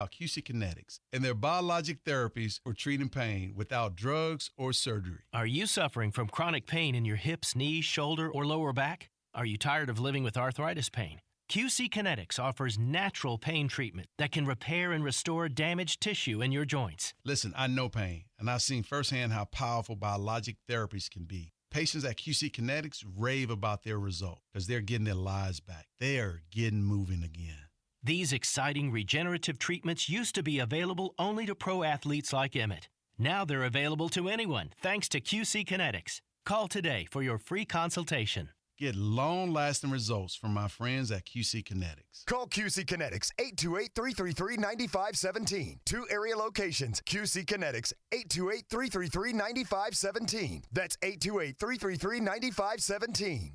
about QC Kinetics and their biologic therapies for treating pain without drugs or surgery. Are you suffering from chronic pain in your hips, knees, shoulder, or lower back? Are you tired of living with arthritis pain? QC Kinetics offers natural pain treatment that can repair and restore damaged tissue in your joints. Listen, I know pain, and I've seen firsthand how powerful biologic therapies can be. Patients at QC Kinetics rave about their result because they're getting their lives back. They are getting moving again. These exciting regenerative treatments used to be available only to pro athletes like Emmett. Now they're available to anyone thanks to QC Kinetics. Call today for your free consultation. Get long-lasting results from my friends at QC Kinetics. Call QC Kinetics, 828-333-9517. 2 area locations. QC Kinetics, 828-333-9517. That's 828-333-9517.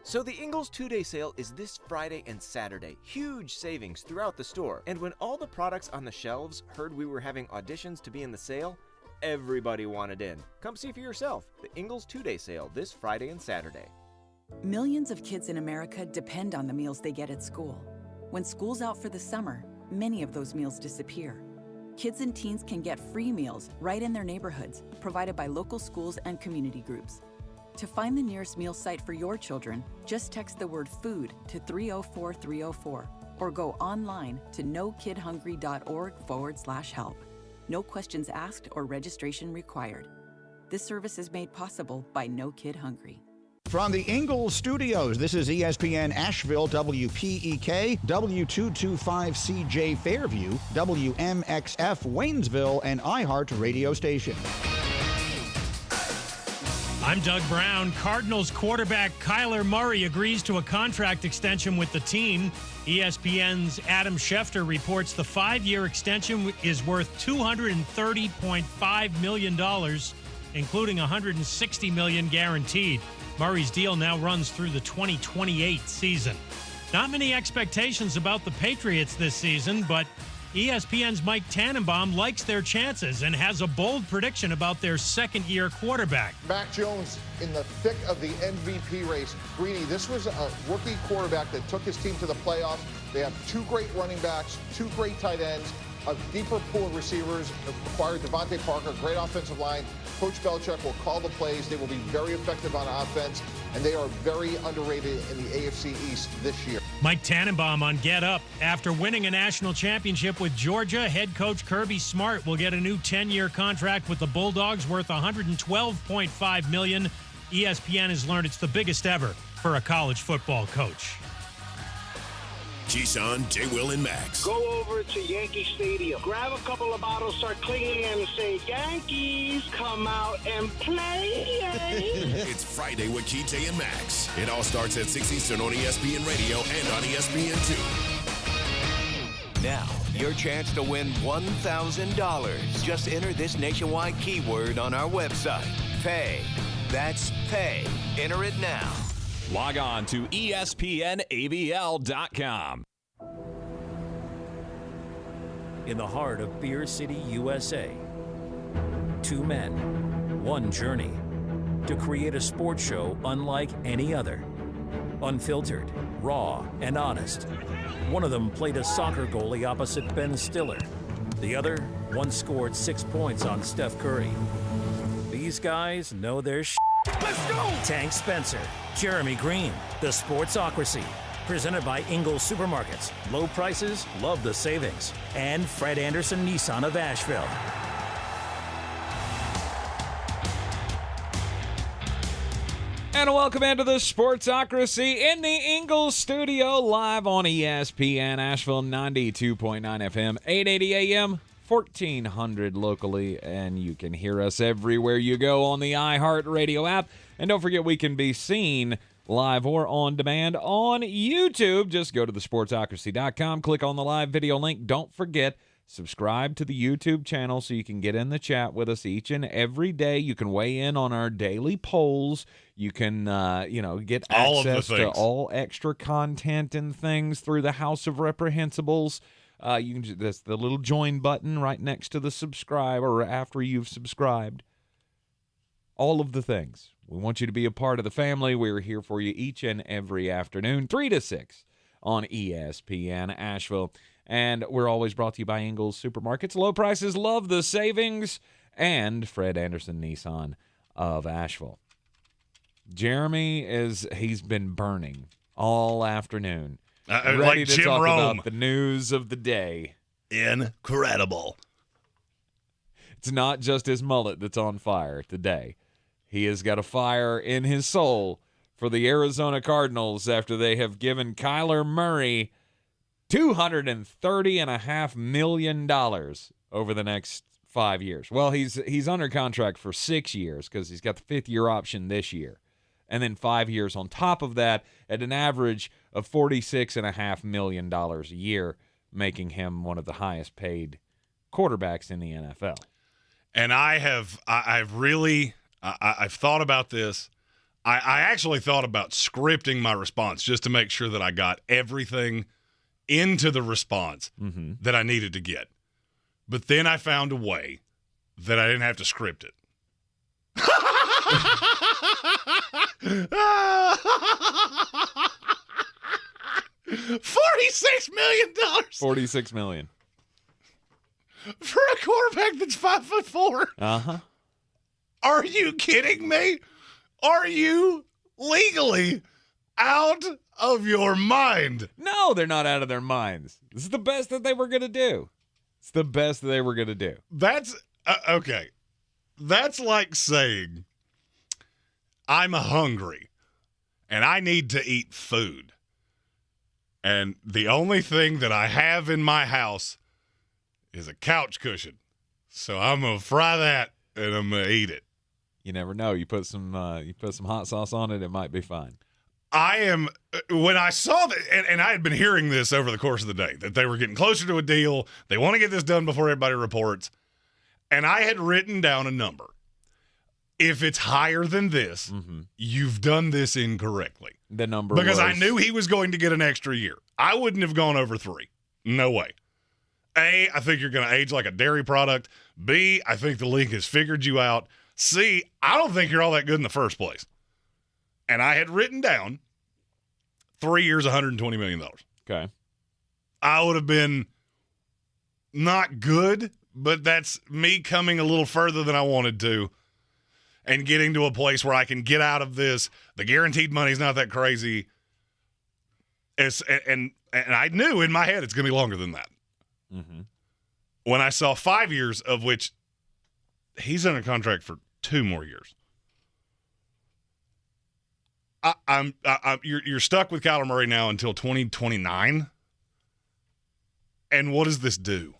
So the Ingles 2-day sale is this Friday and Saturday. Huge savings throughout the store. And when all the products on the shelves heard we were having auditions to be in the sale, everybody wanted in. Come see for yourself. The Ingles 2-day sale this Friday and Saturday. Millions of kids in America depend on the meals they get at school. When school's out for the summer, many of those meals disappear. Kids and teens can get free meals right in their neighborhoods, provided by local schools and community groups. To find the nearest meal site for your children, just text the word food to 304-304 or go online to nokidhungry.org/help. No questions asked or registration required. This service is made possible by No Kid Hungry. From the Ingles Studios, this is ESPN Asheville, WPEK, W225CJ Fairview, WMXF Waynesville, and iHeart radio station. I'm Doug Brown. Cardinals quarterback Kyler Murray agrees to a contract extension with the team. ESPN's Adam Schefter reports the 5-year extension is worth $230.5 million, including $160 million guaranteed. Murray's deal now runs through the 2028 season. Not many expectations about the Patriots this season, but ESPN's Mike Tannenbaum likes their chances and has a bold prediction about their second-year quarterback. Mac Jones in the thick of the MVP race. Greene, this was a rookie quarterback that took his team to the playoffs. They have 2 great running backs, 2 great tight ends, a deeper pool of receivers, acquired Devontae Parker, great offensive line. Coach Belichick will call the plays. They will be very effective on offense, and they are very underrated in the AFC East this year. Mike Tannenbaum on Get Up. After winning a national championship with Georgia, head coach Kirby Smart will get a new 10-year contract with the Bulldogs worth $112.5 million. ESPN has learned it's the biggest ever for a college football coach. Keyshawn, J. Will, and Max. Go over to Yankee Stadium. Grab a couple of bottles, start cleaning them, and say, Yankees, come out and play. It's Friday with KJ and Max. It all starts at 6 Eastern on ESPN Radio and on ESPN2. Now, your chance to win $1,000. Just enter this nationwide keyword on our website. Pay. That's pay. Enter it now. Log on to ESPNABL.com. In the heart of Beer City, USA, 2 men, 1 journey to create a sports show unlike any other. Unfiltered, raw, and honest. One of them played a soccer goalie opposite Ben Stiller. The other once scored 6 points on Steph Curry. These guys know their shit. Let's go! Tank Spencer, Jeremy Greene, The Sportsocracy, presented by Ingles Supermarkets. Low prices, love the savings. And Fred Anderson Nissan of Asheville. And welcome into the Sportsocracy in the Ingles Studio, live on ESPN Asheville, 92.9 FM, 880 AM. 1400 locally, and you can hear us everywhere you go on the iHeartRadio app. And don't forget, we can be seen live or on demand on YouTube. Just go to thesportsocracy.com, click on the live video link. Don't forget, subscribe to the YouTube channel so you can get in the chat with us each and every day. You can weigh in on our daily polls. You can, get access to all extra content and things through the House of Reprehensibles. You can that's the little join button right next to the subscribe or after you've subscribed. All of the things. We want you to be a part of the family. We're here for you each and every afternoon, 3 to 6 on ESPN Asheville. And we're always brought to you by Ingles Supermarkets. Low prices, love the savings. And Fred Anderson Nissan of Asheville. Jeremy, he's been burning all afternoon. Ready like to Jim talk Rome. about the news of the day. Incredible. It's not just his mullet that's on fire today. He has got a fire in his soul for the Arizona Cardinals after they have given Kyler Murray $230.5 million over the next 5 years. Well, he's under contract for 6 years because he's got the fifth-year option this year. And then 5 years on top of that at an average of $46.5 million a year, making him one of the highest-paid quarterbacks in the NFL. And I've thought about this. I actually thought about scripting my response just to make sure that I got everything into the response that I needed to get. But then I found a way that I didn't have to script it. $46 million. $46 million. For a quarterback that's 5'4". Uh-huh. Are you kidding me? Are you legally out of your mind? No, they're not out of their minds. This is the best that they were going to do. It's the best that they were going to do. That's okay. That's like saying I'm hungry and I need to eat food. And the only thing that I have in my house is a couch cushion. So I'm going to fry that and I'm going to eat it. You never know. You put some hot sauce on it, it might be fine. When I saw that, and I had been hearing this over the course of the day, that they were getting closer to a deal. They want to get this done before everybody reports. And I had written down a number. If it's higher than this, you've done this incorrectly. The number because was... I knew he was going to get an extra year. I wouldn't have gone over 3. No way. A, I think you're going to age like a dairy product. B, I think the league has figured you out. C, I don't think you're all that good in the first place. And I had written down 3 years, $120 million. Okay. I would have been not good, but that's me coming a little further than I wanted to and getting to a place where I can get out of this. The guaranteed money's not that crazy. And I knew in my head it's going to be longer than that. When I saw 5 years, of which he's under contract for 2 more years. You're stuck with Kyler Murray now until 2029. And what does this do?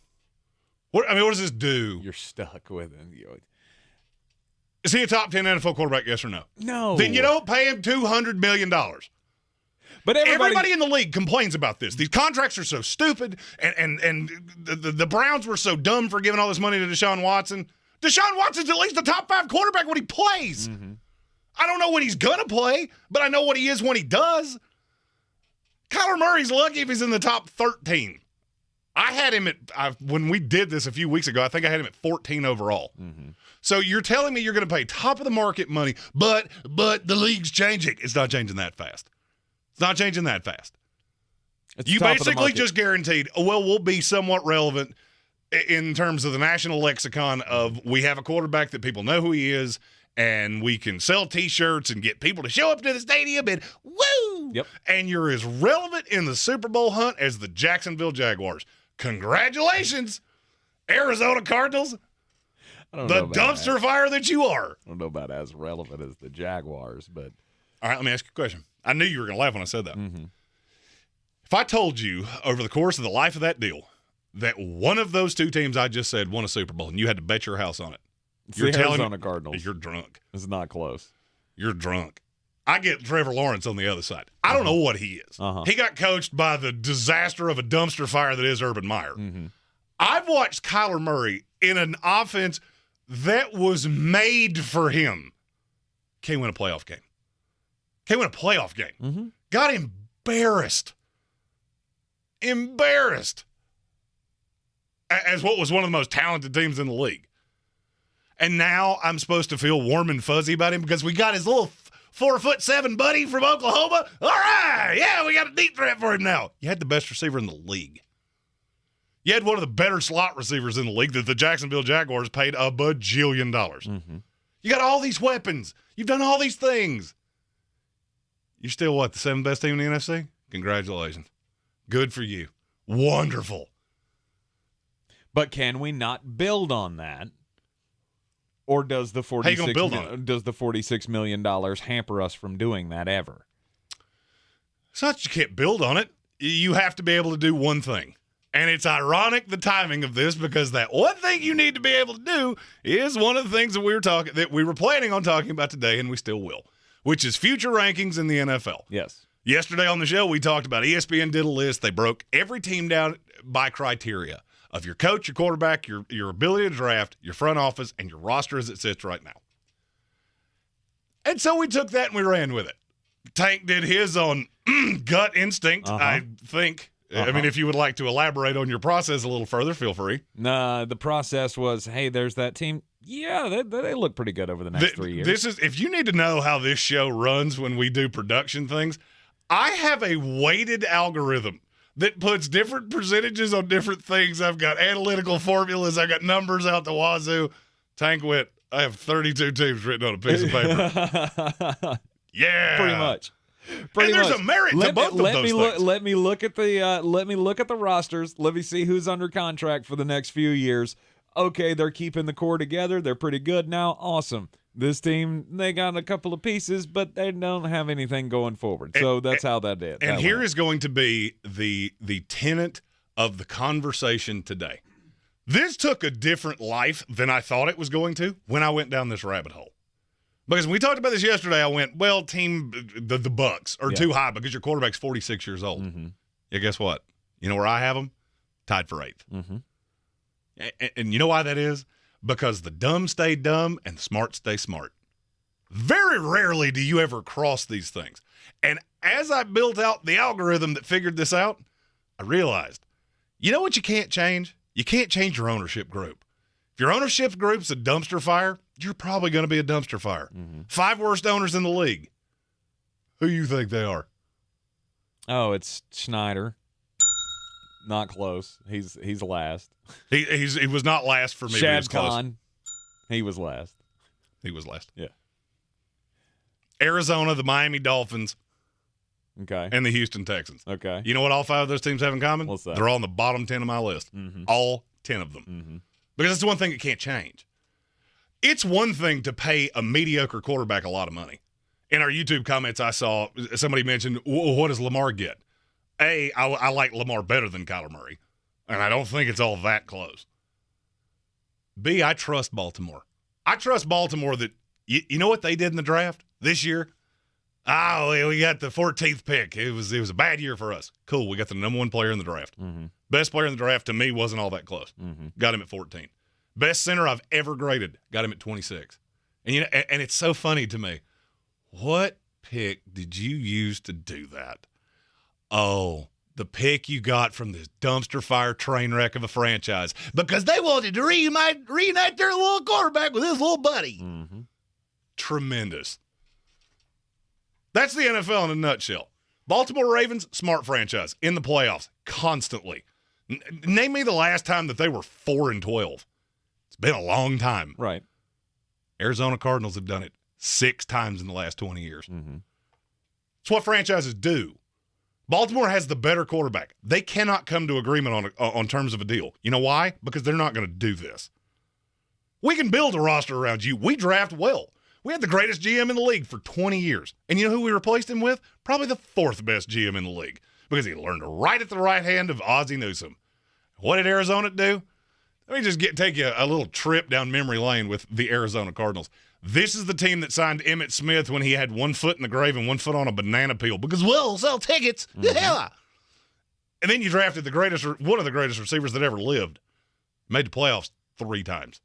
What does this do? You're stuck with him. Is he a top 10 NFL quarterback, yes or no? No. Then you don't pay him $200 million. But everybody in the league complains about this. These contracts are so stupid, and the Browns were so dumb for giving all this money to Deshaun Watson. Deshaun Watson's at least the top 5 quarterback when he plays. I don't know when he's going to play, but I know what he is when he does. Kyler Murray's lucky if he's in the top 13. I had him when we did this a few weeks ago, I think I had him at 14 overall. So you're telling me you're going to pay top of the market money, but the league's changing. It's not changing that fast. It's not changing that fast. You basically just guaranteed, we'll be somewhat relevant in terms of the national lexicon of we have a quarterback that people know who he is, and we can sell T-shirts and get people to show up to the stadium and woo! Yep. And you're as relevant in the Super Bowl hunt as the Jacksonville Jaguars. Congratulations, Arizona Cardinals. The dumpster fire that you are. I don't know about as relevant as the Jaguars, but... All right, let me ask you a question. I knew you were going to laugh when I said that. If I told you over the course of the life of that deal that one of those 2 teams I just said won a Super Bowl and you had to bet your house on it, you're telling Arizona Cardinals. You're drunk. It's not close. You're drunk. I get Trevor Lawrence on the other side. I don't know what he is. He got coached by the disaster of a dumpster fire that is Urban Meyer. I've watched Kyler Murray in an offense that was made for him. Can't win a playoff game. Got embarrassed. Embarrassed. As what was one of the most talented teams in the league. And now I'm supposed to feel warm and fuzzy about him because we got his little 4'7" buddy from Oklahoma. All right. Yeah, we got a deep threat for him now. You had the best receiver in the league. You had one of the better slot receivers in the league that the Jacksonville Jaguars paid $1 bajillion. You got all these weapons. You've done all these things. You're still, what, the 7th best team in the NFC? Congratulations. Good for you. Wonderful. But can we not build on that? Or does the $46 million hamper us from doing that ever? It's not that you can't build on it. You have to be able to do one thing. And it's ironic, the timing of this, because that one thing you need to be able to do is one of the things that we were planning on talking about today, and we still will, which is future rankings in the NFL. Yes. Yesterday on the show, we talked about ESPN did a list. They broke every team down by criteria of your coach, your quarterback, your ability to draft, your front office, and your roster as it sits right now. And so we took that and we ran with it. Tank did his on gut instinct, I think. I mean, if you would like to elaborate on your process a little further, feel free. Nah, the process was, hey, there's that team. Yeah, they look pretty good over the next 3 years. This is, if you need to know how this show runs when we do production things, I have a weighted algorithm that puts different percentages on different things. I've got analytical formulas. I got numbers out the wazoo. Tank went, I have 32 teams written on a piece of paper. Yeah. Pretty much. And there's a merit to both of those things. Let me look at the rosters. Let me see who's under contract for the next few years. Okay, they're keeping the core together. They're pretty good now. Awesome. This team, they got a couple of pieces, but they don't have anything going forward. So that's how that did. And here is going to be the tenet of the conversation today. This took a different life than I thought it was going to when I went down this rabbit hole. Because when we talked about this yesterday, I went, well, the Bucks are too high because your quarterback's 46 years old. Yeah, guess what? You know where I have them? Tied for 8th. And you know why that is? Because the dumb stay dumb and the smart stay smart. Very rarely do you ever cross these things. And as I built out the algorithm that figured this out, I realized, you know what you can't change? You can't change your ownership group. If your ownership group's a dumpster fire, you're probably going to be a dumpster fire. 5 worst owners in the league. Who you think they are? Oh, it's Schneider. Not close. He's last. He was not last for me. Shad Khan. He was last. He was last. Yeah. Arizona, the Miami Dolphins, okay, and the Houston Texans. Okay. You know what all 5 of those teams have in common? What's that? They're all on the bottom 10 of my list. All 10 of them. Because that's the one thing that can't change. It's one thing to pay a mediocre quarterback a lot of money. In our YouTube comments, I saw somebody mention, what does Lamar get? A, I like Lamar better than Kyler Murray, and I don't think it's all that close. B, I trust Baltimore. I trust Baltimore that, you know what they did in the draft this year? We got the 14th pick. It was a bad year for us. Cool, we got the number 1 player in the draft. Best player in the draft to me wasn't all that close. Got him at 14. Best center I've ever graded. Got him at 26. And and it's so funny to me. What pick did you use to do that? Oh, the pick you got from this dumpster fire train wreck of a franchise because they wanted to reunite their little quarterback with his little buddy. Tremendous. That's the NFL in a nutshell. Baltimore Ravens, smart franchise in the playoffs constantly. Name me the last time that they were 4-12. It's been a long time. Right. Arizona Cardinals have done it 6 times in the last 20 years. It's what franchises do. Baltimore has the better quarterback. They cannot come to agreement on terms of a deal. You know why? Because they're not going to do this. We can build a roster around you. We draft well. We had the greatest GM in the league for 20 years. And you know who we replaced him with? Probably the 4th best GM in the league because he learned right at the right hand of Ozzie Newsome. What did Arizona do? Let me just take you a little trip down memory lane with the Arizona Cardinals. This is the team that signed Emmitt Smith when he had 1 foot in the grave and 1 foot on a banana peel because we'll sell tickets. Yeah. And then you drafted one of the greatest receivers that ever lived. Made the playoffs 3 times.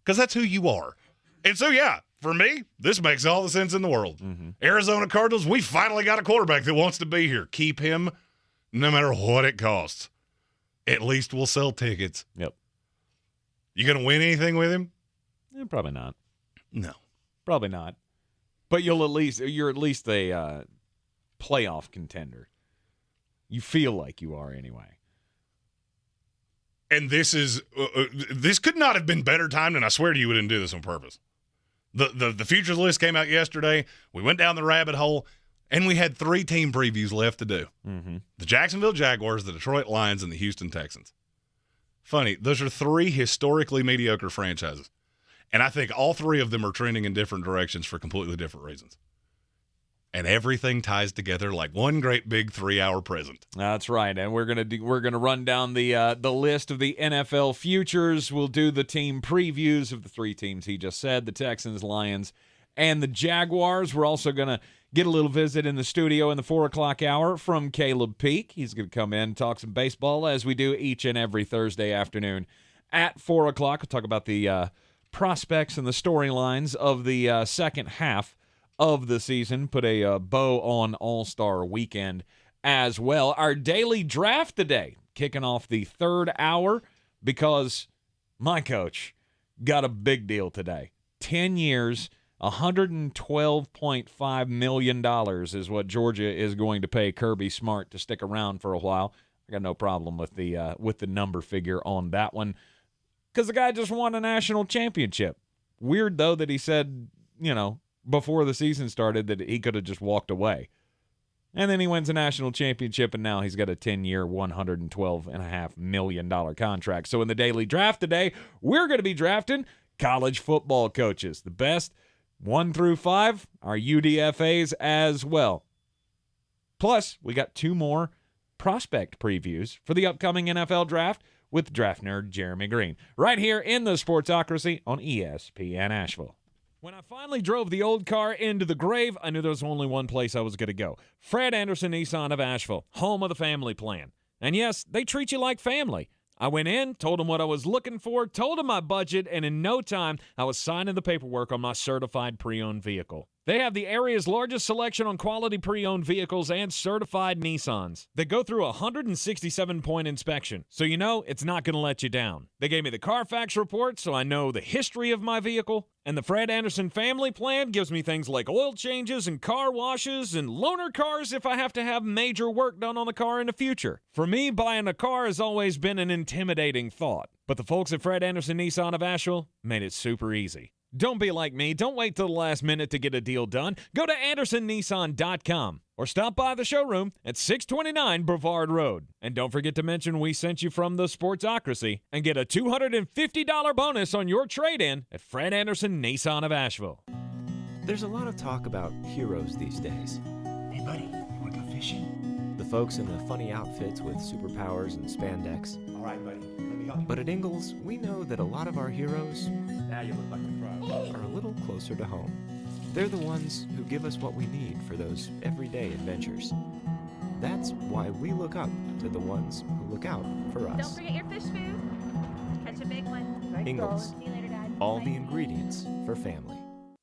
Because that's who you are. And so, yeah, for me, this makes all the sense in the world. Arizona Cardinals, we finally got a quarterback that wants to be here. Keep him no matter what it costs. At least we'll sell tickets. Yep. You going to win anything with him? Probably not. No. Probably not. But you're at least a playoff contender. You feel like you are anyway. And this could not have been better timed, and I swear to you, we didn't do this on purpose. The futures list came out yesterday. We went down the rabbit hole, and we had 3 team previews left to do. Mm-hmm. The Jacksonville Jaguars, the Detroit Lions, and the Houston Texans. Funny, those are 3 historically mediocre franchises. And I think all 3 of them are trending in different directions for completely different reasons. And everything ties together like one great big 3-hour present. That's right, and we're gonna run down the list of the NFL futures. We'll do the team previews of the 3 teams he just said: the Texans, Lions, and the Jaguars. We're also gonna get a little visit in the studio in the 4 o'clock hour from Caleb Peak. He's gonna come in and talk some baseball as we do each and every Thursday afternoon at 4 o'clock. We'll talk about the prospects and the storylines of the second half of the season, put a bow on All-Star Weekend as well. Our daily draft today, kicking off the 3rd hour, because my coach got a big deal today. 10 years, $112.5 million is what Georgia is going to pay Kirby Smart to stick around for a while. I got no problem with the number figure on that one, because the guy just won a national championship. Weird, though, that he said, before the season started that he could have just walked away. And then he wins a national championship, and now he's got a 10-year, $112.5 million contract. So in the daily draft today, we're going to be drafting college football coaches. The best 1 through 5 are UDFAs as well. Plus, we got 2 more prospect previews for the upcoming NFL draft with draft nerd Jeremy Greene, right here in the Sportsocracy on ESPN Asheville. When I finally drove the old car into the grave, I knew there was only one place I was going to go. Fred Anderson Nissan of Asheville, home of the family plan. And yes, they treat you like family. I went in, told them what I was looking for, told them my budget, and in no time, I was signing the paperwork on my certified pre-owned vehicle. They have the area's largest selection on quality pre-owned vehicles and certified Nissans. They go through a 167-point inspection, so you know it's not going to let you down. They gave me the Carfax report, so I know the history of my vehicle. And the Fred Anderson family plan gives me things like oil changes and car washes and loaner cars if I have to have major work done on the car in the future. For me, buying a car has always been an intimidating thought. But the folks at Fred Anderson Nissan of Asheville made it super easy. Don't be like me. Don't wait till the last minute to get a deal done. Go to AndersonNissan.com or stop by the showroom at 629 Brevard Road. And don't forget to mention we sent you from the Sportsocracy and get a $250 bonus on your trade-in at Fred Anderson Nissan of Asheville. There's a lot of talk about heroes these days. Hey, buddy, you want to go fishing? The folks in the funny outfits with superpowers and spandex. All right, buddy. Let me help you. But at Ingles, we know that a lot of our heroes Now you look like a pro. are a little closer to home. They're the ones who give us what we need for those everyday adventures. That's why we look up to the ones who look out for us. Don't forget your fish food. Catch a big one. Ingles, See you later, Dad. all Bye. the ingredients for family.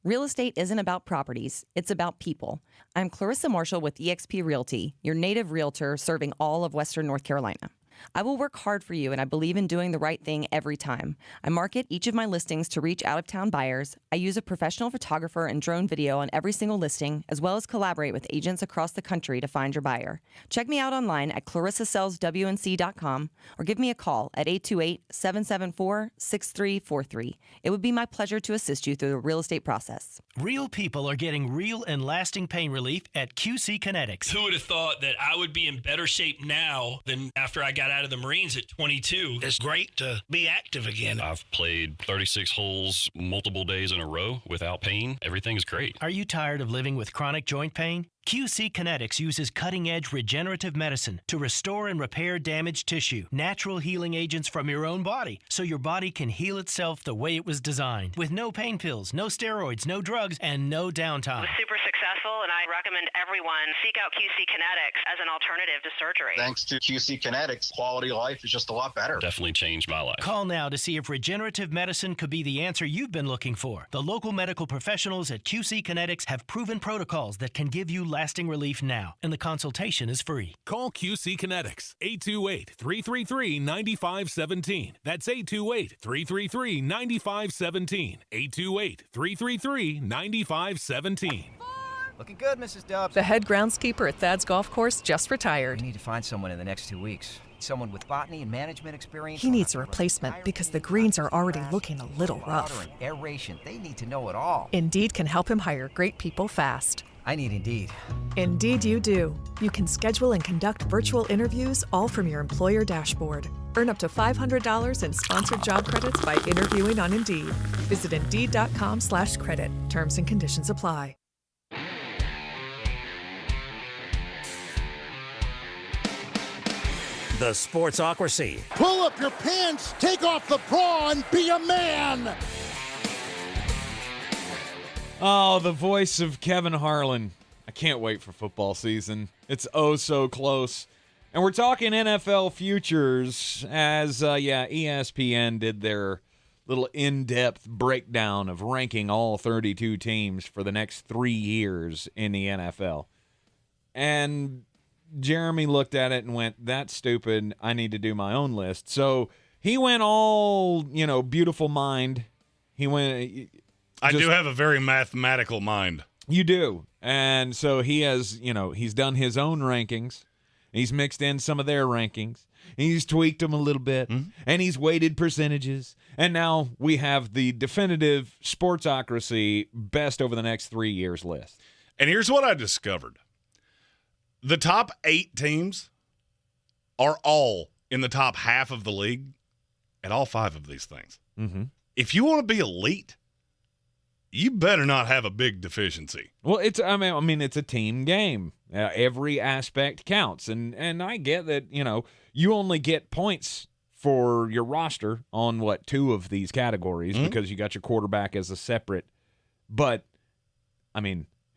Real estate isn't about properties, it's about people. I'm Clarissa Marshall with eXp Realty, your native realtor serving all of Western North Carolina. I will work hard for you, and I believe in doing the right thing every time. I market each of my listings to reach out-of-town buyers. I use a professional photographer and drone video on every single listing, as well as collaborate with agents across the country to find your buyer. Check me out online at clarissasellswnc.com or give me a call at 828-774-6343. It would be my pleasure to assist you through the real estate process. Real people are getting real and lasting pain relief at QC Kinetics. Who would have thought that I would be in better shape now than after I got out of the Marines at 22? It's great to be active again. I've played 36 holes multiple days in a row without pain. Everything is great. Are you tired of living with chronic joint pain? QC Kinetics uses cutting-edge regenerative medicine to restore and repair damaged tissue, natural healing agents from your own body, so your body can heal itself the way it was designed, with no pain pills, no steroids, no drugs, and no downtime. It was super successful, and I recommend everyone seek out QC Kinetics as an alternative to surgery. Thanks to QC Kinetics, quality of life is just a lot better. Definitely changed my life. Call now to see if regenerative medicine could be the answer you've been looking for. The local medical professionals at QC Kinetics have proven protocols that can give you lasting relief now, and the consultation is free. Call QC Kinetics, 828-333-9517. That's 828-333-9517. 828-333-9517. Looking good, Mrs. Dubs. The head groundskeeper at Thad's Golf Course just retired. We need to find someone in the next 2 weeks. Someone with botany and management experience. He needs a replacement because the greens are already looking a little rough. Aeration, they need to know it all. Indeed can help him hire great people fast. I need Indeed. Indeed you do. You can schedule and conduct virtual interviews all from your employer dashboard. Earn up to $500 in sponsored job credits by interviewing on Indeed. Visit Indeed.com/credit. Terms and conditions apply. The Sportsocracy. Pull up your pants, take off the bra, and be a man! Oh, the voice of Kevin Harlan. I can't wait for football season. It's oh so close. And we're talking NFL futures as, ESPN did their little in-depth breakdown of ranking all 32 teams for the next 3 years in the NFL. And Jeremy looked at it and went, that's stupid. I need to do my own list. So he went all, beautiful mind. He went... I do have a very mathematical mind. You do. And so he has, he's done his own rankings. He's mixed in some of their rankings. He's tweaked them a little bit. Mm-hmm. And he's weighted percentages. And now we have the definitive Sportsocracy best over the next 3 years list. And here's what I discovered. The top 8 teams are all in the top half of the league at all 5 of these things. Mm-hmm. If you want to be elite, you better not have a big deficiency. Well, it's a team game. Every aspect counts. And I get that, you only get points for your roster on 2 of these categories because you got your quarterback as a separate. But,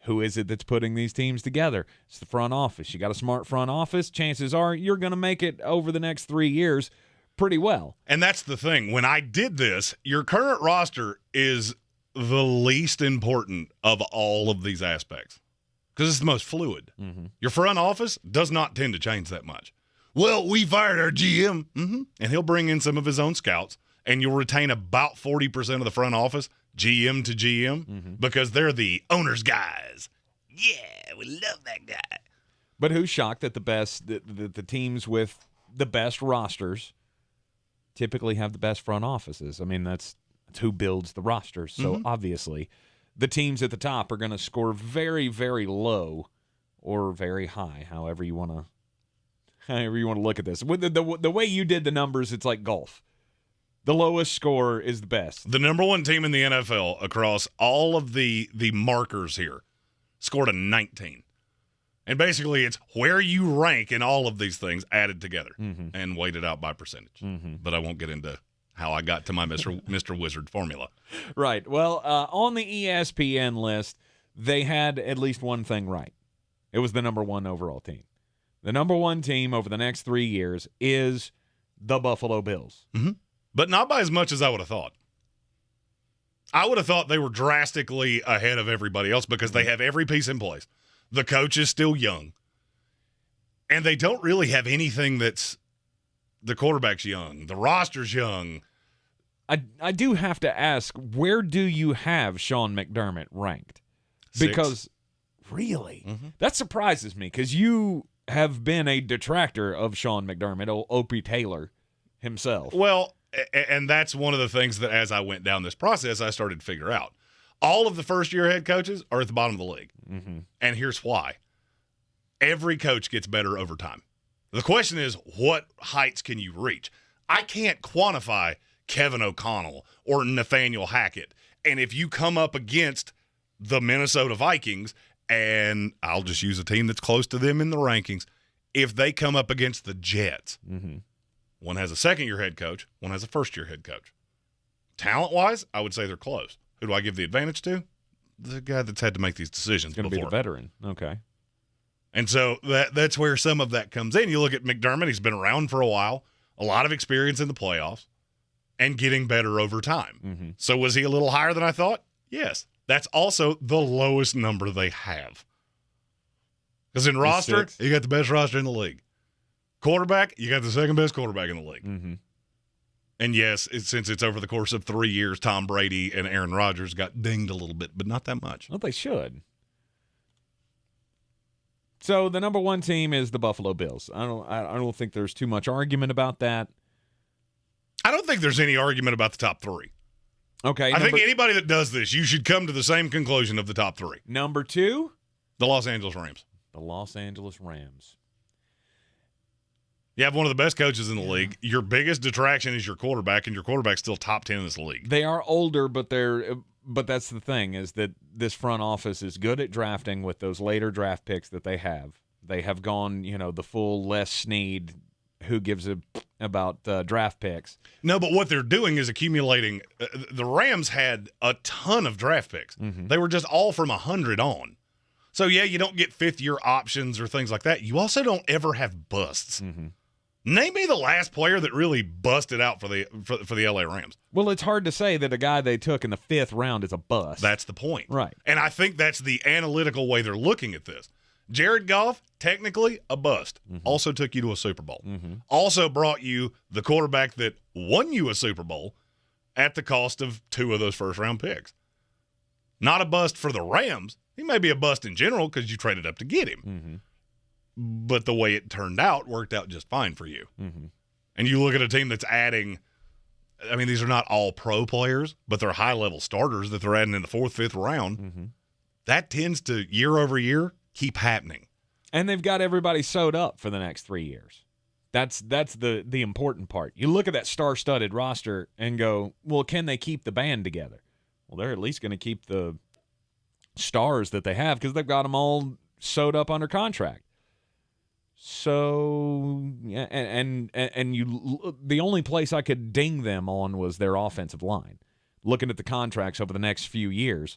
who is it that's putting these teams together? It's the front office. You got a smart front office, chances are you're going to make it over the next 3 years pretty well. And that's the thing. When I did this, your current roster is the least important of all of these aspects because it's the most fluid. Mm-hmm. Your front office does not tend to change that much. Well, we fired our GM, and he'll bring in some of his own scouts, and you'll retain about 40% of the front office, GM to GM, because they're the owner's guys. Yeah, we love that guy. But who's shocked that the teams with the best rosters typically have the best front offices? That's who builds the rosters. So obviously, the teams at the top are going to score very, very low or very high, however you want to look at this. With the way you did the numbers, it's like golf. The lowest score is the best. The number 1 team in the NFL across all of the markers here scored a 19. And basically, it's where you rank in all of these things added together and weighted out by percentage. But I won't get into how I got to my Mr. Wizard formula. Right. Well, on the ESPN list, they had at least one thing right. It was the number 1 overall team. The number 1 team over the next 3 years is the Buffalo Bills. But not by as much as I would have thought. I would have thought they were drastically ahead of everybody else because they have every piece in place. The coach is still young. And they don't really have anything that's – the quarterback's young. The roster's young. I do have to ask, where do you have Sean McDermott ranked? 6. Because – really? That surprises me because you have been a detractor of Sean McDermott, Opie Taylor himself. Well – and that's one of the things that as I went down this process, I started to figure out. All of the first-year head coaches are at the bottom of the league. And here's why. Every coach gets better over time. The question is, what heights can you reach? I can't quantify Kevin O'Connell or Nathaniel Hackett. And if you come up against the Minnesota Vikings, and I'll just use a team that's close to them in the rankings, if they come up against the Jets, one has a second-year head coach, one has a first-year head coach. Talent-wise, I would say they're close. Who do I give the advantage to? The guy that's had to make these decisions before. It's going to be the veteran. Okay. And so that's where some of that comes in. You look at McDermott, he's been around for a while, a lot of experience in the playoffs, and getting better over time. So was he a little higher than I thought? Yes. That's also the lowest number they have. Because in roster, you got the best roster in the league. Quarterback, you got the second best quarterback in the league. And yes, since it's over the course of 3 years, Tom Brady and Aaron Rodgers got dinged a little bit, but not that much. Well, they should. So the number one team is the Buffalo Bills. I don't think there's too much argument about that. I don't think there's any argument about the top three. Okay. I think anybody that does this, you should come to the same conclusion of the top three. Number two? The Los Angeles Rams. The Los Angeles Rams. You have one of the best coaches in the league. Your biggest detraction is your quarterback, and your quarterback's still top 10 in this league. They are older, but that's the thing, is that this front office is good at drafting with those later draft picks that they have. They have gone, the full Les Snead, who gives about draft picks. No, but what they're doing is accumulating. The Rams had a ton of draft picks. Mm-hmm. They were just all from 100 on. So, yeah, you don't get fifth-year options or things like that. You also don't ever have busts. Mm-hmm. Name me the last player that really busted out for the LA Rams. Well, it's hard to say that a guy they took in the 5th round is a bust. That's the point. Right. And I think that's the analytical way they're looking at this. Jared Goff, technically a bust. Mm-hmm. Also took you to a Super Bowl. Mm-hmm. Also brought you the quarterback that won you a Super Bowl at the cost of 2 of those first-round picks. Not a bust for the Rams. He may be a bust in general because you traded up to get him. Mm-hmm. But the way it turned out worked out just fine for you. Mm-hmm. And you look at a team that's adding – I mean, these are not all pro players, but they're high-level starters that they're adding in the 4th, 5th round. Mm-hmm. That tends to, year over year, keep happening. And they've got everybody sewed up for the next 3 years. That's the important part. You look at that star-studded roster and go, well, can they keep the band together? Well, they're at least going to keep the stars that they have because they've got them all sewed up under contract. So, and the only place I could ding them on was their offensive line. Looking at the contracts over the next few years,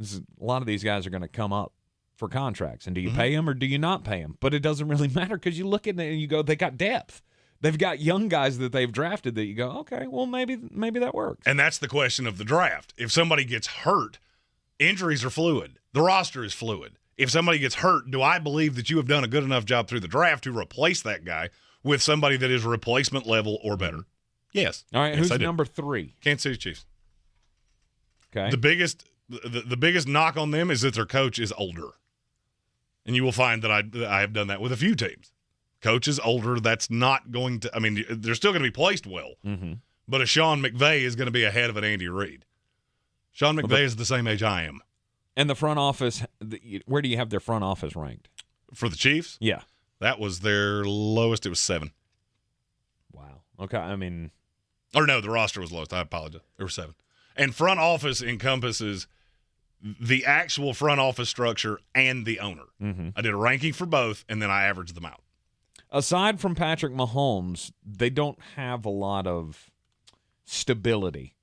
a lot of these guys are going to come up for contracts. And do you pay them or do you not pay them? But it doesn't really matter because you look at it and you go, they got depth. They've got young guys that they've drafted that you go, okay, well, maybe that works. And that's the question of the draft. If somebody gets hurt, injuries are fluid. The roster is fluid. If somebody gets hurt, do I believe that you have done a good enough job through the draft to replace that guy with somebody that is replacement level or better? Yes. All right, yes, who's number 3? Kansas City Chiefs. Okay. The biggest knock on them is that their coach is older. And you will find that I have done that with a few teams. Coach is older. That's not going to – I mean, they're still going to be placed well. Mm-hmm. But a Sean McVay is going to be ahead of an Andy Reid. Sean McVay is the same age I am. And the front office, where do you have their front office ranked? For the Chiefs? Yeah. That was their lowest. It was 7. Wow. Okay, I mean. Or no, the roster was lowest. I apologize. There were 7. And front office encompasses the actual front office structure and the owner. Mm-hmm. I did a ranking for both, and then I averaged them out. Aside from Patrick Mahomes, they don't have a lot of stability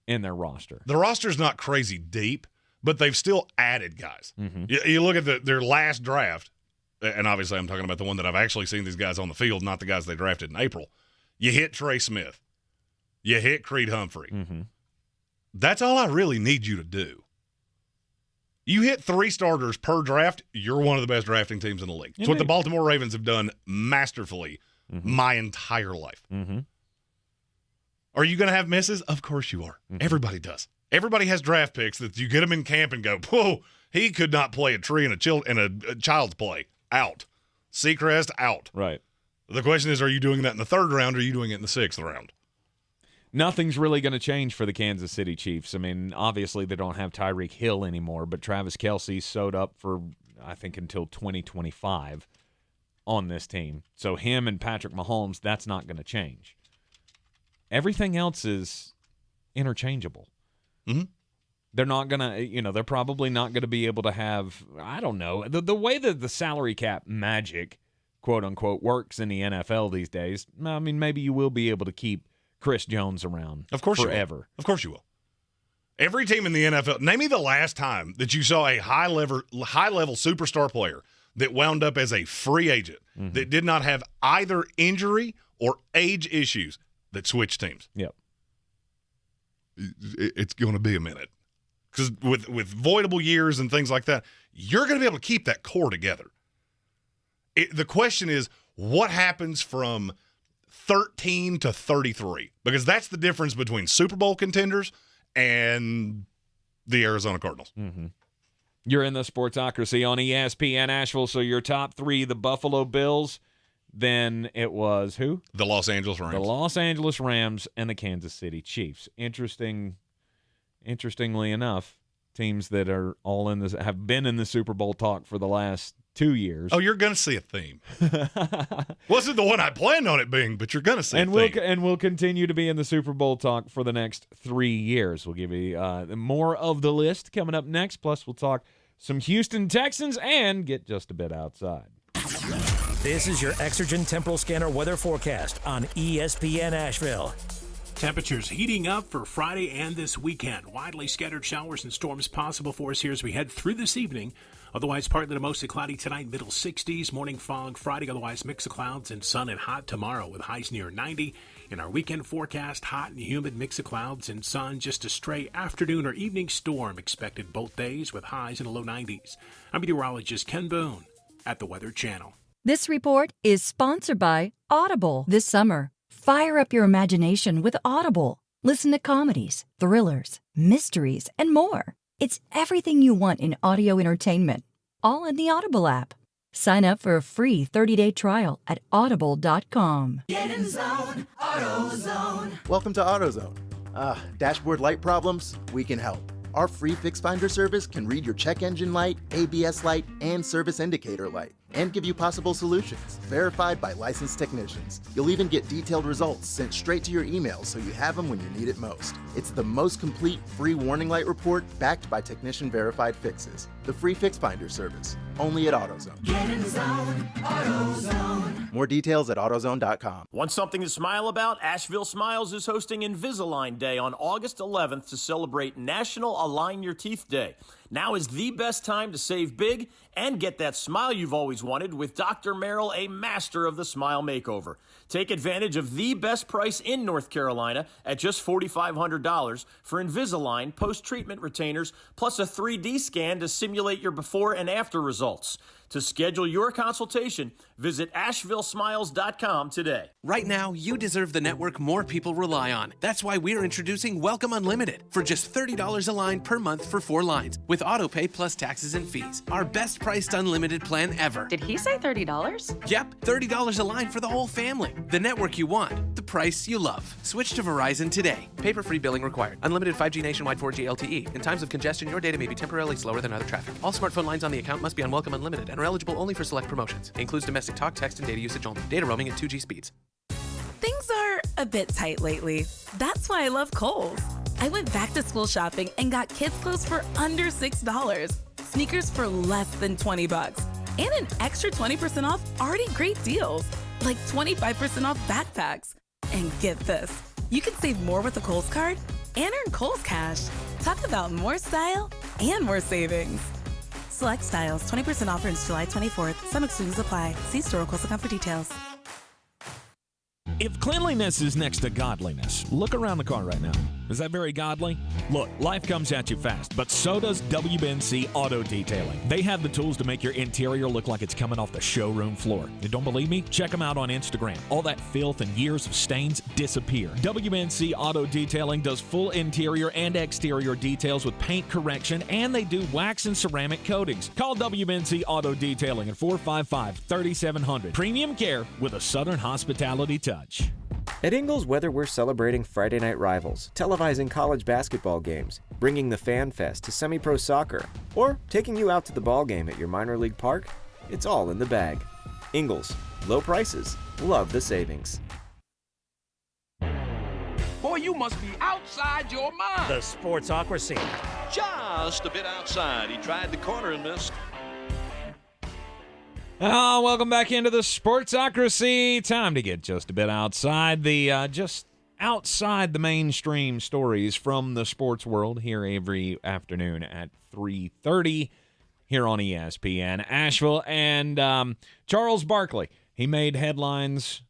in their roster. The roster's not crazy deep, but they've still added guys. Mm-hmm. You look at their last draft, and obviously I'm talking about the one that I've actually seen these guys on the field, not the guys they drafted in April. You hit Trey Smith. You hit Creed Humphrey. Mm-hmm. That's all I really need you to do. You hit 3 starters per draft, you're one of the best drafting teams in the league. It's what the Baltimore Ravens have done masterfully my entire life. Mm-hmm. Are you going to have misses? Of course you are. Mm-hmm. Everybody does. Everybody has draft picks that you get them in camp and go, whoa, he could not play a tree in a child's play. Out. Seacrest, out. Right. The question is, are you doing that in the 3rd round or are you doing it in the 6th round? Nothing's really going to change for the Kansas City Chiefs. I mean, obviously they don't have Tyreek Hill anymore, but Travis Kelce's sewed up for, I think, until 2025 on this team. So him and Patrick Mahomes, that's not going to change. Everything else is interchangeable. Mm-hmm. They're not going to, they're probably not going to be able to have, I don't know, the way that the salary cap magic, quote unquote, works in the NFL these days. I mean, maybe you will be able to keep Chris Jones around forever. Of course you will. Every team in the NFL, name me the last time that you saw a high-level superstar player that wound up as a free agent that did not have either injury or age issues that switched teams. Yep. It's going to be a minute. Because with voidable years and things like that, you're going to be able to keep that core together. The question is, what happens from 13 to 33? Because that's the difference between Super Bowl contenders and the Arizona Cardinals. Mm-hmm. You're in the Sportsocracy on ESPN Asheville. So your top three, the Buffalo Bills. Then it was who? The Los Angeles Rams. The Los Angeles Rams and the Kansas City Chiefs. Interestingly enough, teams that are all in this have been in the Super Bowl talk for the last 2 years. Oh, you're going to see a theme. Wasn't the one I planned on it being, but you're going to see a theme. And we'll continue to be in the Super Bowl talk for the next 3 years. We'll give you more of the list coming up next. Plus, we'll talk some Houston Texans and get just a bit outside. This is your Exergen Temporal Scanner weather forecast on ESPN Asheville. Temperatures heating up for Friday and this weekend. Widely scattered showers and storms possible for us here as we head through this evening. Otherwise, partly to mostly cloudy tonight, middle 60s. Morning fog Friday, otherwise mix of clouds and sun and hot tomorrow with highs near 90. In our weekend forecast, hot and humid mix of clouds and sun. Just a stray afternoon or evening storm expected both days with highs in the low 90s. I'm meteorologist Ken Boone at the Weather Channel. This report is sponsored by Audible. This summer, fire up your imagination with Audible. Listen to comedies, thrillers, mysteries, and more. It's everything you want in audio entertainment, all in the Audible app. Sign up for a free 30-day trial at audible.com. Get in zone, AutoZone. Welcome to AutoZone. Dashboard light problems? We can help. Our free Fix Finder service can read your check engine light, ABS light, and service indicator light, and give you possible solutions, verified by licensed technicians. You'll even get detailed results sent straight to your email so you have them when you need it most. It's the most complete free warning light report backed by technician-verified fixes. The free Fix Finder service, only at AutoZone. Get in zone, AutoZone. More details at AutoZone.com. Want something to smile about? Asheville Smiles is hosting Invisalign Day on August 11th to celebrate National Align Your Teeth Day. Now is the best time to save big and get that smile you've always wanted with Dr. Merrill, a master of the smile makeover. Take advantage of the best price in North Carolina at just $4,500 for Invisalign post-treatment retainers plus a 3D scan to simulate your before and after results. To schedule your consultation, visit AshevilleSmiles.com today. Right now, you deserve the network more people rely on. That's why we're introducing Welcome Unlimited for just $30 a line per month for 4 lines with autopay plus taxes and fees. Our best priced unlimited plan ever. Did he say $30? Yep, $30 a line for the whole family. The network you want, the price you love. Switch to Verizon today. Paper-free billing required. Unlimited 5G nationwide 4G LTE. In times of congestion, your data may be temporarily slower than other traffic. All smartphone lines on the account must be on Welcome Unlimited and are eligible only for select promotions. Includes domestic talk, text, and data usage only. Data roaming at 2G speeds. Things are a bit tight lately. That's why I love Kohl's. I went back to school shopping and got kids' clothes for under $6, sneakers for less than $20, and an extra 20% off already great deals, like 25% off backpacks. And get this, you can save more with a Kohl's card and earn Kohl's Cash. Talk about more style and more savings. Select styles, 20% offer until July 24th. Some exclusions apply. See store or Kohl's account for details. If cleanliness is next to godliness, look around the car right now. Is that very godly? Look, life comes at you fast, but so does WBNC Auto Detailing. They have the tools to make your interior look like it's coming off the showroom floor. You don't believe me? Check them out on Instagram. All that filth and years of stains disappear. WBNC Auto Detailing does full interior and exterior details with paint correction, and they do wax and ceramic coatings. Call WBNC Auto Detailing at 455-3700. Premium care with a Southern hospitality touch. At Ingles, whether we're celebrating Friday night rivals, televising college basketball games, bringing the Fan Fest to semi-pro soccer, or taking you out to the ball game at your minor league park, it's all in the bag. Ingles, low prices, love the savings. Boy, you must be outside your mind. The Sportsocracy. Just a bit outside. He tried the corner and missed. Welcome back into the Sportsocracy. Time to get just a bit outside just outside the mainstream stories from the sports world here every afternoon at 3:30 here on ESPN Asheville. And Charles Barkley, he made headlines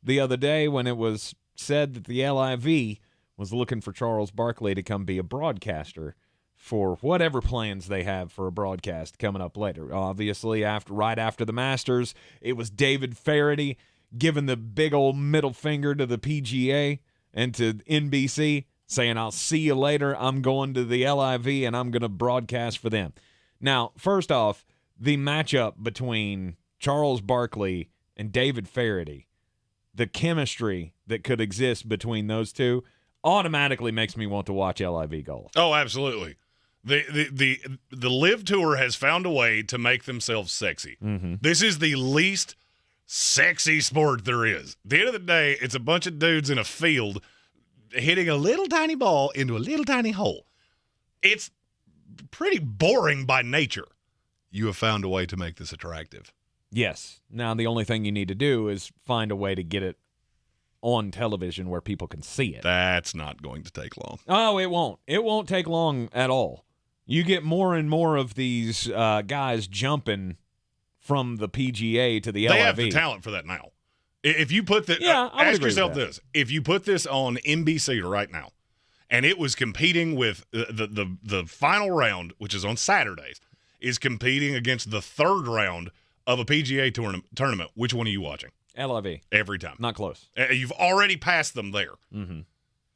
the other day when it was said that the LIV was looking for Charles Barkley to come be a broadcaster for whatever plans they have for a broadcast coming up later. Obviously, right after the Masters, it was David Faraday giving the big old middle finger to the PGA and to NBC, saying, I'll see you later. I'm going to the LIV, and I'm going to broadcast for them. Now, first off, the matchup between Charles Barkley and David Faraday, the chemistry that could exist between those two automatically makes me want to watch LIV golf. Oh, absolutely. The Live Tour has found a way to make themselves sexy. Mm-hmm. This is the least sexy sport there is. At the end of the day, it's a bunch of dudes in a field hitting a little tiny ball into a little tiny hole. It's pretty boring by nature. You have found a way to make this attractive. Yes. Now, the only thing you need to do is find a way to get it on television where people can see it. That's not going to take long. Oh, it won't. It won't take long at all. You get more and more of these guys jumping from the PGA to the LIV. They have the talent for that now. If you put that, ask yourself this: if you put this on NBC right now, and it was competing with the final round, which is on Saturdays, is competing against the third round of a PGA tournament, which one are you watching? LIV. Every time. Not close. You've already passed them there. Mm-hmm.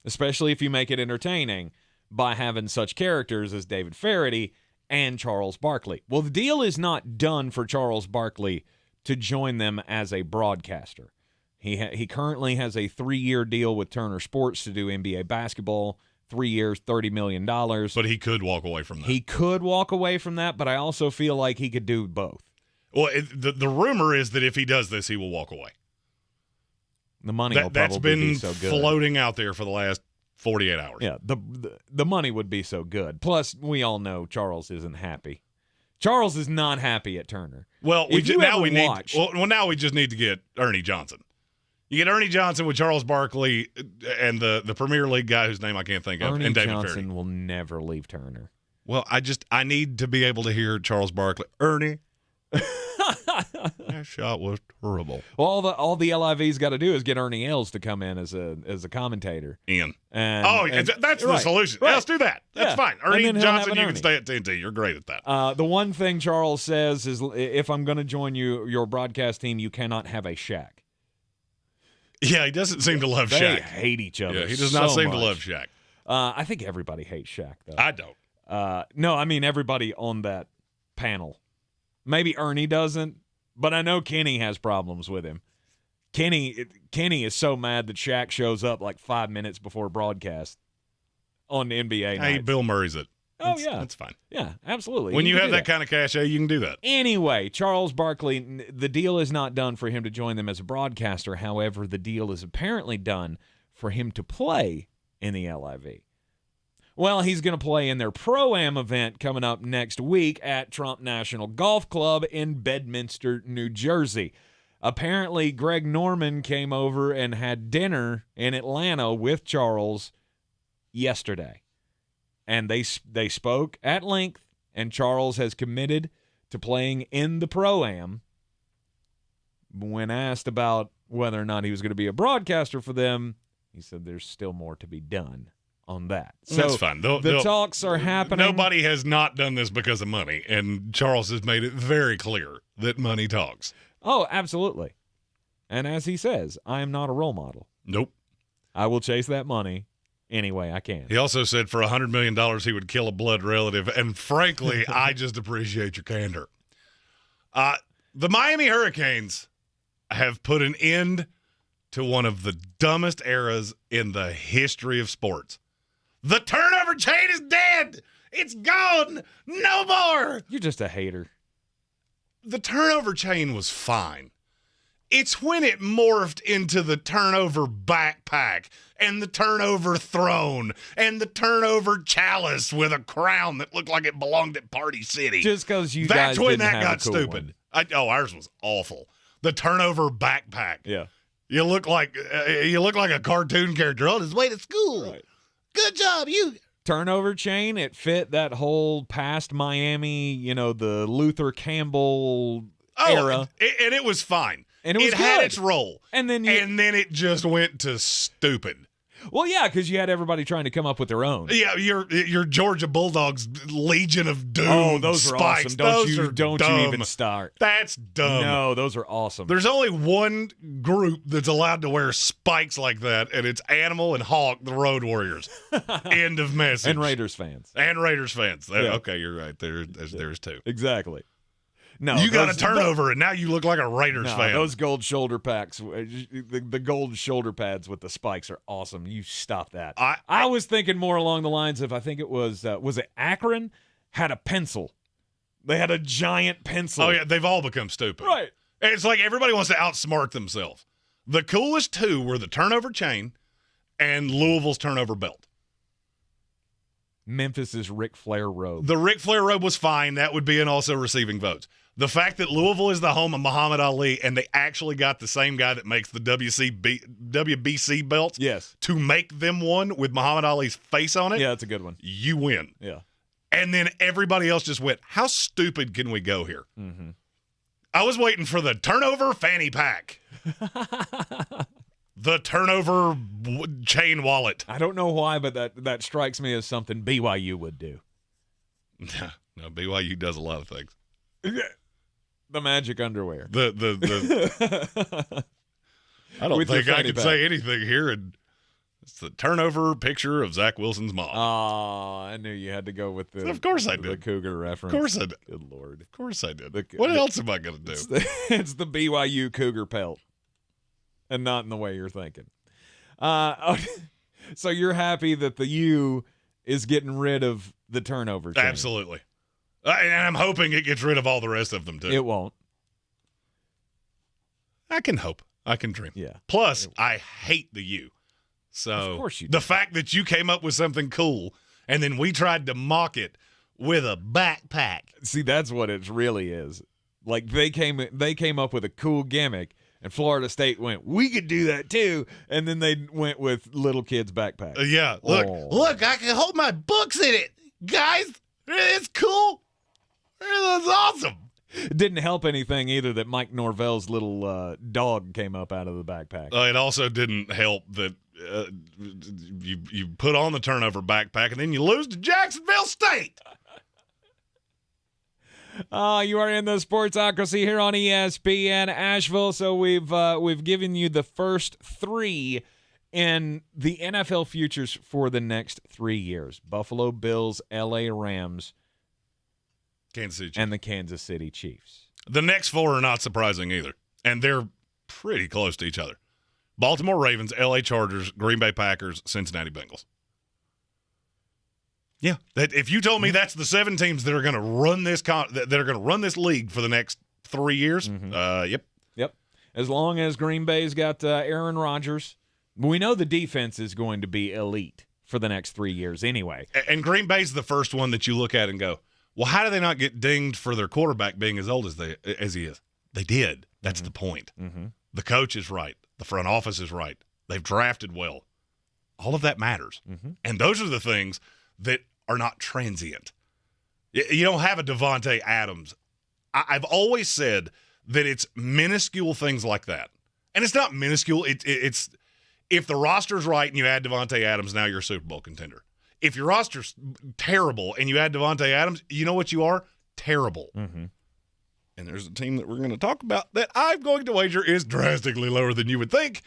Especially if you make it entertaining by having such characters as David Faraday and Charles Barkley. Well, the deal is not done for Charles Barkley to join them as a broadcaster. He currently has a 3-year deal with Turner Sports to do NBA basketball, 3 years, $30 million. But he could walk away from that. He could walk away from that, but I also feel like he could do both. Well, the rumor is that if he does this, he will walk away. The money will probably be so good. That's been floating out there for the last 48 hours. Yeah, the money would be so good. Plus, we all know Charles isn't happy. Charles is not happy at Turner. Well, now we just need to get Ernie Johnson. You get Ernie Johnson with Charles Barkley and the Premier League guy whose name I can't think of, Ernie and David Johnson Faraday. will never leave Turner. Well, I need to be able to hear Charles Barkley. Ernie. That shot was terrible. Well, all the LIV's got to do is get Ernie Els to come in as a commentator. Ian. And that's the solution. Right. Let's do that. That's fine. Ernie Johnson, you can stay at TNT. You're great at that. The one thing Charles says is, if I'm going to join your broadcast team, you cannot have a Shaq. Yeah, he doesn't seem to love Shaq. They hate each other. Yeah, he does not seem much. to love Shaq. I think everybody hates Shaq, though. I don't. No, I mean everybody on that panel. Maybe Ernie doesn't, but I know Kenny has problems with him. Kenny is so mad that Shaq shows up like 5 minutes before broadcast on the NBA night. Hey, Bill Murray's it. That's fine. Yeah, absolutely. When you have that kind of cachet, you can do that. Anyway, Charles Barkley, the deal is not done for him to join them as a broadcaster. However, the deal is apparently done for him to play in the LIV. Well, he's going to play in their Pro-Am event coming up next week at Trump National Golf Club in Bedminster, New Jersey. Apparently, Greg Norman came over and had dinner in Atlanta with Charles yesterday. And they spoke at length, and Charles has committed to playing in the Pro-Am. When asked about whether or not he was going to be a broadcaster for them, he said there's still more to be done on that. So that's fine. The talks are happening. Nobody has not done this because of money, and Charles has made it very clear that money talks. Oh, absolutely. And as he says, I am not a role model. Nope. I will chase that money any way I can. He also said for $100 million he would kill a blood relative, and frankly, I just appreciate your candor. The Miami Hurricanes have put an end to one of the dumbest eras in the history of sports. The turnover chain is dead. It's gone. No more. You're just a hater. The turnover chain was fine. It's when it morphed into the turnover backpack and the turnover throne and the turnover chalice with a crown that looked like it belonged at Party City. Just because you That's guys when didn't that have got a cool stupid. one. Ours was awful. The turnover backpack. Yeah. You look like a cartoon character on his way to school. Right. Good job, you. Turnover chain, it fit that whole past Miami, the Luther Campbell era. And it was fine. And it was had good. its role. And then it just went to stupid. Well, yeah, because you had everybody trying to come up with their own. Yeah, your Georgia Bulldogs Legion of Doom. Oh, those spikes. are awesome. Don't dumb. you even start. That's dumb. No, those are awesome. There's only one group that's allowed to wear spikes like that, and it's Animal and Hawk, the Road Warriors. End of message. And Raiders fans. Yeah. Okay, you're right. There's two. Exactly. No, you got a turnover, and now you look like a Raiders fan. Those gold shoulder packs, the gold shoulder pads with the spikes are awesome. You stop that. I was thinking more along the lines of, I think it was it Akron had a pencil. They had a giant pencil. Oh, yeah, they've all become stupid. Right. It's like everybody wants to outsmart themselves. The coolest two were the turnover chain and Louisville's turnover belt. Memphis's Ric Flair robe. The Ric Flair robe was fine. That would be in also receiving votes. The fact that Louisville is the home of Muhammad Ali and they actually got the same guy that makes the WBC belts to make them one with Muhammad Ali's face on it. Yeah, that's a good one. You win. Yeah. And then everybody else just went, how stupid can we go here? Mm-hmm. I was waiting for the turnover fanny pack. The turnover chain wallet. I don't know why, but that strikes me as something BYU would do. No, BYU does a lot of things. The magic underwear. I don't think I can say anything here. And it's the turnover picture of Zach Wilson's mom. Oh, I knew you had to go with the. Of course I did. The Cougar reference. Of course I did. Good Lord. Of course I did. What else am I going to do? It's the BYU Cougar pelt, and not in the way you're thinking. So you're happy that the U is getting rid of the turnover chain. Absolutely. And I'm hoping it gets rid of all the rest of them, too. It won't. I can hope. I can dream. Yeah. Plus, I hate the U. So of course you do. The fact that you came up with something cool and then we tried to mock it with a backpack. See, that's what it really is. Like they came up with a cool gimmick, and Florida State went, we could do that too. And then they went with little kids' backpacks. Yeah. Look, I can hold my books in it. Guys, it's cool. That's awesome. It didn't help anything either that Mike Norvell's little dog came up out of the backpack. It also didn't help that you put on the turnover backpack and then you lose to Jacksonville State. You are in the Sportsocracy here on ESPN Asheville. So we've given you the first three in the NFL futures for the next 3 years: Buffalo Bills, LA Rams, Kansas City Chiefs. And the Kansas City Chiefs. The next four are not surprising either, and they're pretty close to each other: Baltimore Ravens, LA Chargers, Green Bay Packers, Cincinnati Bengals. Yeah, if you told me that's the 7 teams that are going to run this league for the next 3 years, yep. As long as Green Bay's got Aaron Rodgers, we know the defense is going to be elite for the next 3 years anyway. And Green Bay's the first one that you look at and go, well, how do they not get dinged for their quarterback being as old as he is? They did. That's the point. Mm-hmm. The coach is right. The front office is right. They've drafted well. All of that matters. Mm-hmm. And those are the things that are not transient. You don't have a Devontae Adams. I've always said that it's minuscule things like that. And it's not minuscule. It's if the roster's right and you add Devontae Adams, now you're a Super Bowl contender. If your roster's terrible and you add Devontae Adams, you know what you are? Terrible. Mm-hmm. And there's a team that we're going to talk about that I'm going to wager is drastically lower than you would think.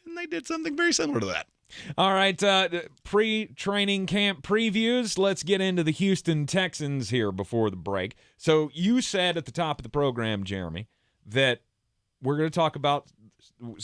And they did something very similar to that. All right, pre-training camp previews. Let's get into the Houston Texans here before the break. So you said at the top of the program, Jeremy, that we're going to talk about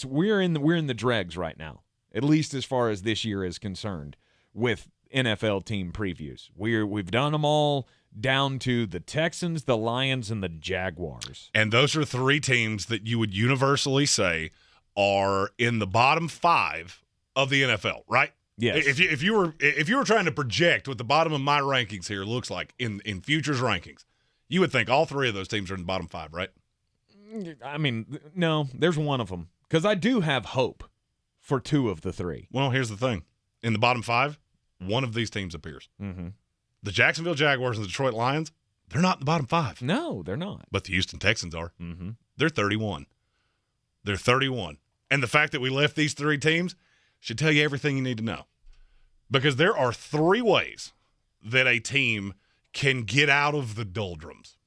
we're in the dregs right now, at least as far as this year is concerned, with NFL team previews. We've done them all down to the Texans, the Lions, and the Jaguars. And those are 3 teams that you would universally say are in the bottom 5 of the NFL, right? Yes. If you were trying to project what the bottom of my rankings here looks like in futures rankings, you would think all 3 of those teams are in the bottom 5, right? I mean, no, there's one of them, because I do have hope for 2 of the 3. Well, here's the thing: in the bottom 5, one of these teams appears. Mm-hmm. The Jacksonville Jaguars and the Detroit Lions, they're not in the bottom 5. No, they're not. But the Houston Texans are. Mm-hmm. They're 31. They're 31. And the fact that we left these 3 teams should tell you everything you need to know. Because there are 3 ways that a team can get out of the doldrums.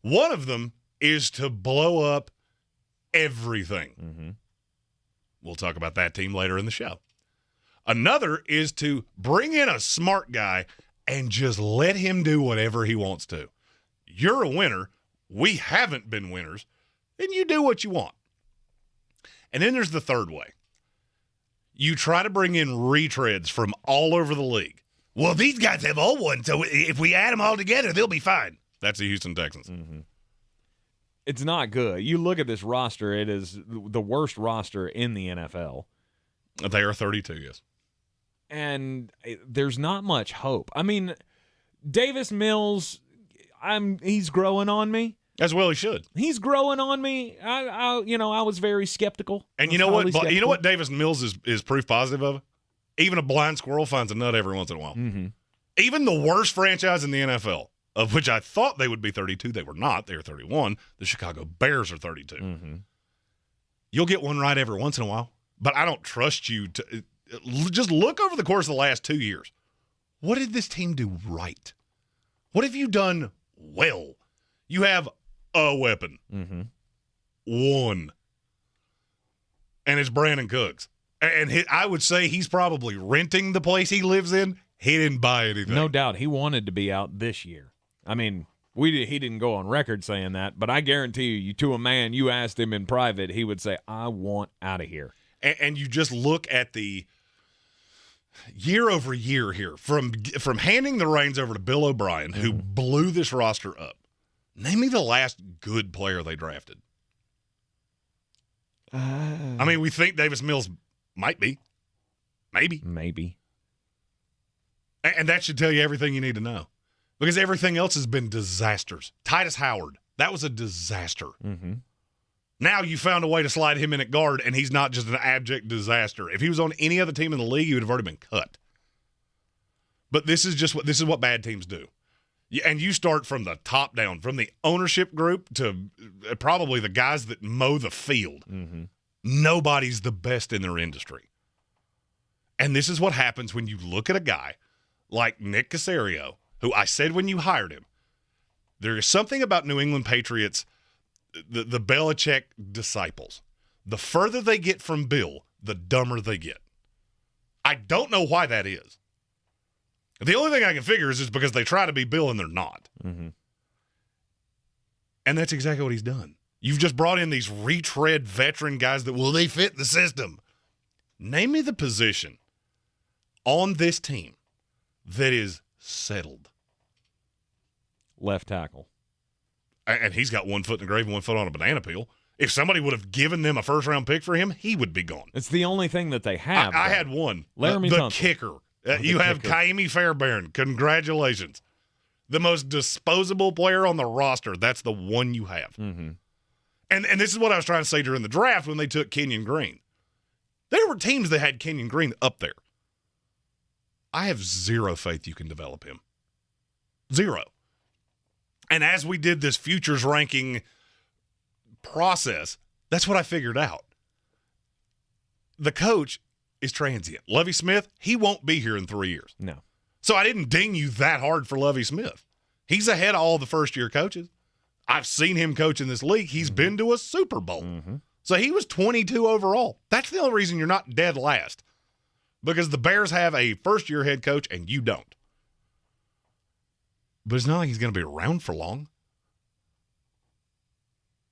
One of them is to blow up everything. Mm-hmm. We'll talk about that team later in the show. Another is to bring in a smart guy and just let him do whatever he wants to. You're a winner. We haven't been winners. And you do what you want. And then there's the third way. You try to bring in retreads from all over the league. Well, these guys have all won, so if we add them all together, they'll be fine. That's the Houston Texans. Mm-hmm. It's not good. You look at this roster, it is the worst roster in the NFL. They are 32, yes. And there's not much hope. I mean, Davis Mills, he's growing on me. As well he should. He's growing on me. I was very skeptical. And you know what? Skeptical. You know what Davis Mills is proof positive of? Even a blind squirrel finds a nut every once in a while. Mm-hmm. Even the worst franchise in the NFL, of which I thought they would be 32, they were not. They were 31. The Chicago Bears are 32. Mm-hmm. You'll get one right every once in a while, but I don't trust you to just look over the course of the last 2 years. What did this team do right? What have you done well? You have a weapon. Mm-hmm. One. And it's Brandon Cooks. And I would say he's probably renting the place he lives in. He didn't buy anything. No doubt. He wanted to be out this year. I mean, he didn't go on record saying that, but I guarantee you to a man, you asked him in private, he would say, I want out of here. And you just look at the year over year here, from handing the reins over to Bill O'Brien, who blew this roster up. Name me the last good player they drafted. I mean, we think Davis Mills might be. Maybe. And that should tell you everything you need to know. Because everything else has been disasters. Titus Howard, that was a disaster. Mm-hmm. Now you found a way to slide him in at guard, and he's not just an abject disaster. If he was on any other team in the league, he would have already been cut. But this is what bad teams do. And you start from the top down, from the ownership group to probably the guys that mow the field. Mm-hmm. Nobody's the best in their industry. And this is what happens when you look at a guy like Nick Caserio, who I said when you hired him, there is something about New England Patriots, the Belichick disciples. The further they get from Bill, the dumber they get. I don't know why that is. The only thing I can figure is it's because they try to be Bill and they're not. Mm-hmm. And that's exactly what he's done. You've just brought in these retread veteran guys that, well, they fit the system. Name me the position on this team that is settled. Left tackle. And he's got 1 foot in the grave and 1 foot on a banana peel. If somebody would have given them a first-round pick for him, he would be gone. It's the only thing that they have. I had one. Laramie the Tunsil. Kicker. You have Kaimi Fairbairn. Congratulations. The most disposable player on the roster. That's the one you have. Mm-hmm. And this is what I was trying to say during the draft when they took Kenyon Greene. There were teams that had Kenyon Greene up there. I have zero faith you can develop him. Zero. And as we did this futures ranking process, that's what I figured out. The coach is transient. Lovie Smith, he won't be here in 3 years. No. So I didn't ding you that hard for Lovie Smith. He's ahead of all the first-year coaches. I've seen him coach in this league. He's been to a Super Bowl. Mm-hmm. So he was 22 overall. That's the only reason you're not dead last. Because the Bears have a first-year head coach and you don't. But it's not like he's going to be around for long.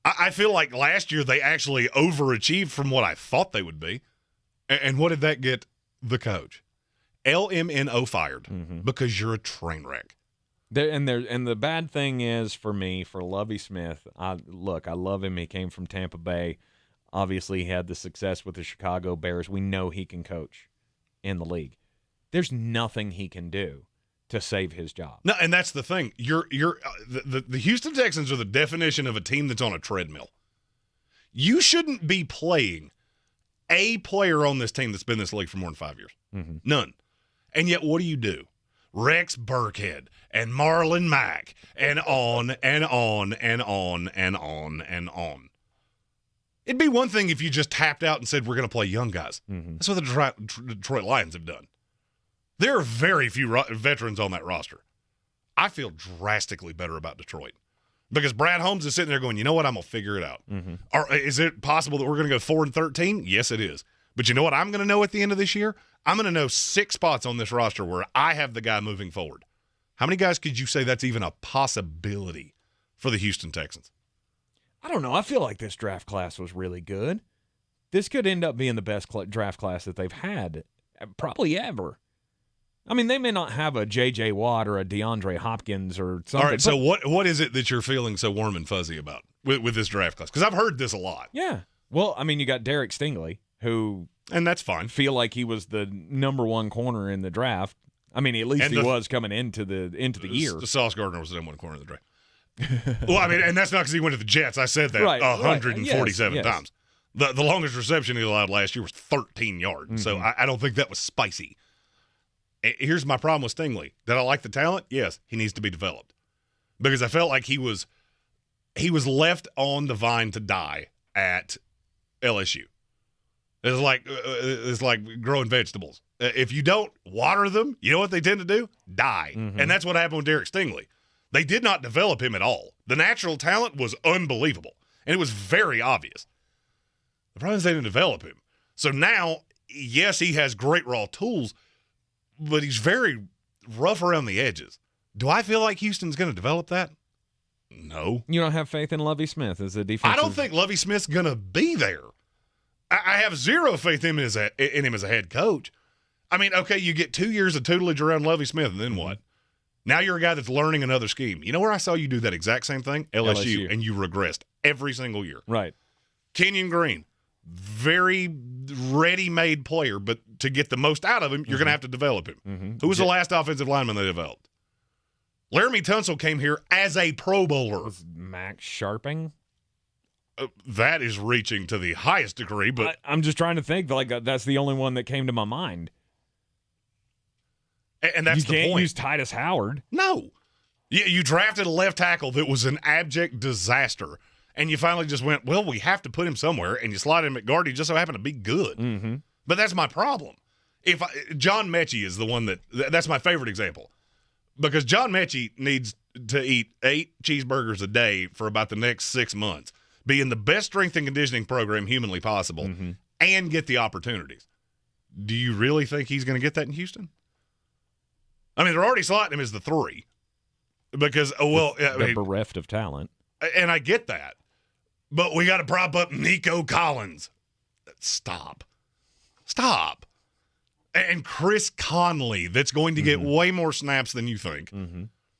I feel like last year they actually overachieved from what I thought they would be. And what did that get the coach? LMNO fired because you're a train wreck. And the bad thing is for me, for Lovie Smith, I love him. He came from Tampa Bay. Obviously, he had the success with the Chicago Bears. We know he can coach in the league. There's nothing he can do to save his job. No, and that's the thing. The Houston Texans are the definition of a team that's on a treadmill. You shouldn't be playing a player on this team that's been in this league for more than 5 years. Mm-hmm. None. And yet, what do? Rex Burkhead and Marlon Mack and on and on and on and on and on. It'd be one thing if you just tapped out and said, we're going to play young guys. That's what the Detroit Lions have done. There are very few veterans on that roster. I feel drastically better about Detroit because Brad Holmes is sitting there going, you know what? I'm going to figure it out. Is it possible that we're going to go 4-13? Yes, it is. But you know what I'm going to know at the end of this year? I'm going to know 6 spots on this roster where I have the guy moving forward. How many guys could you say that's even a possibility for the Houston Texans? I don't know. I feel like this draft class was really good. This could end up being the best draft class that they've had probably ever. I mean, they may not have a J.J. Watt or a DeAndre Hopkins or something. All right, so what is it that you're feeling so warm and fuzzy about with this draft class? Because I've heard this a lot. Yeah. Well, I mean, you got Derek Stingley, who and that's fine. Feel like he was the number one corner in the draft. I mean, at least he was coming into the year. The Sauce Gardner was the number one corner in the draft. Well, I mean, and that's not because he went to the Jets. I said that 147 times. The longest reception he allowed last year was 13 yards. So I don't think that was spicy. Here's my problem with Stingley. Did I like the talent? Yes, he needs to be developed. Because I felt like he was left on the vine to die at LSU. It's like growing vegetables. If you don't water them, you know what they tend to do? Die. And that's what happened with Derek Stingley. They did not develop him at all. The natural talent was unbelievable, and it was very obvious. The problem is they didn't develop him. So now, yes, he has great raw tools, but he's very rough around the edges. Do I feel like Houston's going to develop that? No. You don't have faith in Lovie Smith as a defensive? I don't think Lovie Smith's going to be there. I have zero faith in him as a head coach. I mean, okay, you get 2 years of tutelage around Lovie Smith, and then what? Now you're a guy that's learning another scheme. You know where I saw you do that exact same thing? LSU. And you regressed every single year. Right. Kenyon Greene, very ready-made player, but to get the most out of him, you're going to have to develop him. Who was the last offensive lineman they developed? Laramie Tunsil came here as a Pro Bowler. Was Max Sharping? That is reaching to the highest degree, but I'm just trying to think. Like that's the only one that came to my mind. And that's the point. You can't use Titus Howard. No. You drafted a left tackle that was an abject disaster, and you finally just went, well, we have to put him somewhere, and you slide him at guard. He just so happened to be good. But that's my problem. John Mechie is the one that's my favorite example, because John Mechie needs to eat 8 cheeseburgers a day for about the next 6 months, be in the best strength and conditioning program humanly possible, and get the opportunities. Do you really think he's going to get that in Houston? I mean, they're already slotting him as the 3 because, they're bereft of talent. And I get that. But we got to prop up Nico Collins. Stop. And Chris Conley, that's going to get way more snaps than you think.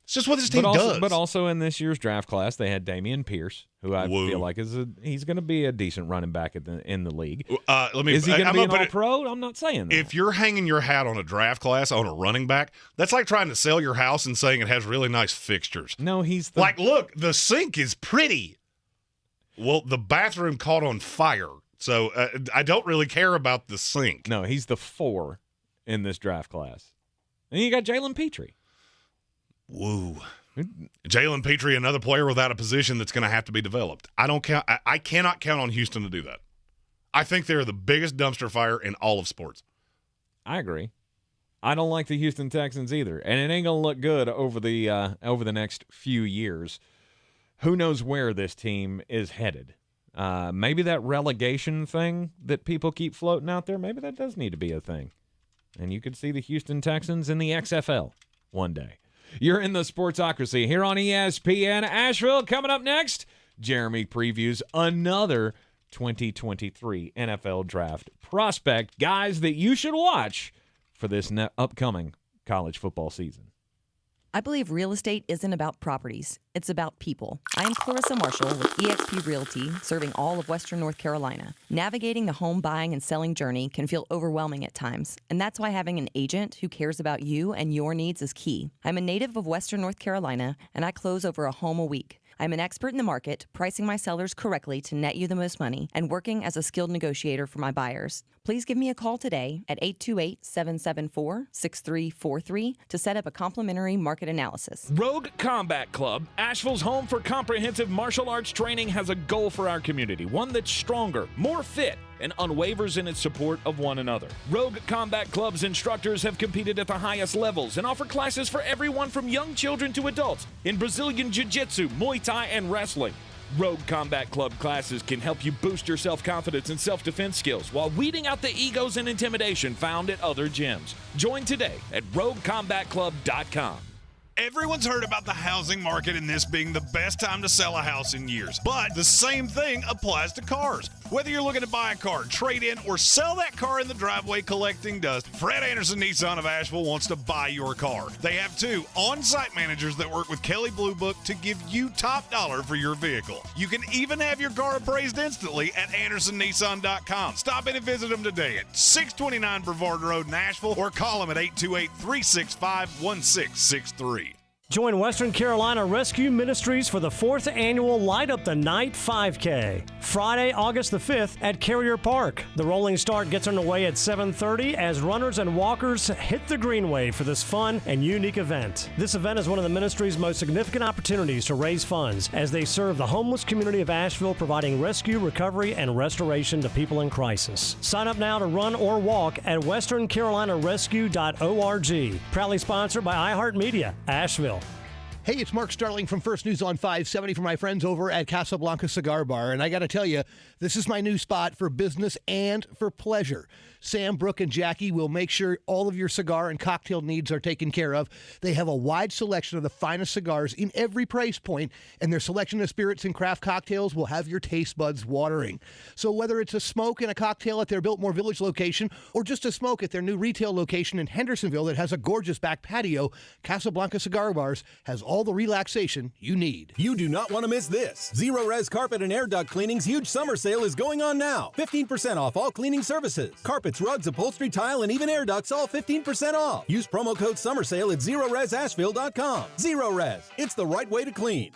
It's just what this team does. But also in this year's draft class, they had Damien Pierce, who I feel like he's going to be a decent running back in the league. Is he going to be an all-pro? I'm not saying that. If you're hanging your hat on a draft class on a running back, that's like trying to sell your house and saying it has really nice fixtures. No, he's look, the sink is pretty. Well, the bathroom caught on fire, so I don't really care about the sink. No, he's the 4 in this draft class. And you got Jalen Petrie. Woo. Jalen Petrie, another player without a position that's going to have to be developed. I cannot count on Houston to do that. I think they're the biggest dumpster fire in all of sports. I agree. I don't like the Houston Texans either, and it ain't going to look good over the next few years. Who knows where this team is headed? Maybe that relegation thing that people keep floating out there, maybe that does need to be a thing. And you could see the Houston Texans in the XFL one day. You're in the Sportsocracy here on ESPN Asheville. Coming up next, Jeremy previews another 2023 NFL Draft prospect. Guys that you should watch for this upcoming college football season. I believe real estate isn't about properties. It's about people. I am Clarissa Marshall with eXp Realty, serving all of Western North Carolina. Navigating the home buying and selling journey can feel overwhelming at times, and that's why having an agent who cares about you and your needs is key. I'm a native of Western North Carolina, and I close over a home a week. I'm an expert in the market, pricing my sellers correctly to net you the most money, and working as a skilled negotiator for my buyers. Please give me a call today at 828-774-6343 to set up a complimentary market analysis. Rogue Combat Club, Asheville's home for comprehensive martial arts training, has a goal for our community, one that's stronger, more fit, and unwavers in its support of one another. Rogue Combat Club's instructors have competed at the highest levels and offer classes for everyone from young children to adults in Brazilian Jiu-Jitsu, Muay Thai, and wrestling. Rogue Combat Club classes can help you boost your self-confidence and self-defense skills while weeding out the egos and intimidation found at other gyms. Join today at roguecombatclub.com. Everyone's heard about the housing market and this being the best time to sell a house in years. But the same thing applies to cars. Whether you're looking to buy a car, trade in, or sell that car in the driveway collecting dust, Fred Anderson Nissan of Asheville wants to buy your car. They have 2 on-site managers that work with Kelley Blue Book to give you top dollar for your vehicle. You can even have your car appraised instantly at AndersonNissan.com. Stop in and visit them today at 629 Brevard Road in Asheville or call them at 828-365-1663. Join Western Carolina Rescue Ministries for the 4th annual Light Up the Night 5K. Friday, August the 5th at Carrier Park. The rolling start gets underway at 7:30 as runners and walkers hit the Greenway for this fun and unique event. This event is one of the ministry's most significant opportunities to raise funds as they serve the homeless community of Asheville, providing rescue, recovery, and restoration to people in crisis. Sign up now to run or walk at westerncarolinarescue.org. Proudly sponsored by iHeartMedia, Asheville. Hey, it's Mark Starling from First News on 570 for my friends over at Casablanca Cigar Bar. And I got to tell you, this is my new spot for business and for pleasure. Sam, Brooke, and Jackie will make sure all of your cigar and cocktail needs are taken care of. They have a wide selection of the finest cigars in every price point, and their selection of spirits and craft cocktails will have your taste buds watering. So whether it's a smoke and a cocktail at their Biltmore Village location or just a smoke at their new retail location in Hendersonville that has a gorgeous back patio, Casablanca Cigar Bars has all the relaxation you need. You do not want to miss this. Zero Res Carpet and Air Duct Cleaning's huge summer sale is going on now. 15% off all cleaning services. Carpets, rugs, upholstery, tile, and even air ducts all 15% off. Use promo code summer sale at ZeroResAsheville.com. Zero Res. It's the right way to clean.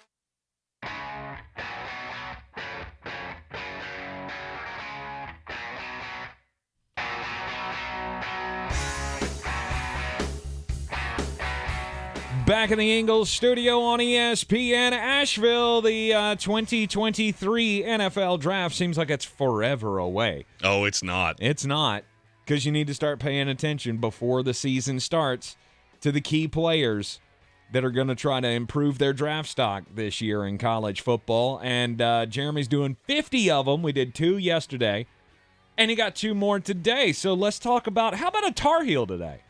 Back in the Ingles studio on ESPN Asheville, the 2023 NFL Draft seems like it's forever away. Oh, it's not. It's not, because you need to start paying attention before the season starts to the key players that are going to try to improve their draft stock this year in college football. And Jeremy's doing 50 of them. We did 2 yesterday, and he got 2 more today. So let's talk about, how about a Tar Heel today?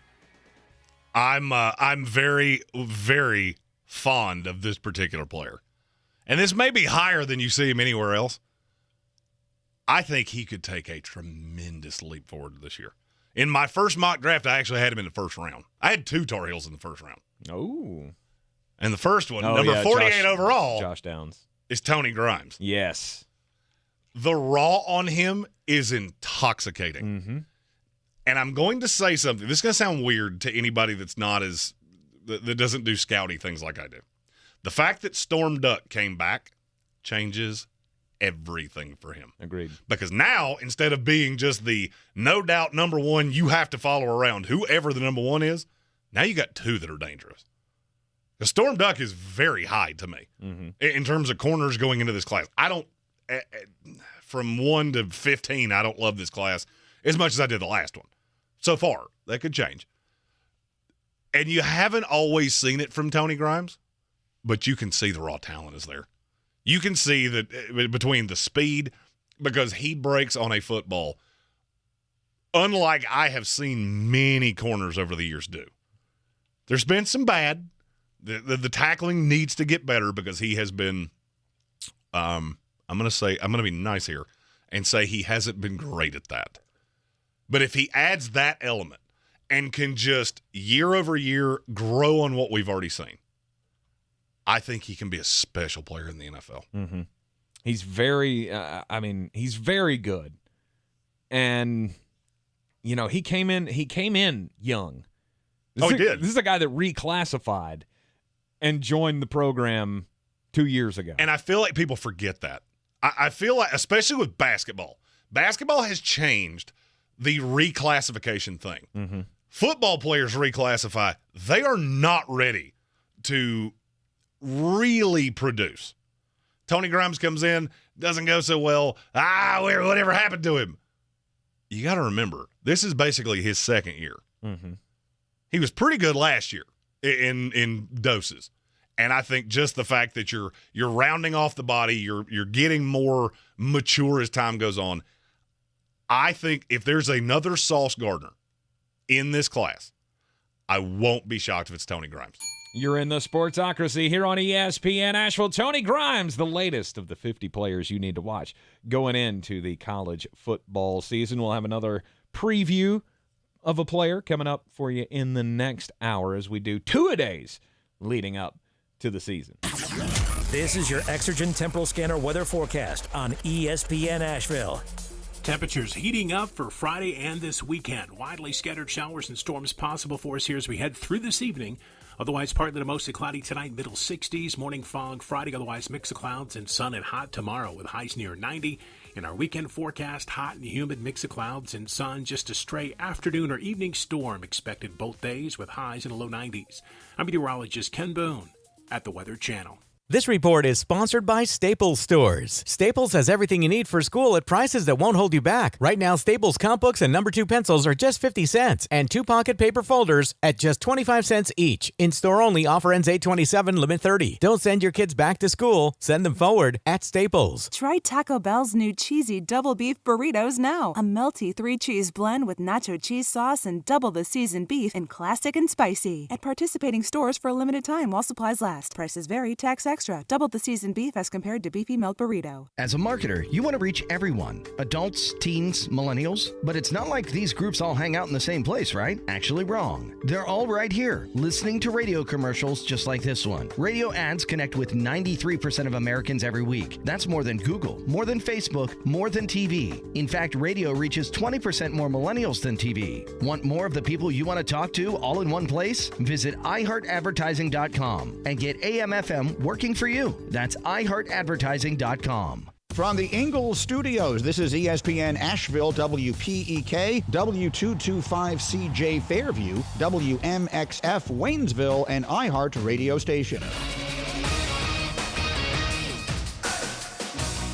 I'm very, very fond of this particular player. And this may be higher than you see him anywhere else. I think he could take a tremendous leap forward this year. In my first mock draft, I actually had him in the first round. I had 2 Tar Heels in the first round. Oh. And the first one, number 48 overall, Josh Downs, is Tony Grimes. Yes. The raw on him is intoxicating. Mm-hmm. And I'm going to say something. This is going to sound weird to anybody that's not as that doesn't do scouty things like I do. The fact that Storm Duck came back changes everything for him. Agreed. Because now, instead of being just the no doubt number 1 you have to follow around, whoever the number 1 is, now you got 2 that are dangerous. The Storm Duck is very high to me in terms of corners going into this class. I don't, from 1 to 15, I don't love this class as much as I did the last one. So far, that could change. And you haven't always seen it from Tony Grimes, but you can see the raw talent is there. You can see that between the speed, because he breaks on a football, unlike I have seen many corners over the years do. There's been some bad. The tackling needs to get better because he has been, I'm going to be nice here and say he hasn't been great at that. But if he adds that element and can just year over year grow on what we've already seen, I think he can be a special player in the NFL. Mm-hmm. He's very, he's very good. And, you know, he came in young. He did. This is a guy that reclassified and joined the program 2 years ago. And I feel like people forget that. I feel like, especially with basketball has changed the reclassification thing. Mm-hmm. Football players reclassify. They are not ready to really produce. Tony Grimes comes in, doesn't go so well. Whatever happened to him? You got to remember, this is basically his second year. Mm-hmm. He was pretty good last year in doses. And I think just the fact that you're rounding off the body, you're getting more mature as time goes on. I think if there's another Sauce Gardner in this class, I won't be shocked if it's Tony Grimes. You're in the Sportsocracy here on ESPN Asheville. Tony Grimes, the latest of the 50 players you need to watch going into the college football season. We'll have another preview of a player coming up for you in the next hour as we do two-a-days leading up to the season. This is your Exergen Temporal Scanner weather forecast on ESPN Asheville. Temperatures heating up for Friday and this weekend. Widely scattered showers and storms possible for us here as we head through this evening. Otherwise, partly to mostly cloudy tonight, middle 60s. Morning fog Friday, otherwise mix of clouds and sun and hot tomorrow with highs near 90. In our weekend forecast, hot and humid mix of clouds and sun. Just a stray afternoon or evening storm expected both days with highs in the low 90s. I'm meteorologist Ken Boone at the Weather Channel. This report is sponsored by Staples Stores. Staples has everything you need for school at prices that won't hold you back. Right now, Staples comp books and number 2 pencils are just 50 cents, and 2 pocket paper folders at just 25 cents each. In-store only, offer ends 8/27, limit 30. Don't send your kids back to school. Send them forward at Staples. Try Taco Bell's new cheesy double beef burritos now. A melty 3-cheese blend with nacho cheese sauce and double the seasoned beef in classic and spicy. At participating stores for a limited time while supplies last. Prices vary, tax extra. Double the seasoned beef as compared to beefy melt burrito. As a marketer, you want to reach everyone. Adults, teens, millennials. But it's not like these groups all hang out in the same place, right? Actually wrong. They're all right here, listening to radio commercials just like this one. Radio ads connect with 93% of Americans every week. That's more than Google, more than Facebook, more than TV. In fact, radio reaches 20% more millennials than TV. Want more of the people you want to talk to all in one place? Visit iHeartAdvertising.com and get AM/FM working for you. That's iHeartAdvertising.com. From the Ingles Studios, this is ESPN Asheville, WPEK, W225CJ Fairview, WMXF Waynesville, and iHeart Radio Station.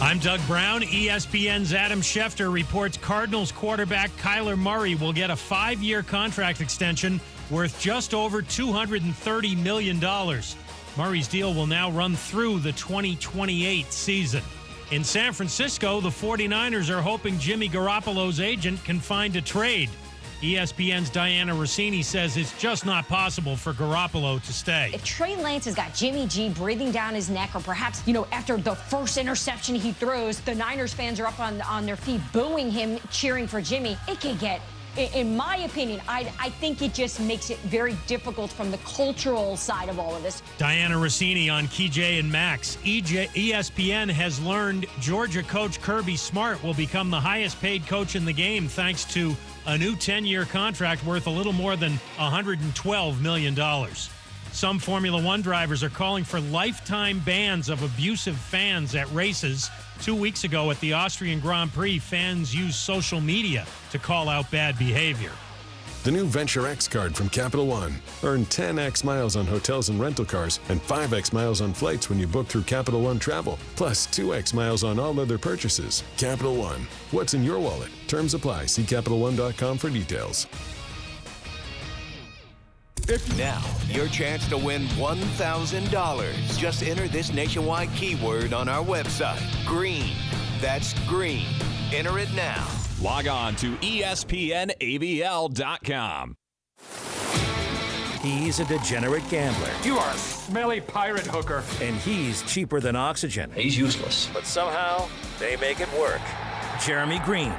I'm Doug Brown. ESPN's Adam Schefter reports Cardinals quarterback Kyler Murray will get a 5-year contract extension worth just over $230 million. Murray's deal will now run through the 2028 season. In San Francisco, the 49ers are hoping Jimmy Garoppolo's agent can find a trade. ESPN's Diana Rossini says it's just not possible for Garoppolo to stay. If Trey Lance has got Jimmy G breathing down his neck, or perhaps, after the first interception he throws, the Niners fans are up on their feet booing him, cheering for Jimmy, it could get, in my opinion, I think it just makes it very difficult from the cultural side of all of this. Diana Rossini on KJ and Max. ESPN has learned Georgia coach Kirby Smart will become the highest paid coach in the game thanks to a new 10-year contract worth a little more than $112 million. Some Formula One drivers are calling for lifetime bans of abusive fans at races. 2 weeks ago at the Austrian Grand Prix, fans used social media to call out bad behavior. The new Venture X card from Capital One. Earn 10x miles on hotels and rental cars and 5x miles on flights when you book through Capital One Travel, plus 2x miles on all other purchases. Capital One. What's in your wallet? Terms apply. See CapitalOne.com for details. Now, your chance to win $1,000. Just enter this nationwide keyword on our website, Greene. That's Greene. Enter it now. Log on to ESPNABL.com. He's a degenerate gambler. You are a smelly pirate hooker. And he's cheaper than oxygen. He's useless. But somehow, they make it work. Jeremy Greene,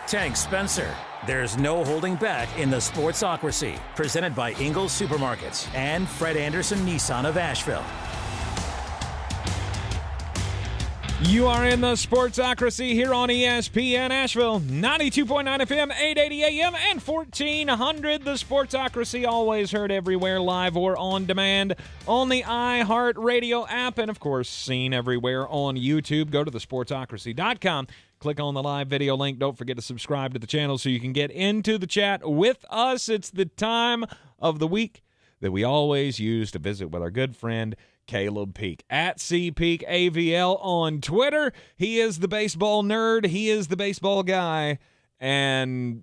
Tank Spencer. There's no holding back in the Sportsocracy. Presented by Ingles Supermarkets and Fred Anderson Nissan of Asheville. You are in the Sportsocracy here on ESPN Asheville, 92.9 FM, 880 AM, and 1400. The Sportsocracy, always heard everywhere, live or on demand on the iHeartRadio app, and of course, seen everywhere on YouTube. Go to thesportsocracy.com. Click on the live video link. Don't forget to subscribe to the channel so you can get into the chat with us. It's the time of the week that we always use to visit with our good friend Caleb Peak at CPeakAVL on Twitter. He is the baseball nerd. He is the baseball guy. And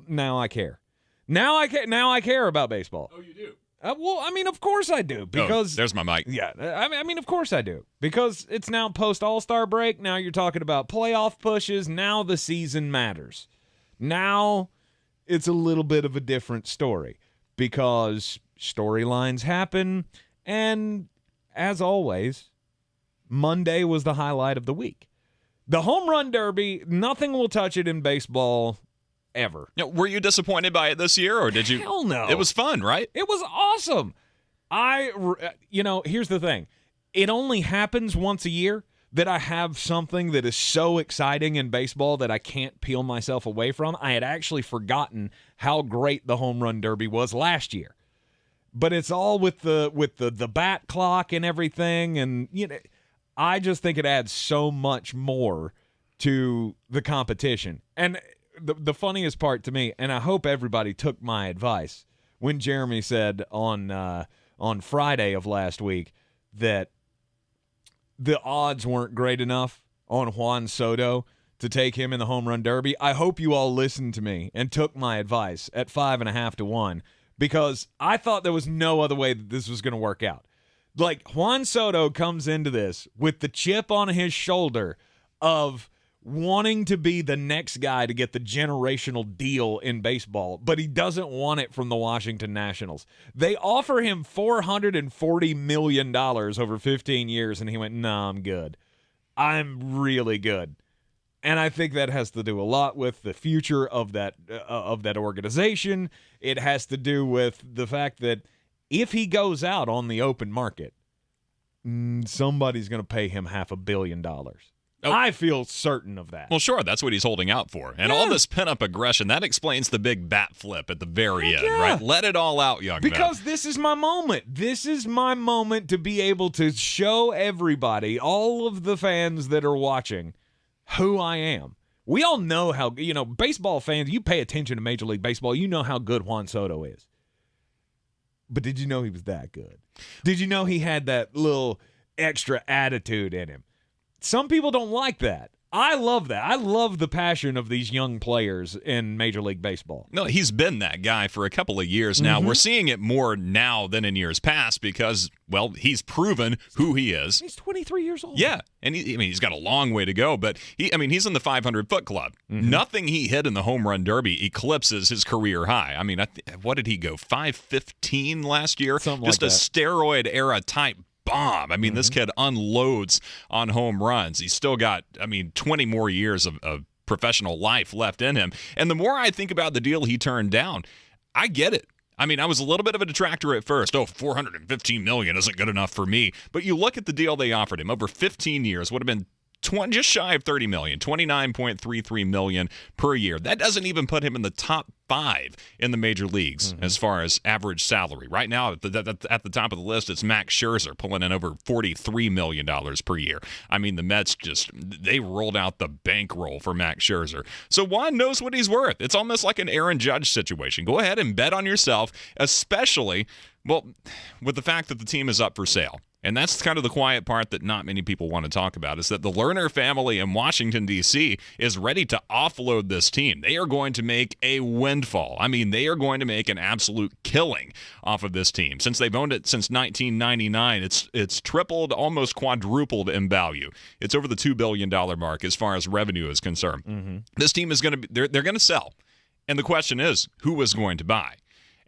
now I care. Now I care about baseball. Oh, you do? Well, I mean, of course I do. Because there's my mic. Yeah, I mean, of course I do. Because it's now post-All-Star break. Now you're talking about playoff pushes. Now the season matters. Now it's a little bit of a different story. Because storylines happen. And as always, Monday was the highlight of the week. The home run derby, nothing will touch it in baseball ever. Now, were you disappointed by it this year, or did you? Hell no. It was fun, right? It was awesome. Here's the thing. It only happens once a year that I have something that is so exciting in baseball that I can't peel myself away from. I had actually forgotten how great the home run derby was last year. But it's all with the bat clock and everything, and I just think it adds so much more to the competition. And the funniest part to me, and I hope everybody took my advice when Jeremy said on Friday of last week that the odds weren't great enough on Juan Soto to take him in the home run derby. I hope you all listened to me and took my advice at 5.5 to 1. Because I thought there was no other way that this was going to work out. Like, Juan Soto comes into this with the chip on his shoulder of wanting to be the next guy to get the generational deal in baseball, but he doesn't want it from the Washington Nationals. They offer him $440 million over 15 years, and he went, "No, I'm good. I'm really good." And I think that has to do a lot with the future of that organization. It has to do with the fact that if he goes out on the open market, somebody's going to pay him $500 million. I feel certain of that. Well, sure, that's what he's holding out for. And all this pent-up aggression, that explains the big bat flip at the very end, right? Let it all out, young man. Because this is my moment. This is my moment to be able to show everybody, all of the fans that are watching, who I am. We all know how, baseball fans, you pay attention to Major League Baseball, you know how good Juan Soto is. But did you know he was that good? Did you know he had that little extra attitude in him? Some people don't like that. I love that. I love the passion of these young players in Major League Baseball. No, he's been that guy for a couple of years now. We're seeing it more now than in years past because, well, he's proven who he is. He's 23 years old. Yeah, and he's got a long way to go, but he's in the 500-foot club. Nothing he hit in the home run derby eclipses his career high. I mean, what did he go, 515 last year? Something Just like that. a steroid-era type bomb. I mean, this kid unloads on home runs. He's still got, 20 more years of professional life left in him. And the more I think about the deal he turned down, I get it. I mean, I was a little bit of a detractor at first. $415 million isn't good enough for me. But you look at the deal they offered him over 15 years, would have been just shy of $30 million, $29.33 million per year. That doesn't even put him in the top 5 in the major leagues as far as average salary. Right now, at the top of the list, it's Max Scherzer pulling in over $43 million per year. I mean, the Mets they rolled out the bankroll for Max Scherzer. So Juan knows what he's worth. It's almost like an Aaron Judge situation. Go ahead and bet on yourself, especially, with the fact that the team is up for sale. And that's kind of the quiet part that not many people want to talk about, is that the Lerner family in Washington, D.C. is ready to offload this team. They are going to make a windfall. I mean, they are going to make an absolute killing off of this team. Since they've owned it since 1999, it's tripled, almost quadrupled in value. It's over the $2 billion mark as far as revenue is concerned. This team is going to they're going to sell. And the question is, who is going to buy?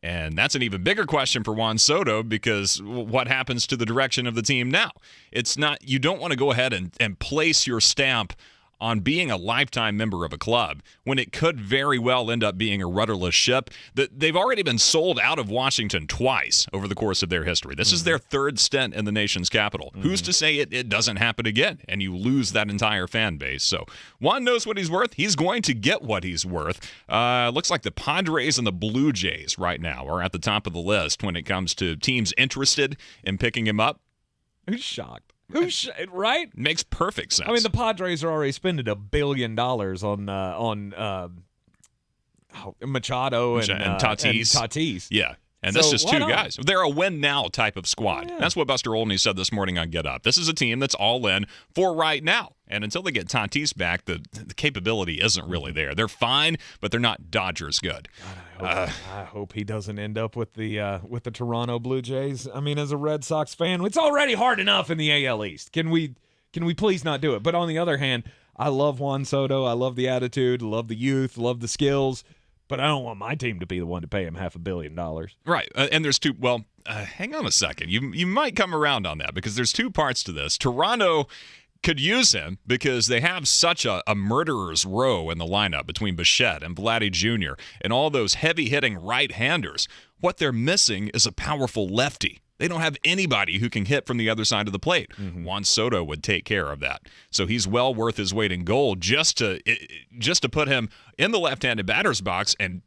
And that's an even bigger question for Juan Soto, because what happens to the direction of the team now? It's not, you don't want to go ahead and place your stamp on being a lifetime member of a club when it could very well end up being a rudderless ship. They've already been sold out of Washington twice over the course of their history. This is their third stint in the nation's capital. Who's to say it doesn't happen again and you lose that entire fan base? So Juan knows what he's worth. He's going to get what he's worth. Looks like the Padres and the Blue Jays right now are at the top of the list when it comes to teams interested in picking him up. Who's shocked? Right? Makes perfect sense. I mean, the Padres are already spending $1 billion on Machado and Tatis. Yeah. And So that's just why two not? guys. They're a win-now type of squad. Yeah. That's what Buster Olney said this morning on Get Up. This is a team that's all in for right now. And until they get Tatis back, the capability isn't really there. They're fine, but they're not Dodgers good. I hope he doesn't end up with the Toronto Blue Jays. I mean, as a Red Sox fan, it's already hard enough in the AL East. Can we please not do it? But on the other hand, I love Juan Soto. I love the attitude, love the youth, love the skills. But I don't want my team to be the one to pay him $500 million. Right. And there's two. Well, hang on a second. You might come around on that because there's two parts to this. Toronto could use him because they have such a murderer's row in the lineup between Bichette and Vladdy Jr. and all those heavy-hitting right-handers. What they're missing is a powerful lefty. They don't have anybody who can hit from the other side of the plate. Juan Soto would take care of that. So he's well worth his weight in gold just to put him in the left-handed batter's box and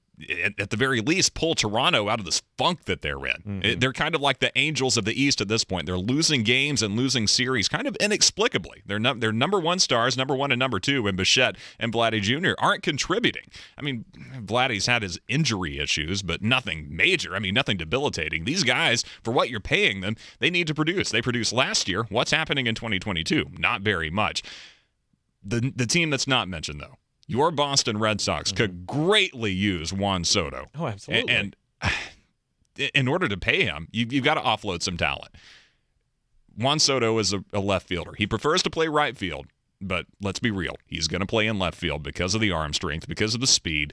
at the very least pull Toronto out of this funk that they're in. They're kind of like the Angels of the East at this point. They're losing games and losing series kind of inexplicably. Their number one stars, number one and number two, and Bichette and Vladdy Jr. aren't contributing. I mean, Vladdy's had his injury issues, but nothing major. I mean, nothing debilitating. These guys, for what you're paying them, they need to produce. They produced last year. What's happening in 2022? Not very much. The team that's not mentioned, though, your Boston Red Sox could greatly use Juan Soto. Oh, absolutely. And in order to pay him, you've got to offload some talent. Juan Soto is a left fielder. He prefers to play right field, but let's be real. He's going to play in left field because of the arm strength, because of the speed.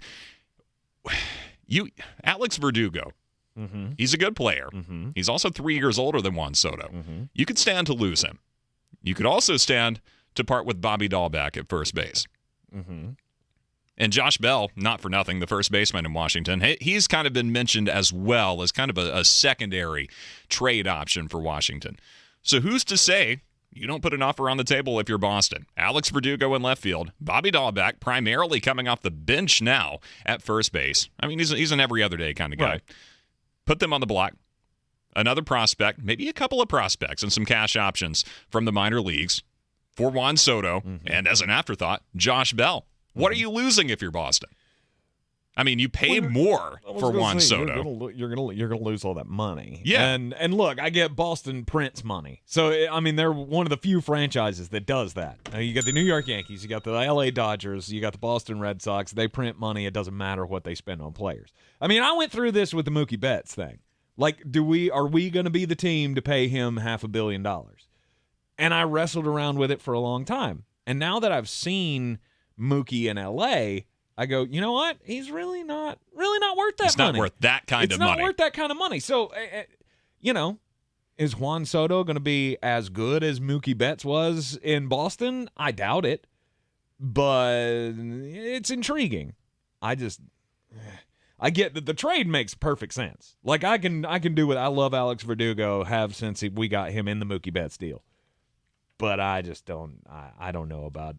Alex Verdugo, he's a good player. He's also 3 years older than Juan Soto. You could stand to lose him. You could also stand to part with Bobby Dahlbeck at first base. And Josh Bell, not for nothing, the first baseman in Washington, he's kind of been mentioned as well as kind of a secondary trade option for Washington. So who's to say you don't put an offer on the table if you're Boston? Alex Verdugo in left field, Bobby Dahlbeck primarily coming off the bench now at first base. I mean, he's an every other day kind of guy. Right. Put them on the block. Another prospect, maybe a couple of prospects and some cash options from the minor leagues for Juan Soto, and as an afterthought, Josh Bell. What are you losing if you're Boston? I mean, you paid more for Juan Soto. You're gonna lose all that money. Yeah. And look, I get Boston prints money. So I mean, they're one of the few franchises that does that. Now, you got the New York Yankees, you got the LA Dodgers, you got the Boston Red Sox. They print money. It doesn't matter what they spend on players. I mean, I went through this with the Mookie Betts thing. Like, are we going to be the team to pay him $500 million? And I wrestled around with it for a long time. And now that I've seen Mookie in LA, I go, you know what? He's really not worth that money. It's not worth that kind of money. It's not worth that kind of money. So, is Juan Soto going to be as good as Mookie Betts was in Boston? I doubt it. But it's intriguing. I get that the trade makes perfect sense. Like, I can do what I love Alex Verdugo, have since we got him in the Mookie Betts deal. But I just don't know about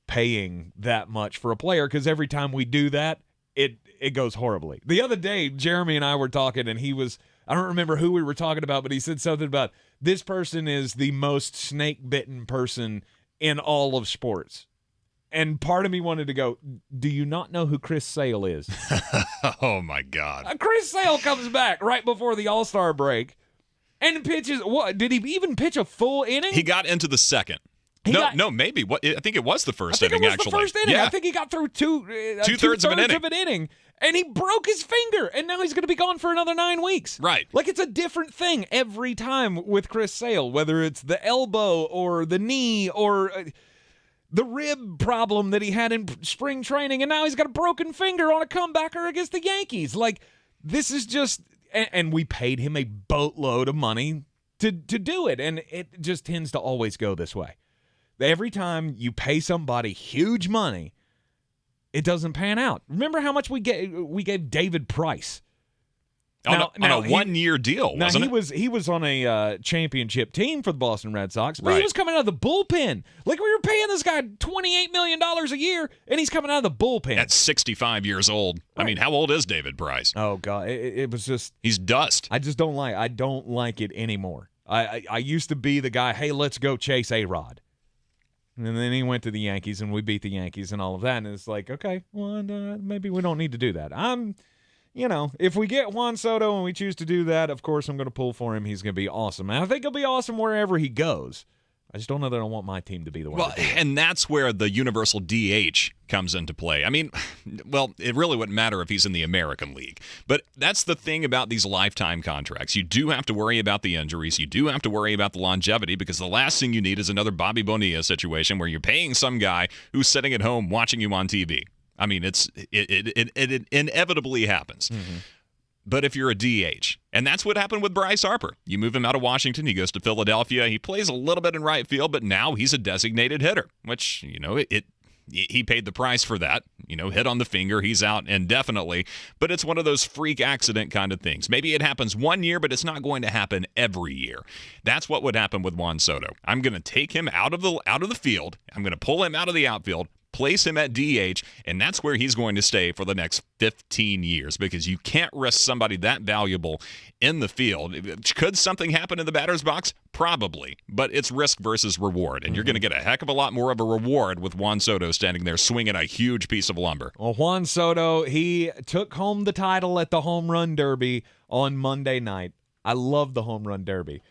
paying that much for a player, because every time we do that, it goes horribly. The other day, Jeremy and I were talking, and I don't remember who we were talking about, but he said something about this person is the most snake-bitten person in all of sports. And part of me wanted to go, do you not know who Chris Sale is? Oh, my God. Chris Sale comes back right before the All-Star break and pitches. What? Did he even pitch a full inning? He got into the second. Maybe. I think it was the first inning, actually. The first inning. Yeah. I think he got through two-thirds of an inning. And he broke his finger, and now he's going to be gone for another 9 weeks. Right. Like, it's a different thing every time with Chris Sale, whether it's the elbow or the knee or the rib problem that he had in spring training, and now he's got a broken finger on a comebacker against the Yankees. Like, this is just – and we paid him a boatload of money to do it, and it just tends to always go this way. Every time you pay somebody huge money, it doesn't pan out. Remember how much we gave David Price? On a one-year deal, wasn't it? He was on a championship team for the Boston Red Sox, but Right. he was coming out of the bullpen. Like, we were paying this guy $28 million a year, and he's coming out of the bullpen. At 65 years old. Right. I mean, how old is David Price? Oh, God. It was just... He's dust. I don't like it anymore. I used to be the guy, hey, let's go chase A-Rod. And then he went to the Yankees, and we beat the Yankees and all of that, and it's like, okay, well, maybe we don't need to do that. If we get Juan Soto and we choose to do that, of course I'm going to pull for him. He's going to be awesome. And I think he'll be awesome wherever he goes. I just don't know that I want my team to be the one to do it. And that's where the universal DH comes into play. I mean, well, it really wouldn't matter if he's in the American League. But that's the thing about these lifetime contracts. You do have to worry about the injuries. You do have to worry about the longevity, because the last thing you need is another Bobby Bonilla situation where you're paying some guy who's sitting at home watching you on TV. I mean, it inevitably happens. Mm-hmm. But if you're a DH, and that's what happened with Bryce Harper. You move him out of Washington, he goes to Philadelphia, he plays a little bit in right field, but now he's a designated hitter, which, he paid the price for that. Hit on the finger, he's out indefinitely. But it's one of those freak accident kind of things. Maybe it happens one year, but it's not going to happen every year. That's what would happen with Juan Soto. I'm going to take him out of the field. I'm going to pull him out of the outfield, place him at DH, and that's where he's going to stay for the next 15 years, because you can't risk somebody that valuable in the field. Could something happen in the batter's box? Probably, but it's risk versus reward, and you're going to get a heck of a lot more of a reward with Juan Soto standing there swinging a huge piece of lumber. Well, Juan Soto, he took home the title at the Home Run Derby on Monday night. I love the Home Run Derby.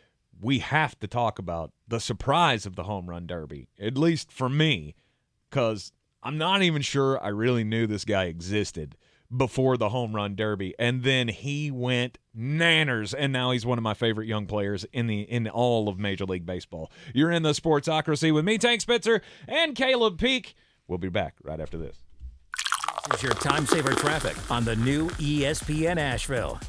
We have to talk about the surprise of the Home Run Derby, at least for me, because I'm not even sure I really knew this guy existed before the Home Run Derby, and then he went nanners, and now he's one of my favorite young players in all of Major League Baseball. You're in the Sportsocracy with me, Tank Spitzer, and Caleb Peak. We'll be back right after this. This is your time-saver traffic on the new ESPN Asheville.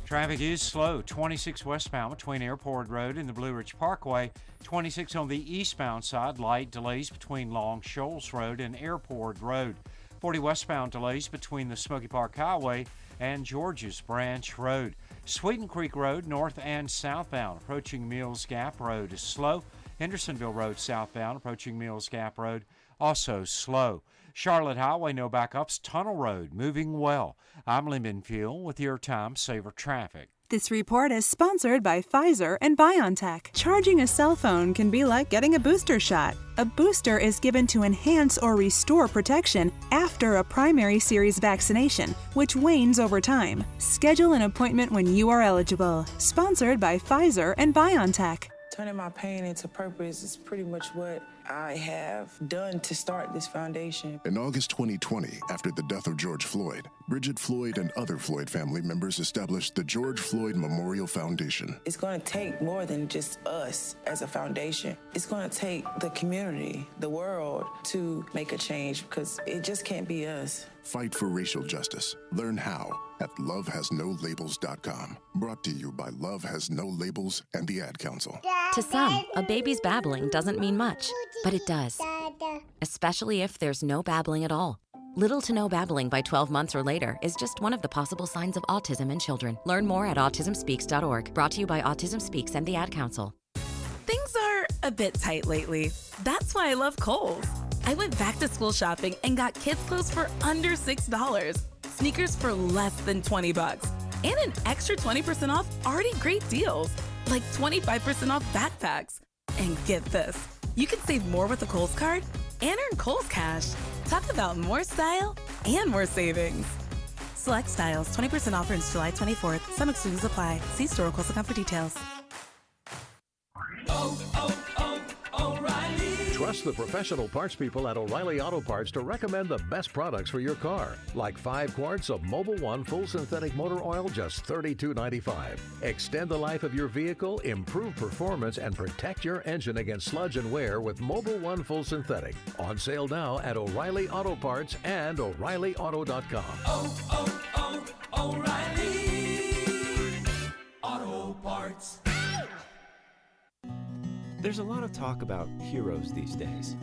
Traffic is slow. 26 westbound between Airport Road and the Blue Ridge Parkway. 26 on the eastbound side. Light delays between Long Shoals Road and Airport Road. 40 westbound delays between the Smoky Park Highway and George's Branch Road. Sweeten Creek Road north and southbound approaching Mills Gap Road is slow. Hendersonville Road southbound approaching Mills Gap Road also slow. Charlotte Highway, no backups. Tunnel Road, moving well. I'm Lyndon Fuel with your Time Saver Traffic. This report is sponsored by Pfizer and BioNTech. Charging a cell phone can be like getting a booster shot. A booster is given to enhance or restore protection after a primary series vaccination, which wanes over time. Schedule an appointment when you are eligible. Sponsored by Pfizer and BioNTech. Turning my pain into purpose is pretty much what I have done to start this foundation. In August 2020, after the death of George Floyd, Bridget Floyd and other Floyd family members established the George Floyd Memorial Foundation. It's going to take more than just us as a foundation. It's going to take the community, the world, to make a change, because it just can't be us. Fight for racial justice. Learn how at lovehasnolabels.com. Brought to you by Love Has No Labels and the Ad Council. To some, a baby's babbling doesn't mean much, but it does. Especially if there's no babbling at all. Little to no babbling by 12 months or later is just one of the possible signs of autism in children. Learn more at autismspeaks.org. Brought to you by Autism Speaks and the Ad Council. Things are a bit tight lately. That's why I love Kohl's. I went back to school shopping and got kids' clothes for under $6, sneakers for less than $20, and an extra 20% off already great deals, like 25% off backpacks. And get this, you can save more with a Kohl's card and earn Kohl's Cash. Talk about more style and more savings. Select styles, 20% offer until July 24th. Some exclusions apply. See store or Kohl's.com for details. Trust the professional parts people at O'Reilly Auto Parts to recommend the best products for your car. Like 5 quarts of Mobil 1 full synthetic motor oil, just $32.95. Extend the life of your vehicle, improve performance, and protect your engine against sludge and wear with Mobil 1 full synthetic. On sale now at O'Reilly Auto Parts and O'ReillyAuto.com. O'Reilly Auto Parts. There's a lot of talk about heroes these days.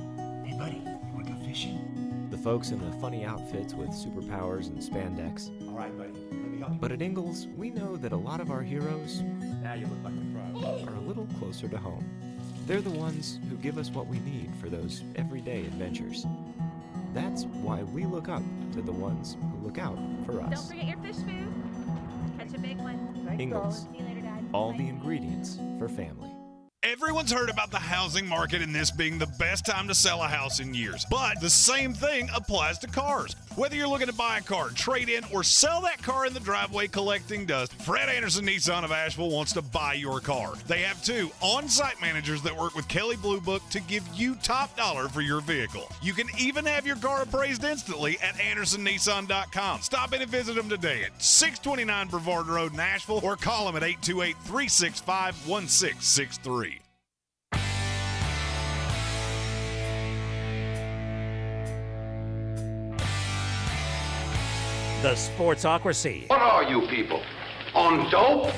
Hey, buddy, you want to go fishing? The folks in the funny outfits with superpowers and spandex. All right, buddy, let me help you. But at Ingles, we know that a lot of our heroes Now you look like a pro. are a little closer to home. They're the ones who give us what we need for those everyday adventures. That's why we look up to the ones who look out for us. Don't forget your fish food. Catch a big one. Ingles, See you later, Dad. all the ingredients for family. Everyone's heard about the housing market and this being the best time to sell a house in years. But the same thing applies to cars. Whether you're looking to buy a car, trade in, or sell that car in the driveway collecting dust, Fred Anderson Nissan of Asheville wants to buy your car. They have 2 on-site managers that work with Kelley Blue Book to give you top dollar for your vehicle. You can even have your car appraised instantly at AndersonNissan.com. Stop in and visit them today at 629 Brevard Road in Asheville or call them at 828-365-1663. The Sportsocracy. What are you people? On dope?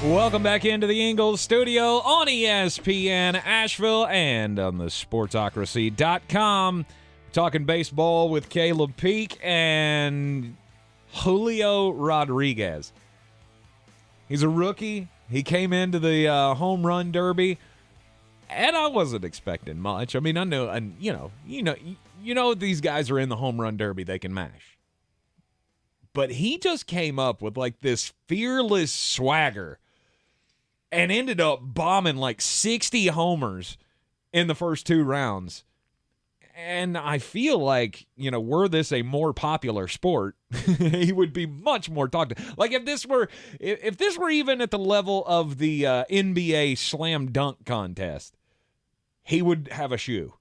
Welcome back into the Ingles Studio on ESPN Asheville and on the Sportsocracy.com. Talking baseball with Caleb Peak and Julio Rodriguez. He's a rookie. He came into the home run derby, and I wasn't expecting much. I mean, I know, and you know, these guys are in the home run derby; they can mash. But he just came up with like this fearless swagger, and ended up bombing like 60 homers in the first 2 rounds. And I feel like, were this a more popular sport, he would be much more talked to. Like if this were even at the level of the NBA slam dunk contest, he would have a shoe.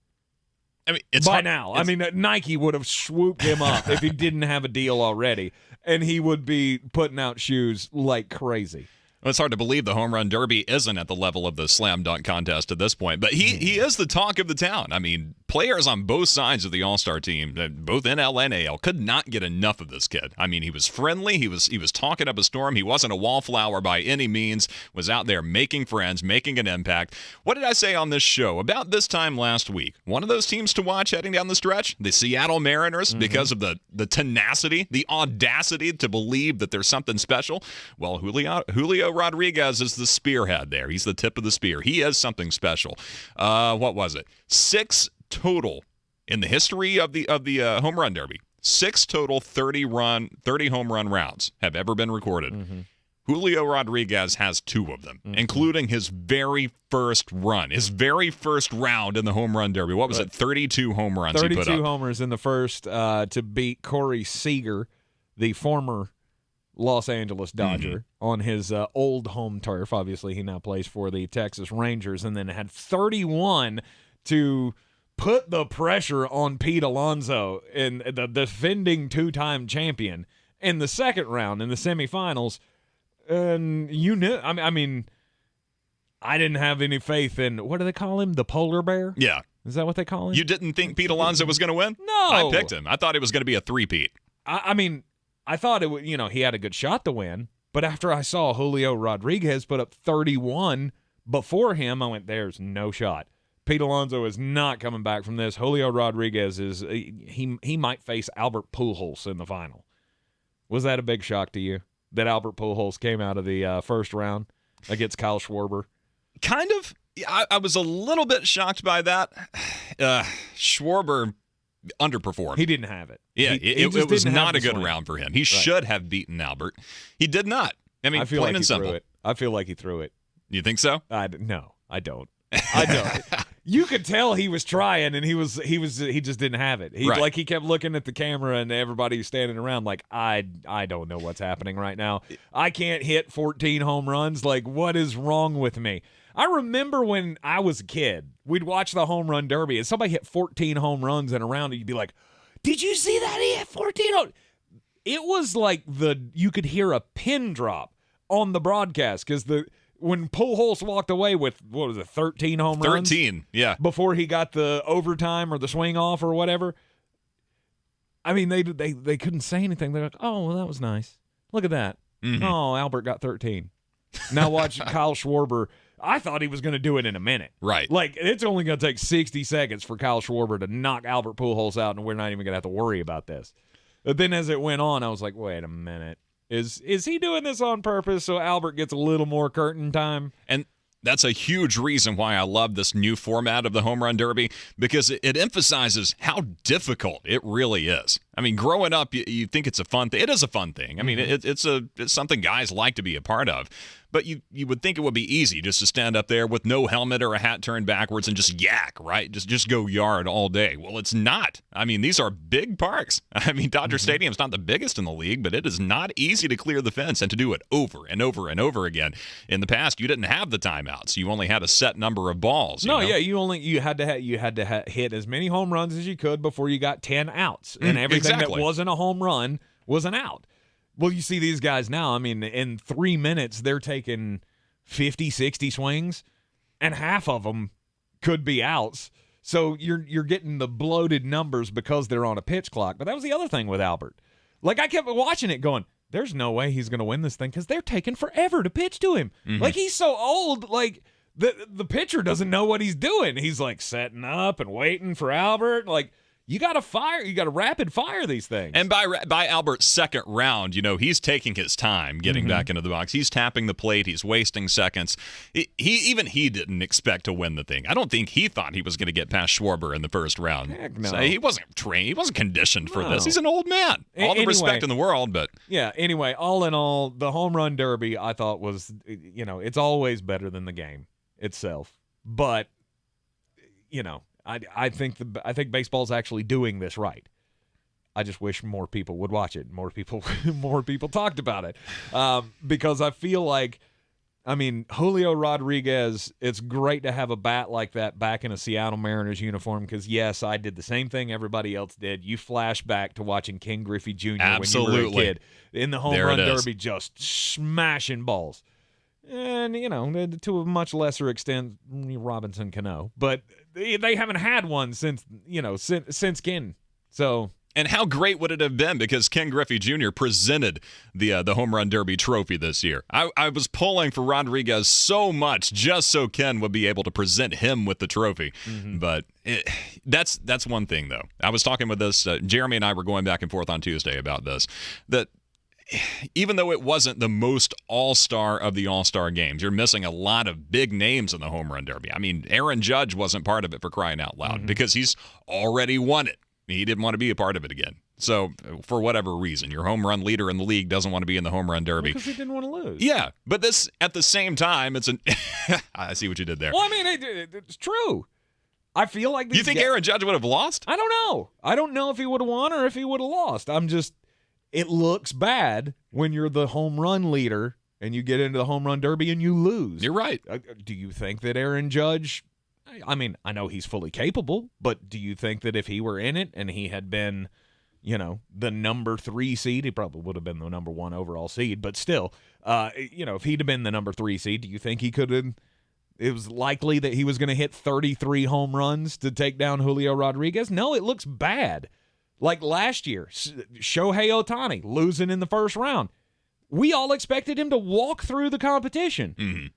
I mean, it's by hard, now. I mean, Nike would have swooped him up if he didn't have a deal already, and he would be putting out shoes like crazy. Well, it's hard to believe the home run derby isn't at the level of the slam dunk contest at this point, but he is the talk of the town. I mean, players on both sides of the All-Star team, both NL and AL, could not get enough of this kid. I mean, he was friendly. He was talking up a storm. He wasn't a wallflower by any means. Was out there making friends, making an impact. What did I say on this show about this time last week? One of those teams to watch heading down the stretch, the Seattle Mariners, because of the tenacity, the audacity to believe that there's something special. Well, Julio Rodriguez is the spearhead there. He's the tip of the spear. He is something special. What was it? 6 total in the history of the home run derby. 6 total 30 home run rounds have ever been recorded. Julio Rodriguez has 2 of them, including his very first run, his very first round in the home run derby. What was it? 32 home runs he put up. 32 homers in the first to beat Corey Seager, the former Los Angeles Dodger, on his old home turf. Obviously, he now plays for the Texas Rangers, and then had 31 to put the pressure on Pete Alonso, in the defending 2-time champion, in the second round in the semifinals. And you knew, I mean, I didn't have any faith in, what do they call him? The polar bear? Yeah. Is that what they call him? You didn't think Pete Alonso was going to win? No. I picked him. I thought it was going to be a 3-peat. I mean, I thought it would, he had a good shot to win, but after I saw Julio Rodriguez put up 31 before him, I went, there's no shot. Pete Alonso is not coming back from this. Julio Rodriguez he might face Albert Pujols in the final. Was that a big shock to you that Albert Pujols came out of the first round against Kyle Schwarber? Kind of. I was a little bit shocked by that. Schwarber underperformed. He didn't have it. Yeah, it was not a good round for him. He should have beaten Albert. He did not. I mean, plain and simple. I feel like he threw it. You think so? No, I don't. I don't. You could tell he was trying, and he just didn't have it. He kept looking at the camera and everybody standing around like, I don't know what's happening right now. I can't hit 14 home runs. Like, what is wrong with me? I remember when I was a kid, we'd watch the home run derby, and somebody hit 14 home runs in a round, and you'd be like, did you see that? He hit 14 It was like you could hear a pin drop on the broadcast because when Pujols walked away with, 13 home runs? 13, yeah. Before he got the overtime or the swing off or whatever. I mean, they couldn't say anything. They're like, oh, well, that was nice. Look at that. Oh, Albert got 13. Now watch Kyle Schwarber. I thought he was going to do it in a minute. Right. Like, it's only going to take 60 seconds for Kyle Schwarber to knock Albert Pujols out, and we're not even going to have to worry about this. But then as it went on, I was like, wait a minute. Is he doing this on purpose so Albert gets a little more curtain time? And that's a huge reason why I love this new format of the Home Run Derby, because it emphasizes how difficult it really is. I mean, growing up, you think it's a fun thing. It is a fun thing. I mean, it's something guys like to be a part of. But you would think it would be easy just to stand up there with no helmet or a hat turned backwards and just yak, right? Just go yard all day. Well, it's not. I mean, these are big parks. I mean, Dodger Stadium's not the biggest in the league, but it is not easy to clear the fence and to do it over and over and over again. In the past, you didn't have the timeouts. You only had a set number of balls. You had to hit as many home runs as you could before you got 10 outs, and everything that wasn't a home run was an out. Well, you see these guys now, I mean, in 3 minutes, they're taking 50, 60 swings, and half of them could be outs. So you're getting the bloated numbers because they're on a pitch clock. But that was the other thing with Albert. Like, I kept watching it going, there's no way he's going to win this thing because they're taking forever to pitch to him. Like, he's so old, like, the pitcher doesn't know what he's doing. He's, like, setting up and waiting for Albert. Like, you got to rapid fire these things. And by Albert's second round, he's taking his time getting back into the box. He's tapping the plate. He's wasting seconds. He didn't expect to win the thing. I don't think he thought he was going to get past Schwarber in the first round. Heck no. So he wasn't trained. He wasn't conditioned for this. He's an old man. All the respect in the world, but anyway, all in all, the home run derby I thought was, it's always better than the game itself. But I think baseball's actually doing this right. I just wish more people would watch it. More people talked about it, because I feel like, Julio Rodriguez. It's great to have a bat like that back in a Seattle Mariners uniform. Because yes, I did the same thing everybody else did. You flash back to watching Ken Griffey Jr. when you were a kid in the home run derby, just smashing balls. And, to a much lesser extent, Robinson Cano. But they haven't had one since Ken. So. And how great would it have been, because Ken Griffey Jr. presented the Home Run Derby trophy this year. I was pulling for Rodriguez so much just so Ken would be able to present him with the trophy. But that's one thing, though. I was talking with this. Jeremy and I were going back and forth on Tuesday about this. That even though it wasn't the most all-star of the all-star games, you're missing a lot of big names in the Home Run Derby. I mean, Aaron Judge wasn't part of it, for crying out loud, because he's already won it. He didn't want to be a part of it again. So, for whatever reason, your home run leader in the league doesn't want to be in the Home Run Derby. Because he didn't want to lose. Yeah, but this, at the same time, it's an... I see what you did there. Well, it's true. I feel like... You think Aaron Judge would have lost? I don't know. I don't know if he would have won or if he would have lost. It looks bad when you're the home run leader and you get into the Home Run Derby and you lose. You're right. Do you think that Aaron Judge, I know he's fully capable, but do you think that if he were in it and he had been, the number 3 seed, he probably would have been the number 1 overall seed, but still, if he'd have been the number 3 seed, do you think he could have, it was likely that he was going to hit 33 home runs to take down Julio Rodriguez? No, it looks bad. Like last year, Shohei Ohtani losing in the first round. We all expected him to walk through the competition.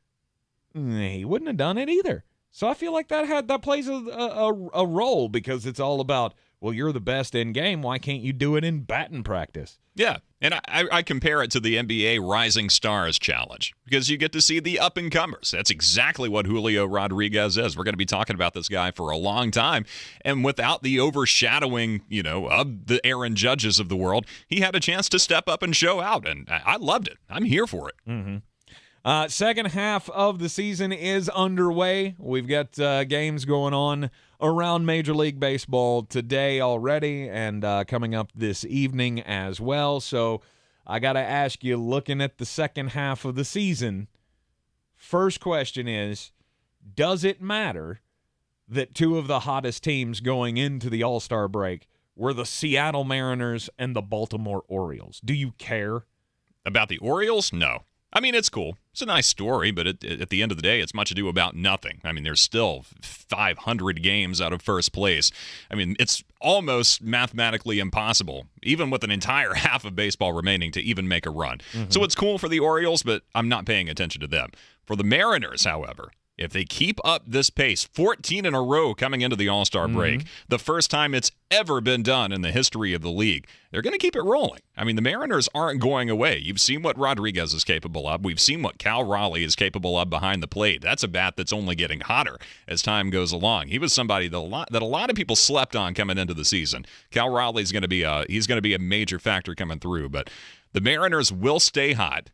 He wouldn't have done it either. So I feel like that plays a role, because it's all about, well, you're the best in game. Why can't you do it in batting practice? Yeah, and I compare it to the NBA Rising Stars Challenge, because you get to see the up-and-comers. That's exactly what Julio Rodriguez is. We're going to be talking about this guy for a long time, and without the overshadowing, of the Aaron Judges of the world, he had a chance to step up and show out, and I loved it. I'm here for it. Second half of the season is underway. We've got games going on around Major League Baseball today already, and coming up this evening as well. So I got to ask you, looking at the second half of the season, first question is, does it matter that 2 of the hottest teams going into the All-Star break were the Seattle Mariners and the Baltimore Orioles? Do you care? About the Orioles? No. I mean, it's cool. It's a nice story, but at the end of the day, it's much ado about nothing. I mean, there's still 500 games out of first place. I mean, it's almost mathematically impossible, even with an entire half of baseball remaining, to even make a run. So it's cool for the Orioles, but I'm not paying attention to them. For the Mariners, however, if they keep up this pace, 14 in a row coming into the All-Star break, the first time it's ever been done in the history of the league, they're going to keep it rolling. I mean, the Mariners aren't going away. You've seen what Rodriguez is capable of. We've seen what Cal Raleigh is capable of behind the plate. That's a bat that's only getting hotter as time goes along. He was somebody that a lot of people slept on coming into the season. Cal Raleigh's going to be a major factor coming through, but the Mariners will stay hot.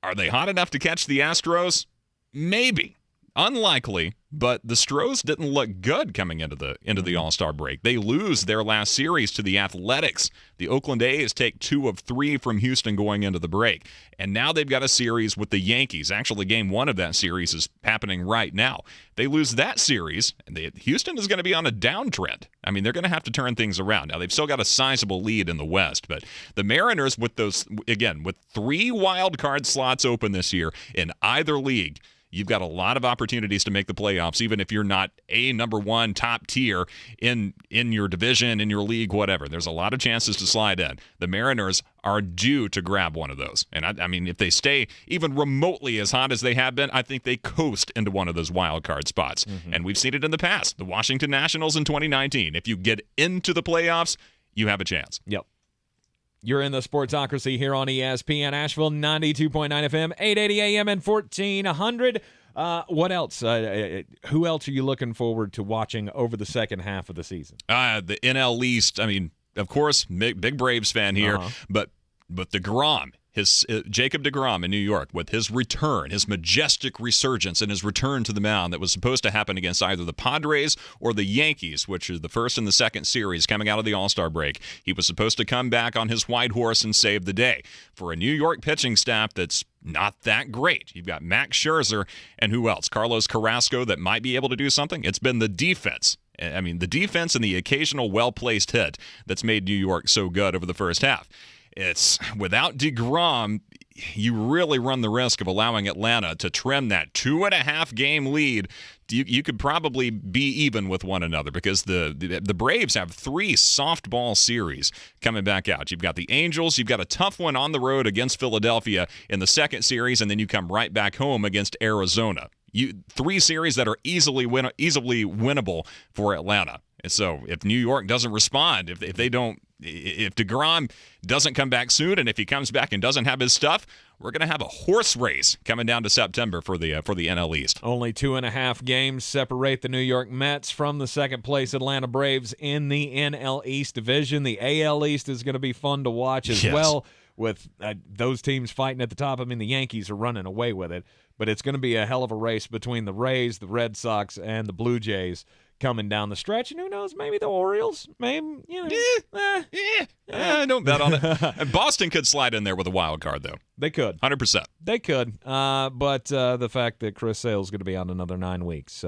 Are they hot enough to catch the Astros? Maybe. Unlikely, but the Stros didn't look good coming into the All-Star break. They lose their last series to the Athletics. The Oakland A's take 2 of 3 from Houston going into the break. And now they've got a series with the Yankees. Actually, game 1 of that series is happening right now. They lose that series, and Houston is going to be on a downtrend. I mean, they're going to have to turn things around. Now, they've still got a sizable lead in the West, but the Mariners, with 3 wild card slots open this year in either league, you've got a lot of opportunities to make the playoffs, even if you're not a number one top tier in your division, in your league, whatever. There's a lot of chances to slide in. The Mariners are due to grab one of those. And, I mean, if they stay even remotely as hot as they have been, I think they coast into one of those wild card spots. And we've seen it in the past. The Washington Nationals in 2019. If you get into the playoffs, you have a chance. Yep. You're in the Sportsocracy here on ESPN Asheville, 92.9 FM, 880 AM, and 1400. What else? Who else are you looking forward to watching over the second half of the season? The NL East. I mean, of course, big Braves fan here, but DeGrom. Jacob DeGrom in New York, with his return, his majestic resurgence, and his return to the mound that was supposed to happen against either the Padres or the Yankees, which is the first and the second series coming out of the All-Star break. He was supposed to come back on his white horse and save the day. For a New York pitching staff that's not that great, you've got Max Scherzer and who else? Carlos Carrasco that might be able to do something. It's been the defense. I mean, the defense and the occasional well-placed hit that's made New York so good over the first half. It's without DeGrom, you really run the risk of allowing Atlanta to trim that 2.5 game lead. You could probably be even with one another because the Braves have 3 softball series coming back out. You've got the Angels, you've got a tough one on the road against Philadelphia in the second series, and then you come right back home against Arizona. 3 series that are easily winnable for Atlanta. And so if New York doesn't respond, if DeGrom doesn't come back soon, and if he comes back and doesn't have his stuff, we're going to have a horse race coming down to September for the NL East. Only 2.5 games separate the New York Mets from the second place Atlanta Braves in the NL East division. The AL East is going to be fun to watch as well, with those teams fighting at the top. I mean, the Yankees are running away with it, but it's going to be a hell of a race between the Rays, the Red Sox, and the Blue Jays coming down the stretch. And who knows, maybe the Orioles, maybe, don't bet on it. Boston could slide in there with a wild card, though. They could. 100%. They could. But the fact that Chris Sale's going to be on another 9 weeks,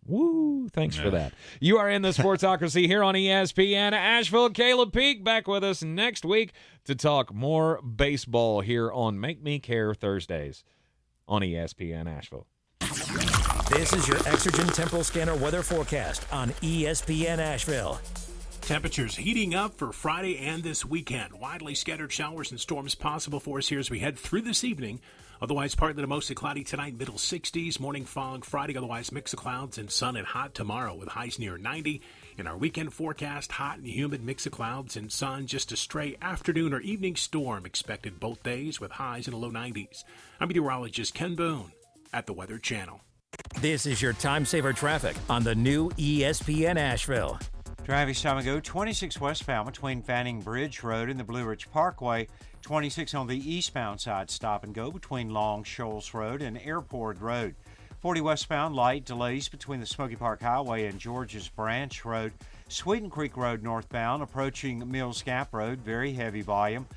woo, thanks for that. You are in the Sportsocracy here on ESPN Asheville. Caleb Peak back with us next week to talk more baseball here on Make Me Care Thursdays on ESPN Asheville. This is your Exergen Temporal Scanner weather forecast on ESPN Asheville. Temperatures heating up for Friday and this weekend. Widely scattered showers and storms possible for us here as we head through this evening. Otherwise, partly to mostly cloudy tonight, middle 60s. Morning fog Friday, otherwise mix of clouds and sun and hot tomorrow with highs near 90. In our weekend forecast, hot and humid mix of clouds and sun. Just a stray afternoon or evening storm expected both days with highs in the low 90s. I'm meteorologist Ken Boone at the Weather Channel. This is your time saver traffic on the new ESPN Asheville. Traffic time ago, 26 westbound between Fanning Bridge Road and the Blue Ridge Parkway. 26 on the eastbound side, stop and go between Long Shoals Road and Airport Road. 40 westbound, light delays between the Smoky Park Highway and George's Branch Road. Sweeten Creek Road northbound approaching Mills Gap Road, very heavy volume.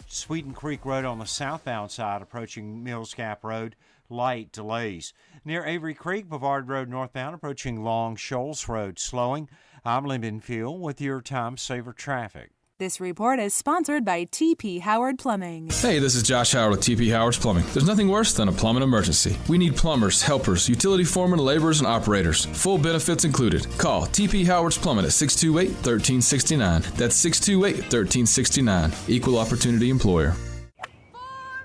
Sweeten Creek Road on the southbound side approaching Mills Gap Road, light delays. Near Avery Creek, Bavard Road northbound approaching Long Shoals Road, slowing. I'm Lyndon Field with your time saver traffic. This report is sponsored by T.P. Howard Plumbing. Hey, this is Josh Howard with T.P. Howard's Plumbing. There's nothing worse than a plumbing emergency. We need plumbers, helpers, utility foremen, laborers, and operators. Full benefits included. Call T.P. Howard's Plumbing at 628-1369. That's 628-1369. Equal opportunity employer.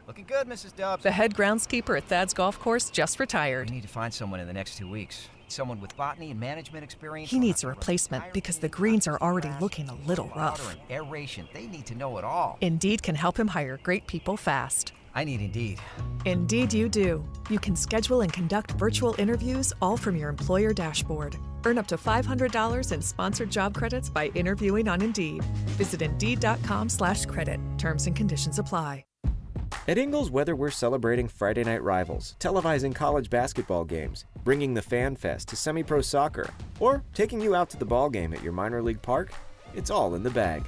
Looking good, Mrs. Dubs. The head groundskeeper at Thad's Golf Course just retired. We need to find someone in the next 2 weeks. Someone with botany and management experience. He needs a replacement because the greens are already looking a little rough. Aeration, they need to know it all. Indeed can help him hire great people fast. I need Indeed. Indeed you do. You can schedule and conduct virtual interviews all from your employer dashboard. Earn up to $500 in sponsored job credits by interviewing on Indeed. Visit Indeed.com/credit. Terms and conditions apply. At Ingles, whether we're celebrating Friday night rivals, televising college basketball games, bringing the Fan Fest to semi-pro soccer, or taking you out to the ball game at your minor league park, it's all in the bag.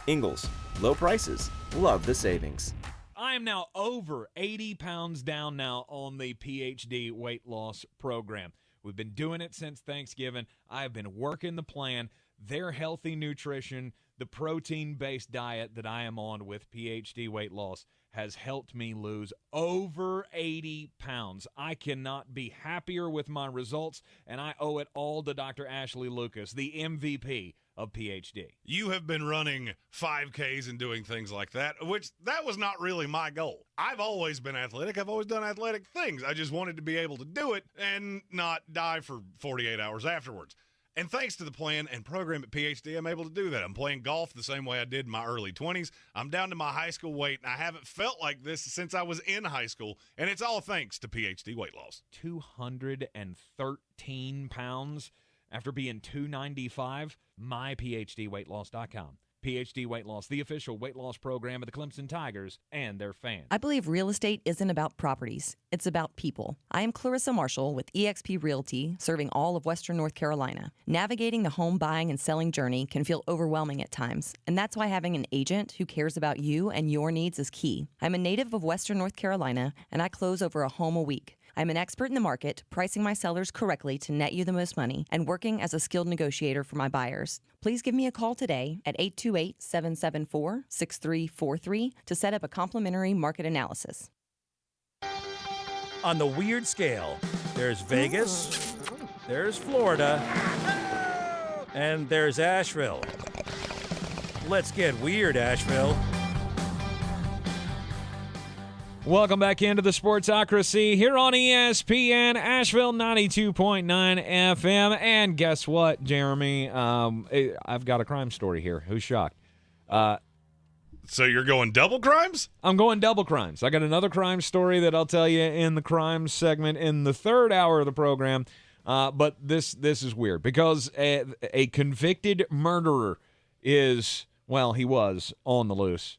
Ingles, low prices, love the savings. I am now over 80 pounds down now on the PhD weight loss program. We've been doing it since Thanksgiving. I've been working the plan. Their healthy nutrition, the protein-based diet that I am on with PhD weight loss has helped me lose over 80 pounds. I cannot be happier with my results, and I owe it all to Dr. Ashley Lucas, the MVP of PhD. You have been running 5Ks and doing things like that, which that was not really my goal. I've always been athletic. I've always done athletic things. I just wanted to be able to do it and not die for 48 hours afterwards. And thanks to the plan and program at PhD, I'm able to do that. I'm playing golf the same way I did in my early 20s. I'm down to my high school weight, and I haven't felt like this since I was in high school, and it's all thanks to PhD weight loss. 213 pounds after being 295. MyPhDweightloss.com. PhD Weight Loss, the official weight loss program of the Clemson Tigers and their fans. I believe real estate isn't about properties. It's about people. I am Clarissa Marshall with eXp Realty, serving all of Western North Carolina. Navigating the home buying and selling journey can feel overwhelming at times, and that's why having an agent who cares about you and your needs is key. I'm a native of Western North Carolina, and I close over a home a week. I'm an expert in the market, pricing my sellers correctly to net you the most money, and working as a skilled negotiator for my buyers. Please give me a call today at 828-774-6343 to set up a complimentary market analysis. On the weird scale, there's Vegas, there's Florida, and there's Asheville. Let's get weird, Asheville. Welcome back into the Sportsocracy here on ESPN Asheville 92.9 FM. And guess what, Jeremy? I've got a crime story here. Who's shocked? So you're going double crimes? I'm going double crimes. I got another crime story that I'll tell you in the crime segment in the third hour of the program. But this is weird because a convicted murderer he was on the loose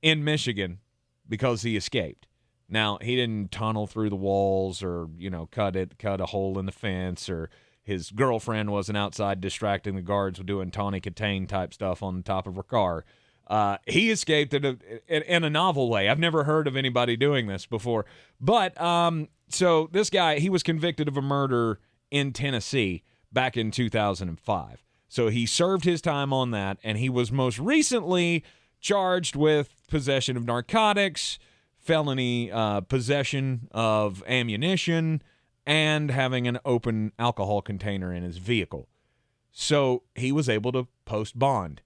in Michigan because he escaped. Now, he didn't tunnel through the walls or, cut a hole in the fence, or his girlfriend wasn't outside distracting the guards with doing Tawny Katane type stuff on the top of her car. He escaped in a novel way. I've never heard of anybody doing this before. But so this guy, he was convicted of a murder in Tennessee back in 2005. So he served his time on that, and he was most recently charged with possession of narcotics, felony possession of ammunition, and having an open alcohol container in his vehicle. So he was able to post bond.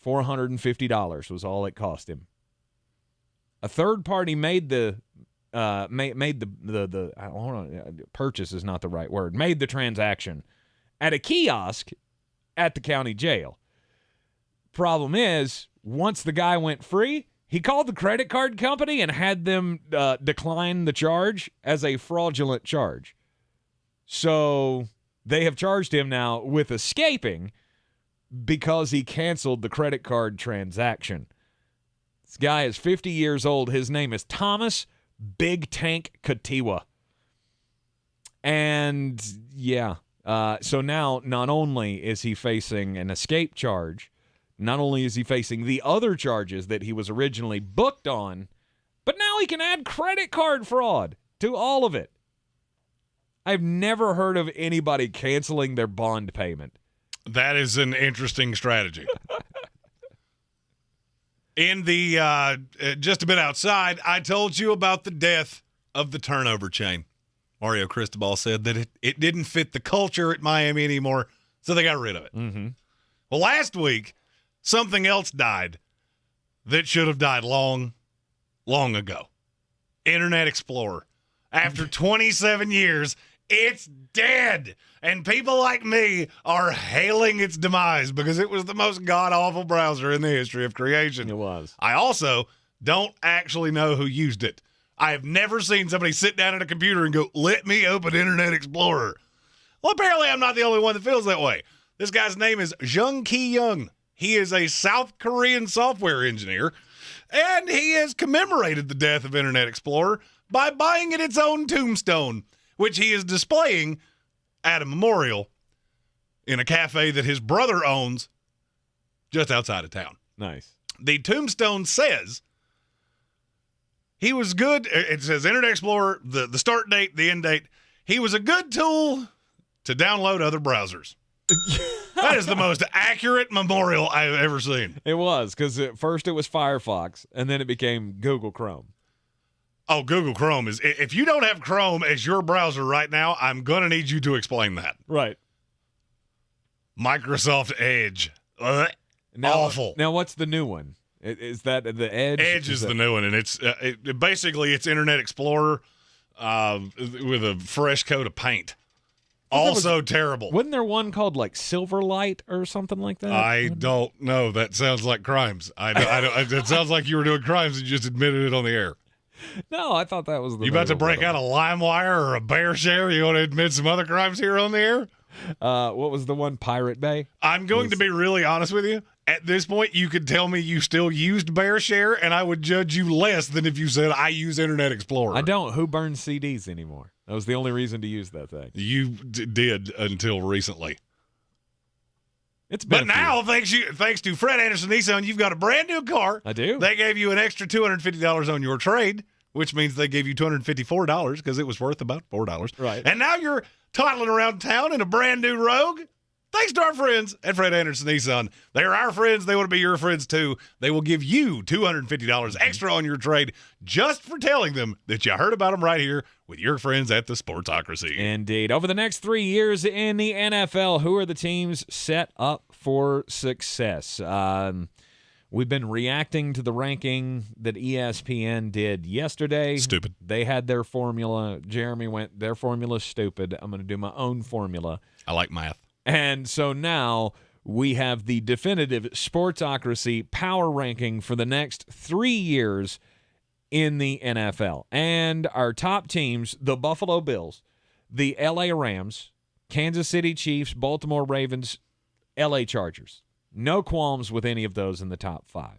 $450 was all it cost him. A third party made the purchase is not the right word. Made the transaction at a kiosk at the county jail. Problem is, once the guy went free, he called the credit card company and had them decline the charge as a fraudulent charge. So they have charged him now with escaping because he canceled the credit card transaction. This guy is 50 years old. His name is Thomas Big Tank Katiwa. And, so now not only is he facing an escape charge, not only is he facing the other charges that he was originally booked on, but now he can add credit card fraud to all of it. I've never heard of anybody canceling their bond payment. That is an interesting strategy. In the just a bit outside, I told you about the death of the turnover chain. Mario Cristobal said that it didn't fit the culture at Miami anymore, so they got rid of it. Mm-hmm. Well, last week, something else died that should have died long, long ago. Internet Explorer. After 27 years, it's dead. And people like me are hailing its demise because it was the most god-awful browser in the history of creation. It was. I also don't actually know who used it. I have never seen somebody sit down at a computer and go, let me open Internet Explorer. Well, apparently I'm not the only one that feels that way. This guy's name is Jung Ki Young. He is a South Korean software engineer, and he has commemorated the death of Internet Explorer by buying it its own tombstone, which he is displaying at a memorial in a cafe that his brother owns just outside of town. Nice. The tombstone says he was good. It says Internet Explorer, the start date, the end date. He was a good tool to download other browsers. That is the most accurate memorial I've ever seen. It was, because at first it was Firefox, and then it became Google Chrome. Oh, Google Chrome is... If you don't have Chrome as your browser right now, I'm going to need you to explain that. Right. Microsoft Edge. Awful. Now, what's the new one? Is that the Edge? Edge is the new one, and it's basically it's Internet Explorer with a fresh coat of paint. Also terrible. Wasn't there one called like Silverlight or something like that? I don't know. That sounds like crimes. It sounds like you were doing crimes and you just admitted it on the air. No, I thought that was the... You about to break out a LimeWire or a BearShare? You want to admit some other crimes here on the air? What was the one? Pirate Bay? I'm going to be really honest with you. At this point, you could tell me you still used BearShare, and I would judge you less than if you said, I use Internet Explorer. I don't. Who burns CDs anymore? That was the only reason to use that thing. You did until recently. But now, thanks to Fred Anderson Nissan, you've got a brand new car. I do. They gave you an extra $250 on your trade, which means they gave you $254 because it was worth about $4. Right. And now you're toddling around town in a brand new Rogue. Thanks to our friends at Fred Anderson Nissan. They're our friends. They want to be your friends, too. They will give you $250 extra on your trade just for telling them that you heard about them right here with your friends at the Sportsocracy. Indeed. Over the next 3 years in the NFL, who are the teams set up for success? We've been reacting to the ranking that ESPN did yesterday. Stupid. They had their formula. Jeremy went, their formula's stupid. I'm going to do my own formula. I like math. And so now we have the definitive Sportsocracy power ranking for the next 3 years in the NFL. And our top teams, the Buffalo Bills, the LA Rams, Kansas City Chiefs, Baltimore Ravens, LA Chargers. No qualms with any of those in the top 5.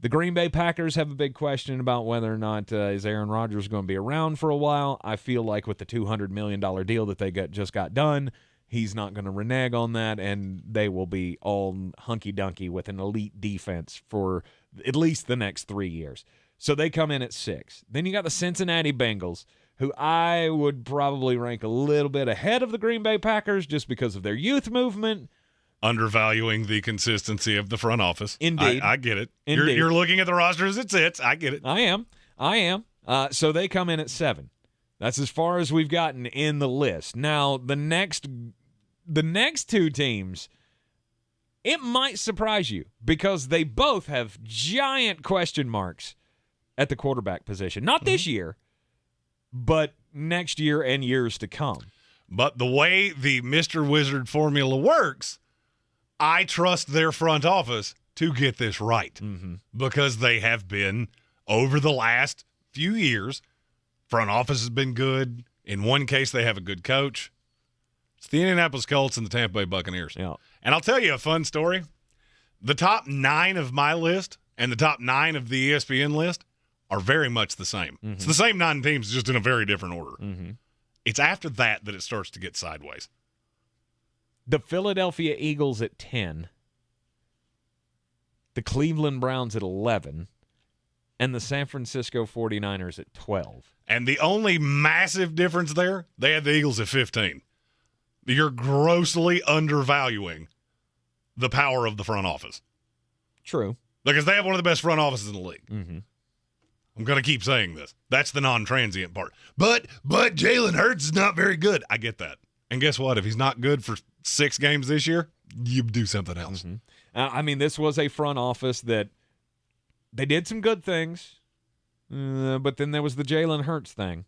The Green Bay Packers have a big question about whether or not is Aaron Rodgers going to be around for a while. I feel like with the $200 million deal that they just got done, he's not going to renege on that, and they will be all hunky-dunky with an elite defense for at least the next 3 years. So they come in at 6. Then you got the Cincinnati Bengals, who I would probably rank a little bit ahead of the Green Bay Packers just because of their youth movement. Undervaluing the consistency of the front office. Indeed. I get it. Indeed. You're looking at the roster as it sits. I get it. I am. So they come in at 7. That's as far as we've gotten in the list. Now, the next 2 teams, it might surprise you because they both have giant question marks at the quarterback position. Not this year, but next year and years to come. But the way the Mr. Wizard formula works, I trust their front office to get this right because they have been, over the last few years, front office has been good. In one case, they have a good coach. It's the Indianapolis Colts and the Tampa Bay Buccaneers. Yeah. And I'll tell you a fun story. The top 9 of my list and the top 9 of the ESPN list are very much the same. It's the same 9 teams, just in a very different order. It's after that it starts to get sideways. The Philadelphia Eagles at 10, the Cleveland Browns at 11, and the San Francisco 49ers at 12. And the only massive difference there, they had the Eagles at 15. You're grossly undervaluing the power of the front office. True. Because they have one of the best front offices in the league. Mm-hmm. I'm going to keep saying this. That's the non-transient part. But Jalen Hurts is not very good. I get that. And guess what? If he's not good for 6 games this year, you do something else. Mm-hmm. I mean, this was a front office that they did some good things, but then there was the Jalen Hurts thing.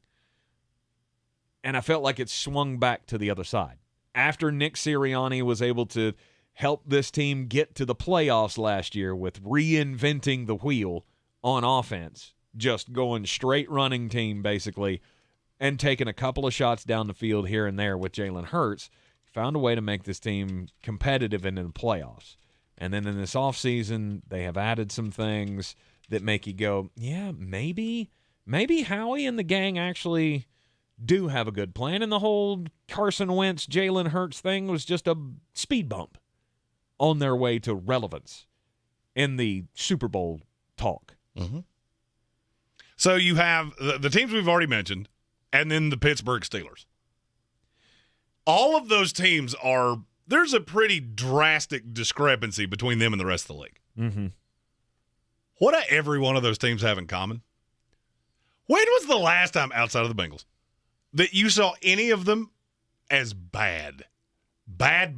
And I felt like it swung back to the other side. After Nick Sirianni was able to help this team get to the playoffs last year with reinventing the wheel on offense, just going straight running team basically, and taking a couple of shots down the field here and there with Jalen Hurts, found a way to make this team competitive in the playoffs. And then in this offseason, they have added some things that make you go, yeah, maybe Howie and the gang actually do have a good plan, and the whole Carson Wentz, Jalen Hurts thing was just a speed bump on their way to relevance in the Super Bowl talk. Mm-hmm. So you have the teams we've already mentioned, and then the Pittsburgh Steelers. All of those teams there's a pretty drastic discrepancy between them and the rest of the league. Mm-hmm. What do every one of those teams have in common? When was the last time, outside of the Bengals, that you saw any of them as bad? Bad.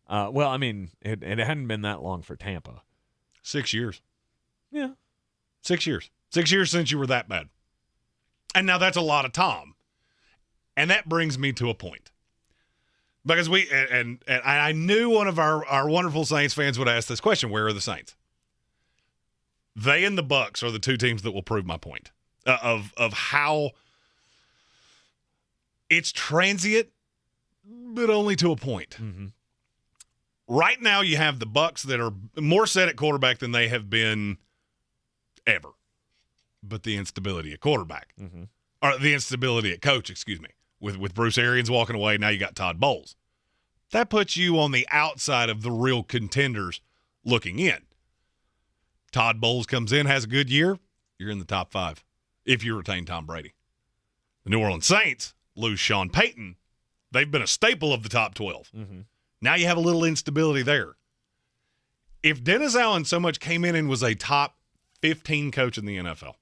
Well, I mean, it hadn't been that long for Tampa. 6 years. Yeah. 6 years. 6 years since you were that bad. And now that's a lot of Tom. And that brings me to a point. Because I knew one of our wonderful Saints fans would ask this question, where are the Saints? They and the Bucs are the two teams that will prove my point of how it's transient, but only to a point. Mm-hmm. Right now you have the Bucs that are more set at quarterback than they have been ever. But the instability at quarterback, mm-hmm. or the instability at coach, excuse me, with Bruce Arians walking away, now you got Todd Bowles. That puts you on the outside of the real contenders looking in. Todd Bowles comes in, has a good year, you're in the top 5 if you retain Tom Brady. The New Orleans Saints lose Sean Payton. They've been a staple of the top 12. Mm-hmm. Now you have a little instability there. If Dennis Allen so much came in and was a top 15 coach in the NFL,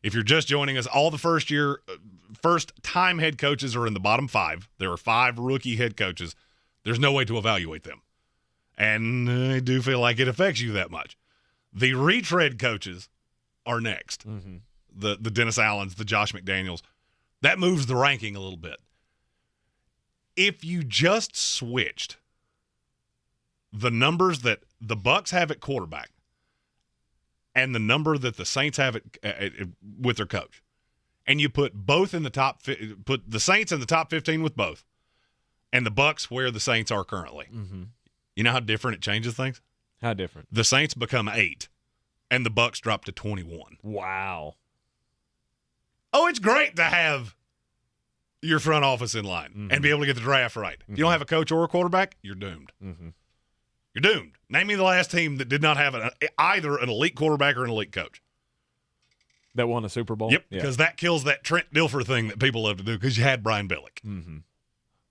if you're just joining us, all the first-time head coaches are in the bottom 5. There are 5 rookie head coaches. There's no way to evaluate them. And I do feel like it affects you that much. The retread coaches are next. Mm-hmm. The Dennis Allens, the Josh McDaniels. That moves the ranking a little bit. If you just switched the numbers that the Bucs have at quarterback and the number that the Saints have with their coach, and you put both in the put the Saints in the top 15 with both, and the Bucs where the Saints are currently, mm-hmm. you know how different it changes things? How different? The Saints become 8, and the Bucs drop to 21. Wow. Oh, it's great to have your front office in line mm-hmm. and be able to get the draft right. Mm-hmm. If you don't have a coach or a quarterback, you're doomed. Mm-hmm. You're doomed. Name me the last team that did not have either an elite quarterback or an elite coach. That won a Super Bowl? Yep, Yeah. because that kills that Trent Dilfer thing that people love to do, because you had Brian Billick, mm-hmm.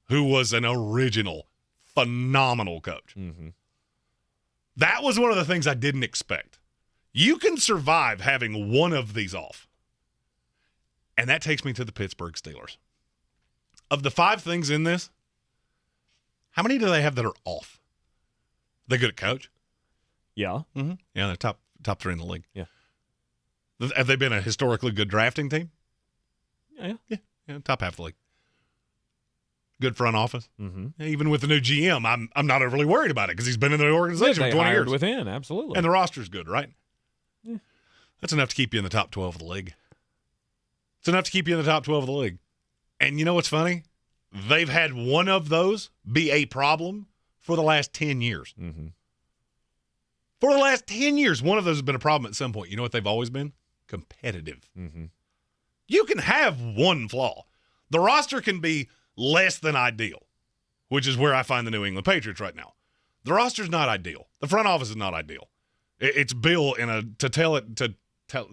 who was an original, phenomenal coach. Mm-hmm. That was one of the things I didn't expect. You can survive having one of these off. And that takes me to the Pittsburgh Steelers. Of the 5 things in this, how many do they have that are off? They good at coach? Yeah. Mm-hmm. Yeah, they're top 3 in the league. Yeah. Have they been a historically good drafting team? Yeah. Top half of the league. Good front office. Mm-hmm. Even with the new GM, I'm not overly worried about it because he's been in the organization for 20 years. Within, absolutely. And the roster's good, right? Yeah. That's enough to keep you in the top 12 of the league. It's enough to keep you in the top 12 of the league. And you know what's funny? They've had one of those be a problem for the last 10 years. Mm-hmm. For the last 10 years, one of those has been a problem at some point. You know what they've always been? Competitive. Mm-hmm. You can have one flaw. The roster can be less than ideal, which is where I find the New England Patriots right now. The roster's not ideal. The front office is not ideal. It's built in to tell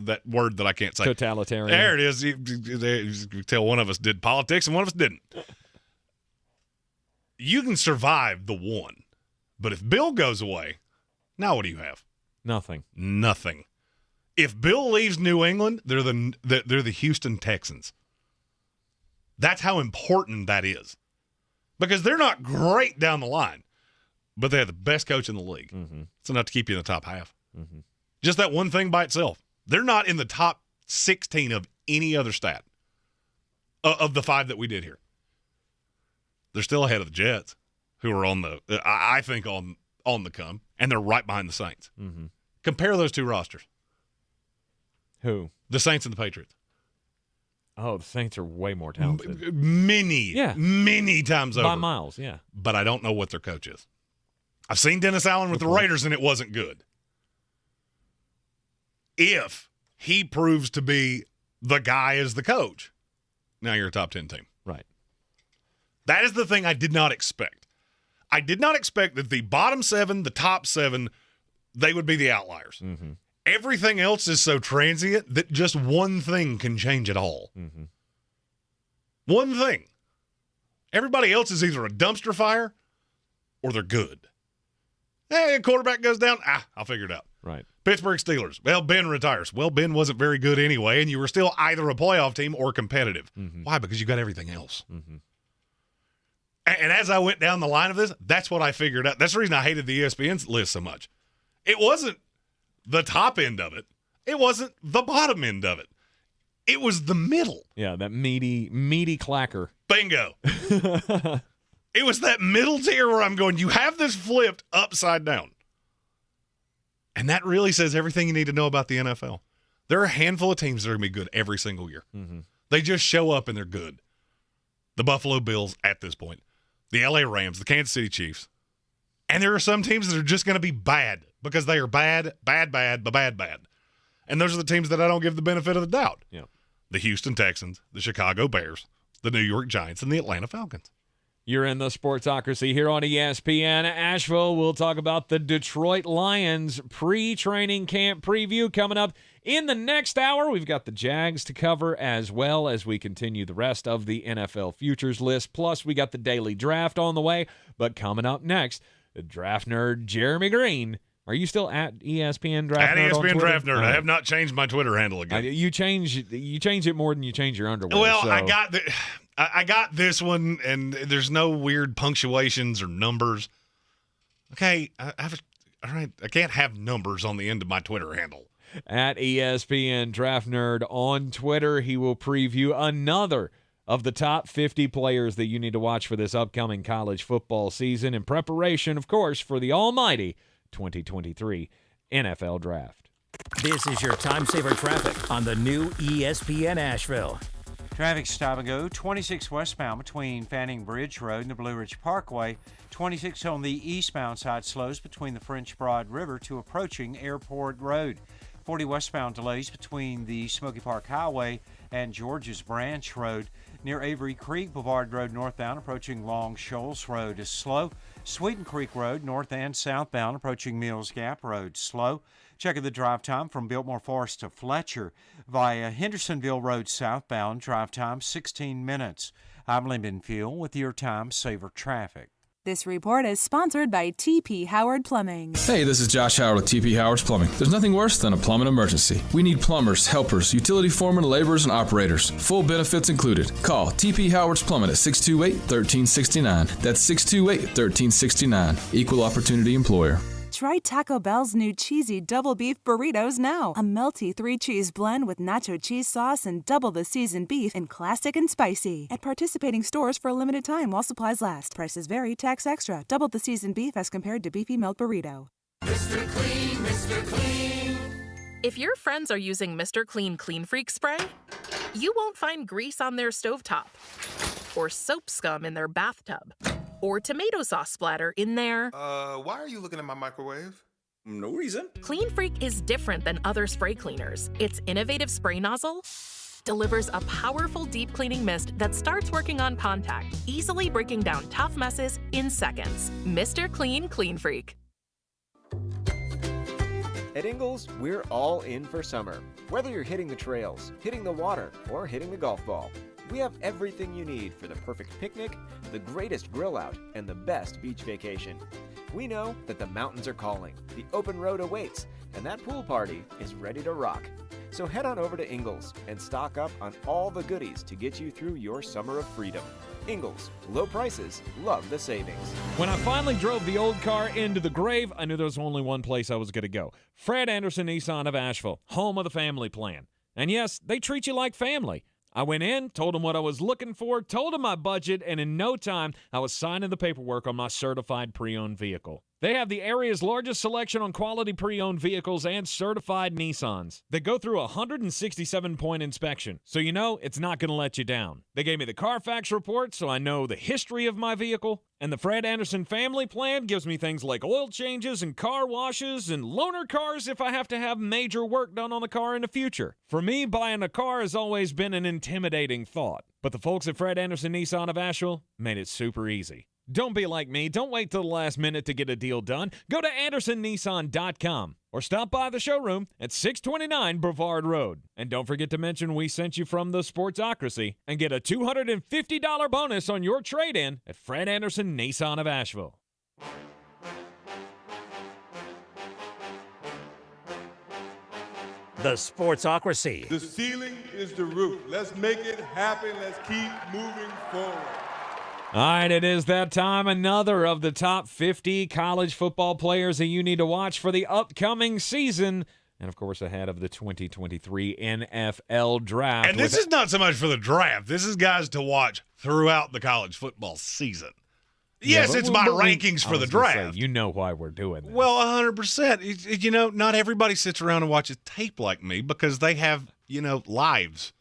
that word that I can't say. Totalitarian. There it is. You tell one of us did politics and one of us didn't. you can survive the one. But if Bill goes away, now what do you have? Nothing. If Bill leaves New England, they're the Houston Texans. That's how important that is. Because they're not great down the line, but they have the best coach in the league. Mm-hmm. It's enough to keep you in the top half. Mm-hmm. Just that one thing by itself. They're not in the top 16 of any other stat of the 5 that we did here. They're still ahead of the Jets, who are on the come, and they're right behind the Saints. Mm-hmm. Compare those two rosters. Who? The Saints and the Patriots. Oh, the Saints are way more talented. Many times over. By miles, yeah. But I don't know what their coach is. I've seen Dennis Allen with the Raiders, and it wasn't good. If he proves to be the guy as the coach, now you're a top 10 team. Right. That is the thing I did not expect. I did not expect that the bottom 7, the top 7, they would be the outliers. Mm-hmm. Everything else is so transient that just one thing can change it all. Mm-hmm. One thing. Everybody else is either a dumpster fire or they're good. Hey, a quarterback goes down. I'll figure it out. Right. Pittsburgh Steelers. Well, Ben retires. Well, Ben wasn't very good anyway, and you were still either a playoff team or competitive. Mm-hmm. Why? Because you got everything else. Mm-hmm. And as I went down the line of this, that's what I figured out. That's the reason I hated the ESPN list so much. It wasn't the top end of it. It wasn't the bottom end of it. It was the middle. Yeah, that meaty clacker. Bingo. It was that middle tier where I'm going, you have this flipped upside down. And that really says everything you need to know about the NFL. There are a handful of teams that are going to be good every single year. Mm-hmm. They just show up and they're good. The Buffalo Bills at this point. The LA Rams, the Kansas City Chiefs. And there are some teams that are just going to be bad because they are bad. And those are the teams that I don't give the benefit of the doubt. Yeah. The Houston Texans, the Chicago Bears, the New York Giants, and the Atlanta Falcons. You're in the Sportsocracy here on ESPN Asheville. We'll talk about the Detroit Lions pre-training camp preview coming up in the next hour. We've got the Jags to cover as well as we continue the rest of the NFL futures list. Plus, we got the daily draft on the way. But coming up next, the draft nerd Jeremy Greene. Are you still at ESPN Draft Nerd? At ESPN Draft Nerd. Right. I have not changed my Twitter handle again. You change it more than you change your underwear. Well, so. I got this one, and there's no weird punctuations or numbers. Okay, all right. I can't have numbers on the end of my Twitter handle. At ESPN Draft Nerd on Twitter, he will preview another of the top 50 players that you need to watch for this upcoming college football season in preparation, of course, for the almighty 2023 NFL Draft. This is your time-saver traffic on the new ESPN Asheville. Traffic stop and go 26 westbound between Fanning Bridge Road and the Blue Ridge Parkway. 26 on the eastbound side slows between the French Broad River to approaching Airport Road. 40 westbound delays between the Smoky Park Highway and George's Branch Road. Near Avery Creek, Boulevard Road northbound approaching Long Shoals Road is slow. Sweeten Creek Road north and southbound approaching Mills Gap Road slow. Checking the drive time from Biltmore Forest to Fletcher via Hendersonville Road southbound. Drive time 16 minutes. I'm Lyndon Field with your Time Saver Traffic. This report is sponsored by T.P. Howard Plumbing. Hey, this is Josh Howard with T.P. Howard's Plumbing. There's nothing worse than a plumbing emergency. We need plumbers, helpers, utility foremen, laborers, and operators. Full benefits included. Call T.P. Howard's Plumbing at 628-1369. That's 628-1369. Equal opportunity employer. Try Taco Bell's new cheesy double beef burritos now. A melty 3-cheese blend with nacho cheese sauce and double the seasoned beef in classic and spicy. At participating stores for a limited time while supplies last. Prices vary, tax extra. Double the seasoned beef as compared to beefy melt burrito. Mr. Clean, Mr. Clean. If your friends are using Mr. Clean Clean Freak spray, you won't find grease on their stovetop, or soap scum in their bathtub, or tomato sauce splatter in their... why are you looking at my microwave? No reason. Clean Freak is different than other spray cleaners. Its innovative spray nozzle delivers a powerful deep cleaning mist that starts working on contact, easily breaking down tough messes in seconds. Mr. Clean Clean Freak. At Ingles, we're all in for summer. Whether you're hitting the trails, hitting the water, or hitting the golf ball, We have everything you need for the perfect picnic, the greatest grill out, and the best beach vacation. We know that the mountains are calling, the open road awaits, and that pool party is ready to rock. So head on over to Ingles and stock up on all the goodies to get you through your summer of freedom. Ingles, low prices, love the savings. When I finally drove the old car into the grave, I knew there was only one place I was going to go. Fred Anderson Nissan of Asheville, home of the family plan. And yes, they treat you like family. I went in, told them what I was looking for, told them my budget, and in no time, I was signing the paperwork on my certified pre-owned vehicle. They have the area's largest selection on quality pre-owned vehicles and certified Nissans. They go through a 167-point inspection, so you know it's not going to let you down. They gave me the Carfax report, so I know the history of my vehicle. And the Fred Anderson family plan gives me things like oil changes and car washes and loaner cars if I have to have major work done on the car in the future. For me, buying a car has always been an intimidating thought. But the folks at Fred Anderson Nissan of Asheville made it super easy. Don't be like me. Don't wait till the last minute to get a deal done. Go to AndersonNissan.com or stop by the showroom at 629 Brevard Road. And don't forget to mention we sent you from the Sportsocracy and get a $250 bonus on your trade-in at Fred Anderson Nissan of Asheville. The Sportsocracy. The ceiling is the roof. Let's make it happen. Let's keep moving forward. All right, it is that time. Another of the top 50 college football players that you need to watch for the upcoming season. And, of course, ahead of the 2023 NFL Draft. And this is not so much for the draft. This is guys to watch throughout the college football season. Yes, it's my rankings for the draft. Say, you know why we're doing this. Well, 100%. You know, not everybody sits around and watches tape like me because they have, lives,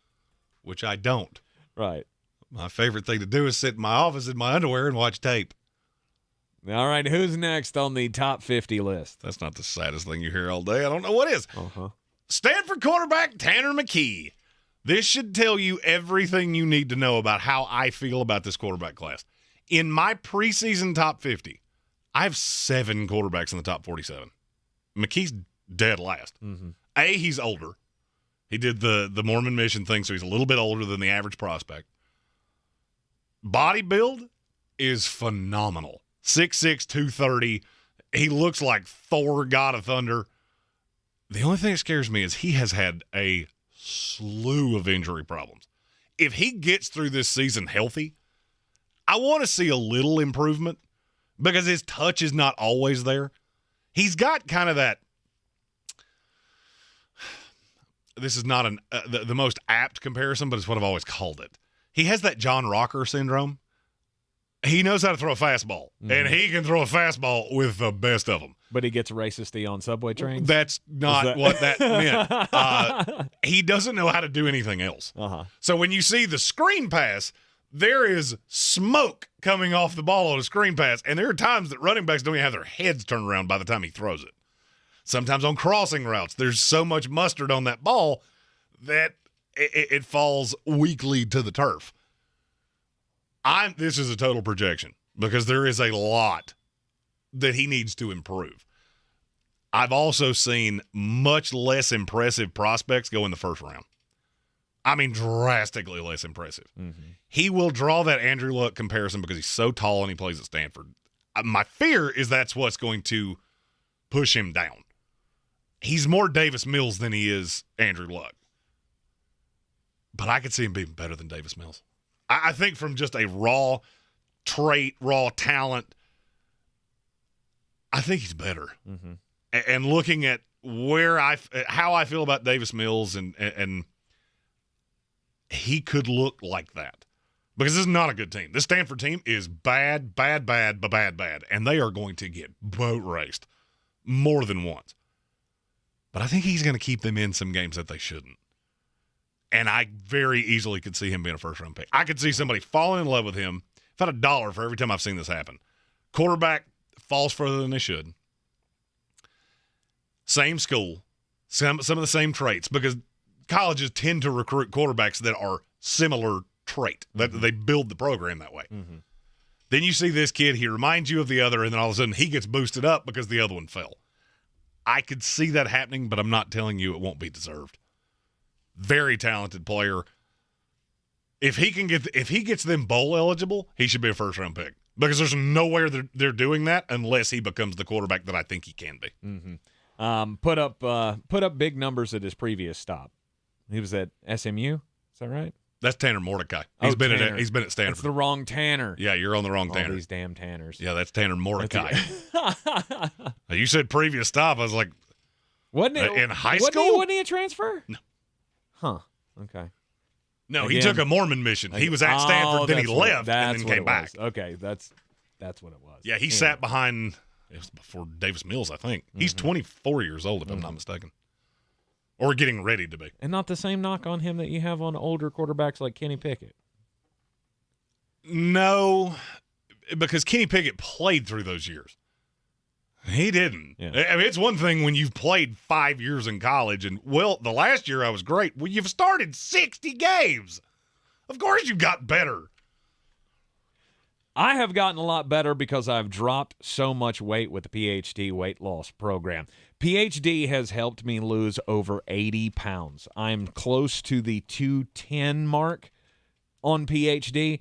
which I don't. Right. My favorite thing to do is sit in my office in my underwear and watch tape. All right, who's next on the top 50 list? That's not the saddest thing you hear all day. I don't know what is. Stanford quarterback Tanner McKee. This should tell you everything you need to know about how I feel about this quarterback class. In my preseason top 50, I have 7 quarterbacks in the top 47. McKee's dead last. He's older. He did the Mormon mission thing, so he's a little bit older than the average prospect. Body build is phenomenal. 6'6", 230. He looks like Thor, God of Thunder. The only thing that scares me is he has had a slew of injury problems. If he gets through this season healthy, I want to see a little improvement because his touch is not always there. He's got kind of that – this is not the most apt comparison, but it's what I've always called it. He has that John Rocker syndrome. He knows how to throw a fastball, and he can throw a fastball with the best of them. But he gets racisty on subway trains? That's not what that meant. He doesn't know how to do anything else. So when you see the screen pass, there is smoke coming off the ball on a screen pass, and there are times that running backs don't even have their heads turned around by the time he throws it. Sometimes on crossing routes, there's so much mustard on that ball that it falls weakly to the turf. This is a total projection because there is a lot that he needs to improve. I've also seen much less impressive prospects go in the first round. I mean, drastically less impressive. He will draw that Andrew Luck comparison because he's so tall and he plays at Stanford. My fear is that's what's going to push him down. He's more Davis Mills than he is Andrew Luck. But I could see him being better than Davis Mills. I think from just a raw trait, raw talent, I think he's better. And looking at how I feel about Davis Mills, and he could look like that. Because this is not a good team. This Stanford team is bad, and they are going to get boat raced more than once. But I think he's going to keep them in some games that they shouldn't. And I very easily could see him being a first-round pick. I could see somebody falling in love with him. If I had $1 for every time I've seen this happen. Quarterback falls further than they should. Same school. Some of the same traits. Because colleges tend to recruit quarterbacks that are similar trait. That they build the program that way. Then you see this kid, he reminds you of the other, and then all of a sudden he gets boosted up because the other one fell. I could see that happening, but I'm not telling you it won't be deserved. Very talented player. If he gets them bowl eligible, he should be a first-round pick because there's no way they're doing that unless he becomes the quarterback that I think he can be. Mm-hmm. Put up big numbers at his previous stop. He was at SMU. Is that right? That's Tanner Mordecai. He's been at Stanford. That's the wrong Tanner. Yeah, you're on the wrong Tanner. All these damn Tanners. Yeah, that's Tanner Mordecai. You said previous stop. I was like, wasn't it in high school? Wasn't he a transfer? No. Huh. Okay. No, he took a Mormon mission. He was at Stanford, then he left, and then came back. Okay, that's what it was. Yeah, he sat behind. It was before Davis Mills, I think. He's 24 years old, if I'm not mistaken. Or getting ready to be. And not the same knock on him that you have on older quarterbacks like Kenny Pickett. No, because Kenny Pickett played through those years. He didn't. Yeah. I mean, it's one thing when you've played 5 years in college and, well, the last year I was great. Well, you've started 60 games. Of course you got better. I have gotten a lot better because I've dropped so much weight with the PhD weight loss program. PhD has helped me lose over 80 pounds. I'm close to the 210 mark on PhD,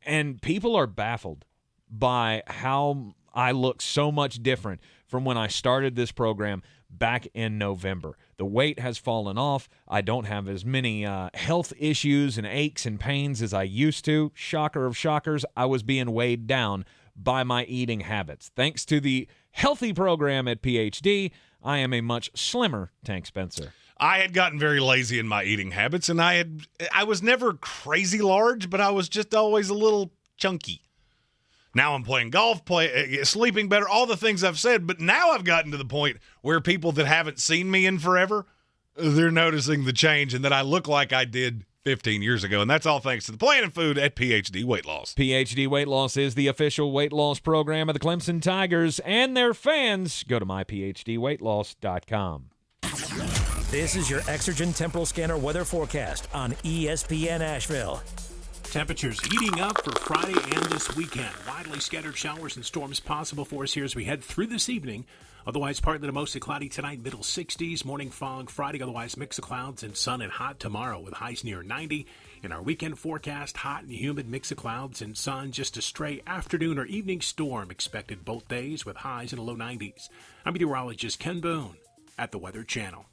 and people are baffled by how I look so much different from when I started this program back in November. The weight has fallen off. I don't have as many health issues and aches and pains as I used to. Shocker of shockers, I was being weighed down by my eating habits. Thanks to the healthy program at PhD, I am a much slimmer Tank Spencer. I had gotten very lazy in my eating habits, and I was never crazy large, but I was just always a little chunky. Now I'm playing golf, sleeping better, all the things I've said, but now I've gotten to the point where people that haven't seen me in forever, they're noticing the change and that I look like I did 15 years ago, and that's all thanks to the Plan and Food at PhD Weight Loss. PhD Weight Loss is the official weight loss program of the Clemson Tigers and their fans. Go to myphdweightloss.com. This is your Exergen Temporal Scanner weather forecast on ESPN Asheville. Temperatures heating up for Friday and this weekend. Widely scattered showers and storms possible for us here as we head through this evening. Otherwise, partly to mostly cloudy tonight, middle 60s. Morning fog Friday, otherwise mix of clouds and sun and hot tomorrow with highs near 90. In our weekend forecast, hot and humid mix of clouds and sun. Just a stray afternoon or evening storm expected both days with highs in the low 90s. I'm meteorologist Ken Boone at the Weather Channel.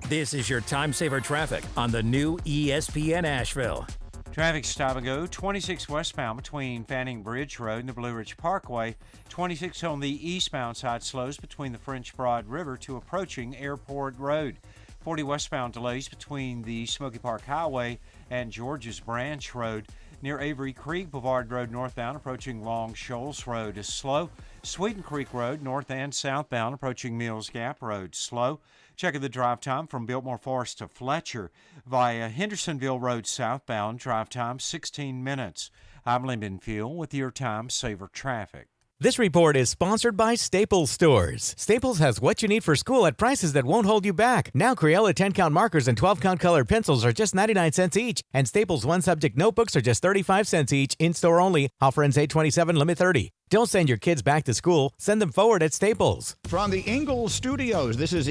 This is your time saver traffic on the new ESPN Asheville. Traffic stop and go, 26 westbound between Fanning Bridge Road and the Blue Ridge Parkway. 26 on the eastbound side slows between the French Broad River to approaching Airport Road. 40 westbound delays between the Smoky Park Highway and George's Branch Road. Near Avery Creek, Boulevard Road northbound approaching Long Shoals Road is slow. Sweeten Creek Road north and southbound approaching Mills Gap Road slow. Checking the drive time from Biltmore Forest to Fletcher via Hendersonville Road southbound. Drive time 16 minutes. I'm Lyndon Fuel with your Time Saver Traffic. This report is sponsored by Staples Stores. Staples has what you need for school at prices that won't hold you back. Now Crayola 10-count markers and 12-count colored pencils are just 99 cents each, and Staples one-subject notebooks are just 35 cents each, in-store only. Offer ends 8/27, limit 30. Don't send your kids back to school. Send them forward at Staples. From the Ingles Studios, this is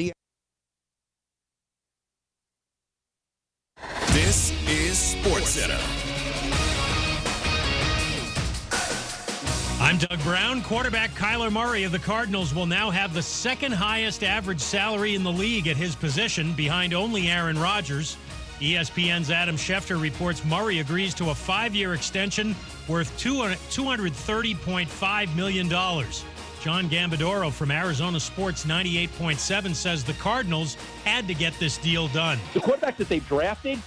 This is SportsCenter. I'm Doug Brown. Quarterback Kyler Murray of the Cardinals will now have the second highest average salary in the league at his position, behind only Aaron Rodgers. ESPN's Adam Schefter reports Murray agrees to a 5-year extension worth $230.5 million. John Gambadoro from Arizona Sports 98.7 says the Cardinals had to get this deal done. The quarterback that they drafted,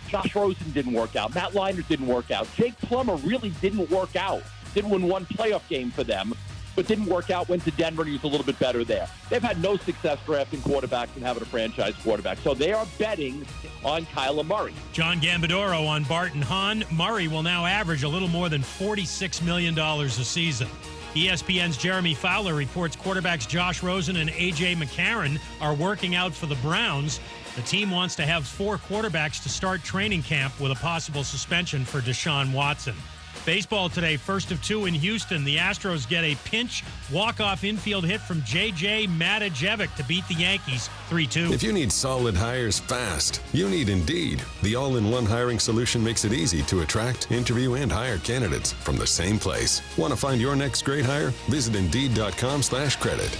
Josh Rosen didn't work out. Matt Leinart didn't work out. Jake Plummer really didn't work out. Didn't win one playoff game for them, but didn't work out. Went to Denver, and he was a little bit better there. They've had no success drafting quarterbacks and having a franchise quarterback, so they are betting on Kyler Murray. John Gambadoro on Barton Hahn. Murray will now average a little more than $46 million a season. ESPN's Jeremy Fowler reports quarterbacks Josh Rosen and A.J. McCarron are working out for the Browns. The team wants to have 4 quarterbacks to start training camp with a possible suspension for Deshaun Watson. Baseball today, first of 2 in Houston. The Astros get a pinch walk-off infield hit from J.J. Matijevic to beat the Yankees 3-2. If you need solid hires fast, you need Indeed. The all-in-one hiring solution makes it easy to attract, interview, and hire candidates from the same place. Want to find your next great hire? Visit Indeed.com/credit.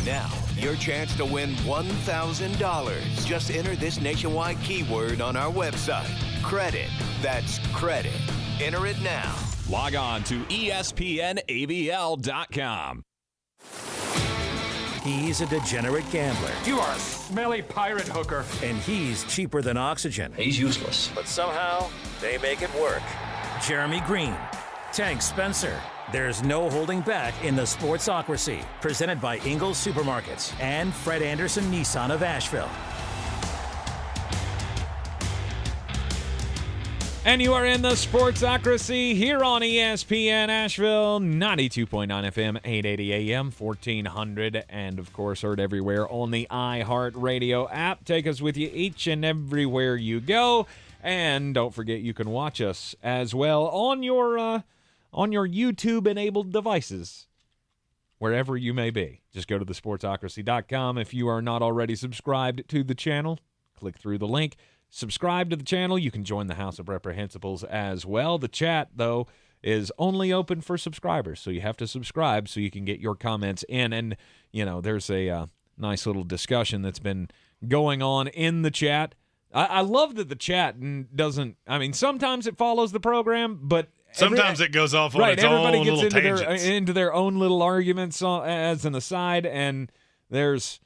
Now, your chance to win $1,000. Just enter this nationwide keyword on our website. Credit. That's credit. Enter it now. Log on to ESPNAVL.com. He's a degenerate gambler. You are a smelly pirate hooker. And he's cheaper than oxygen. He's useless. But somehow, they make it work. Jeremy Greene, Tank Spencer. There's no holding back in the Sportsocracy. Presented by Ingles Supermarkets and Fred Anderson Nissan of Asheville. And you are in the Sportsocracy here on ESPN Asheville, 92.9 FM, 880 AM, 1400, and of course heard everywhere on the iHeartRadio app. Take us with you each and everywhere you go. And don't forget you can watch us as well on your YouTube-enabled devices, wherever you may be. Just go to thesportsocracy.com. If you are not already subscribed to the channel, click through the link. Subscribe to the channel. You can join the House of Reprehensibles as well. The chat, though, is only open for subscribers, so you have to subscribe so you can get your comments in. And, you know, there's a nice little discussion that's been going on in the chat. I love that the chat doesn't – I mean, sometimes it follows the program, but – sometimes it goes off on its everybody own gets little tangents. into their own little arguments as an aside, and there's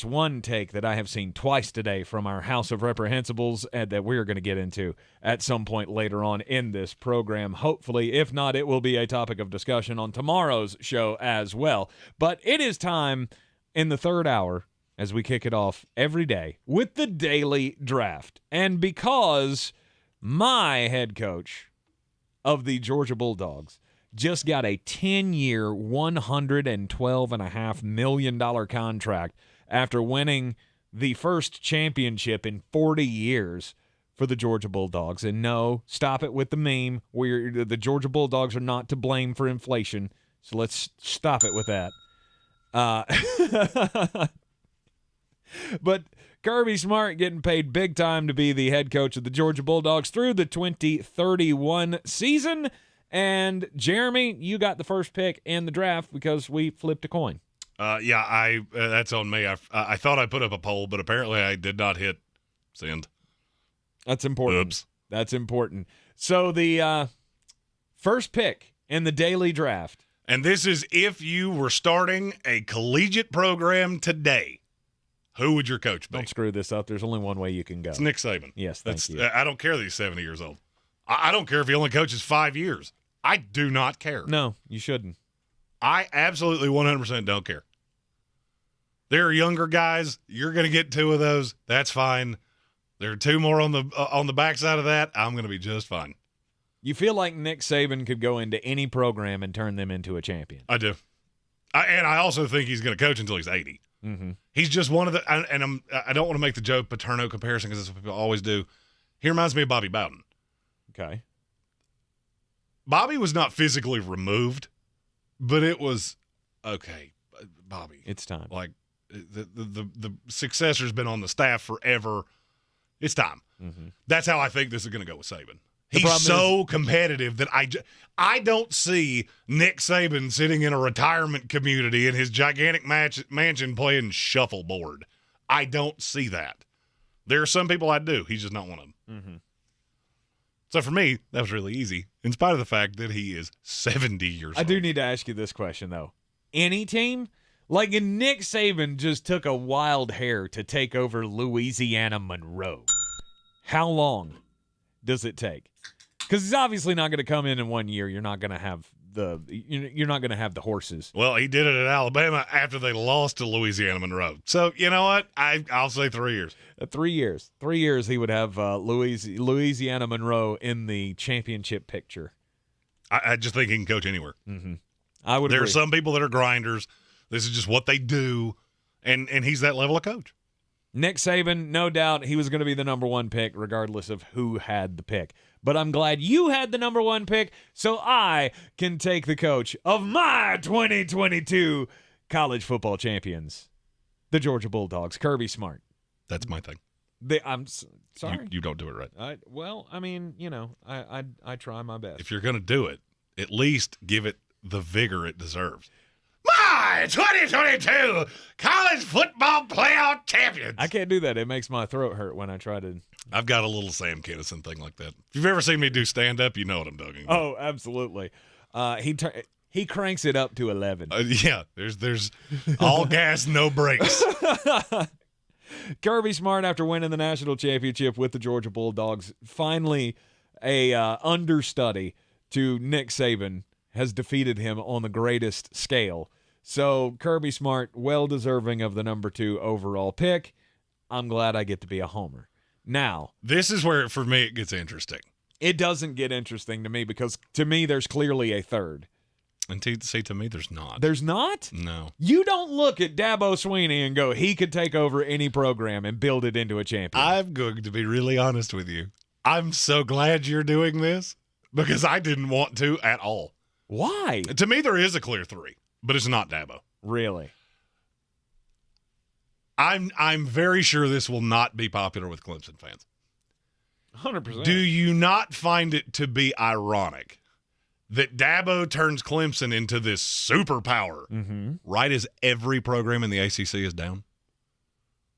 one take that I have seen twice today from our House of Reprehensibles that we're going to get into at some point later on in this program. Hopefully, if not, it will be a topic of discussion on tomorrow's show as well. But it is time in the third hour as we kick it off every day with the daily draft. And because my head coach of the Georgia Bulldogs just got a 10-year, $112.5 million contract after winning the first championship in 40 years for the Georgia Bulldogs. And no, stop it with the meme where the Georgia Bulldogs are not to blame for inflation. So let's stop it with that. But Kirby Smart getting paid big time to be the head coach of the Georgia Bulldogs through the 2031 season. And Jeremy, you got the first pick in the draft because we flipped a coin. That's on me. I thought I put up a poll, but apparently I did not hit send. That's important. Oops. That's important. So the first pick in the daily draft. And this is if you were starting a collegiate program today. Who would your coach be? Don't screw this up. There's only one way you can go. It's Nick Saban. Yes, thank you. I don't care that he's 70 years old. I don't care if he only coaches 5 years. I do not care. No, you shouldn't. I absolutely 100% don't care. There are younger guys. You're going to get 2 of those. That's fine. There are 2 more on the backside of that. I'm going to be just fine. You feel like Nick Saban could go into any program and turn them into a champion. I do. And I also think he's going to coach until he's 80. Mm-hmm. He's just one of the, and I don't want to make the joke Paterno comparison because that's what people always do. He reminds me of Bobby Bowden. Okay. Bobby was not physically removed, but it was okay. Bobby, it's time. Like the successor's been on the staff forever. It's time. Mm-hmm. That's how I think this is going to go with Saban. He's so competitive that I don't see Nick Saban sitting in a retirement community in his gigantic mansion playing shuffleboard. I don't see that. There are some people I do. He's just not one of them. Mm-hmm. So for me, that was really easy, in spite of the fact that he is 70 years old. I do need to ask you this question, though. Any team? Like, Nick Saban just took a wild hair to take over Louisiana Monroe. How long does it take? Because he's obviously not going to come in 1 year. You're not going to have the horses. Well, he did it at Alabama after they lost to Louisiana Monroe. So you know what? I'll say 3 years. 3 years. 3 years. He would have Louisiana Monroe in the championship picture. I just think he can coach anywhere. Mm-hmm. I would. There agree. are some people that are grinders. This is just what they do, and he's that level of coach. Nick Saban, no doubt he was going to be the number one pick regardless of who had the pick. But I'm glad you had the number one pick so I can take the coach of my 2022 college football champions, the Georgia Bulldogs, Kirby Smart. That's my thing. I'm sorry. You don't do it right. I try my best. If you're going to do it, at least give it the vigor it deserves. My 2022 college football playoff champions. I can't do that. It makes my throat hurt when I try to. I've got a little Sam Kinison thing like that. If you've ever seen me do stand-up, you know what I'm talking about. Oh, absolutely. He cranks it up to 11. Yeah, there's all gas, no brakes. Kirby Smart, after winning the national championship with the Georgia Bulldogs, finally a understudy to Nick Saban, has defeated him on the greatest scale. So Kirby Smart, well-deserving of the number 2 overall pick. I'm glad I get to be a homer. Now, this is where, for me, it gets interesting. It doesn't get interesting to me because, to me, there's clearly a third. And to me, there's not. There's not? No. You don't look at Dabo Swinney and go, he could take over any program and build it into a champion. I'm going to be really honest with you. I'm so glad you're doing this because I didn't want to at all. Why? To me, there is a clear 3, but it's not Dabo. Really? I'm very sure this will not be popular with Clemson fans. 100%. Do you not find it to be ironic that Dabo turns Clemson into this superpower right as every program in the ACC is down?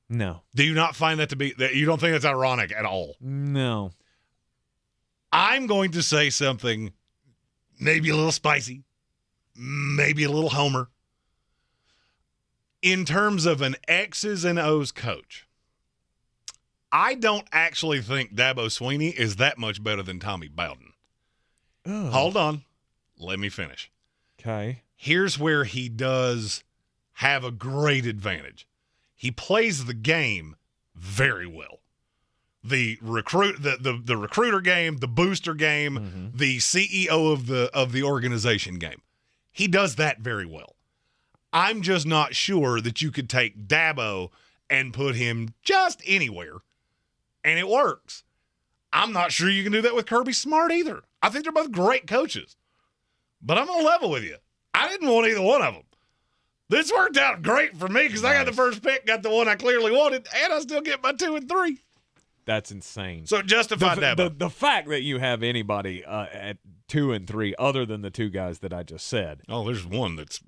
No. Do you not find that to be that you don't think that's ironic at all? No. I'm going to say something maybe a little spicy, maybe a little homer. In terms of an X's and O's coach, I don't actually think Dabo Swinney is that much better than Tommy Bowden. Oh. Hold on. Let me finish. Okay. Here's where he does have a great advantage. He plays the game very well. The recruiter game, the booster game, the CEO of the organization game. He does that very well. I'm just not sure that you could take Dabo and put him just anywhere, and it works. I'm not sure you can do that with Kirby Smart either. I think they're both great coaches. But I'm going to level with you. I didn't want either one of them. This worked out great for me because I got the first pick, got the one I clearly wanted, and I still get my 2 and 3. That's insane. So justify Dabo. The fact that you have anybody at 2 and 3 other than the 2 guys that I just said. Oh, there's one that's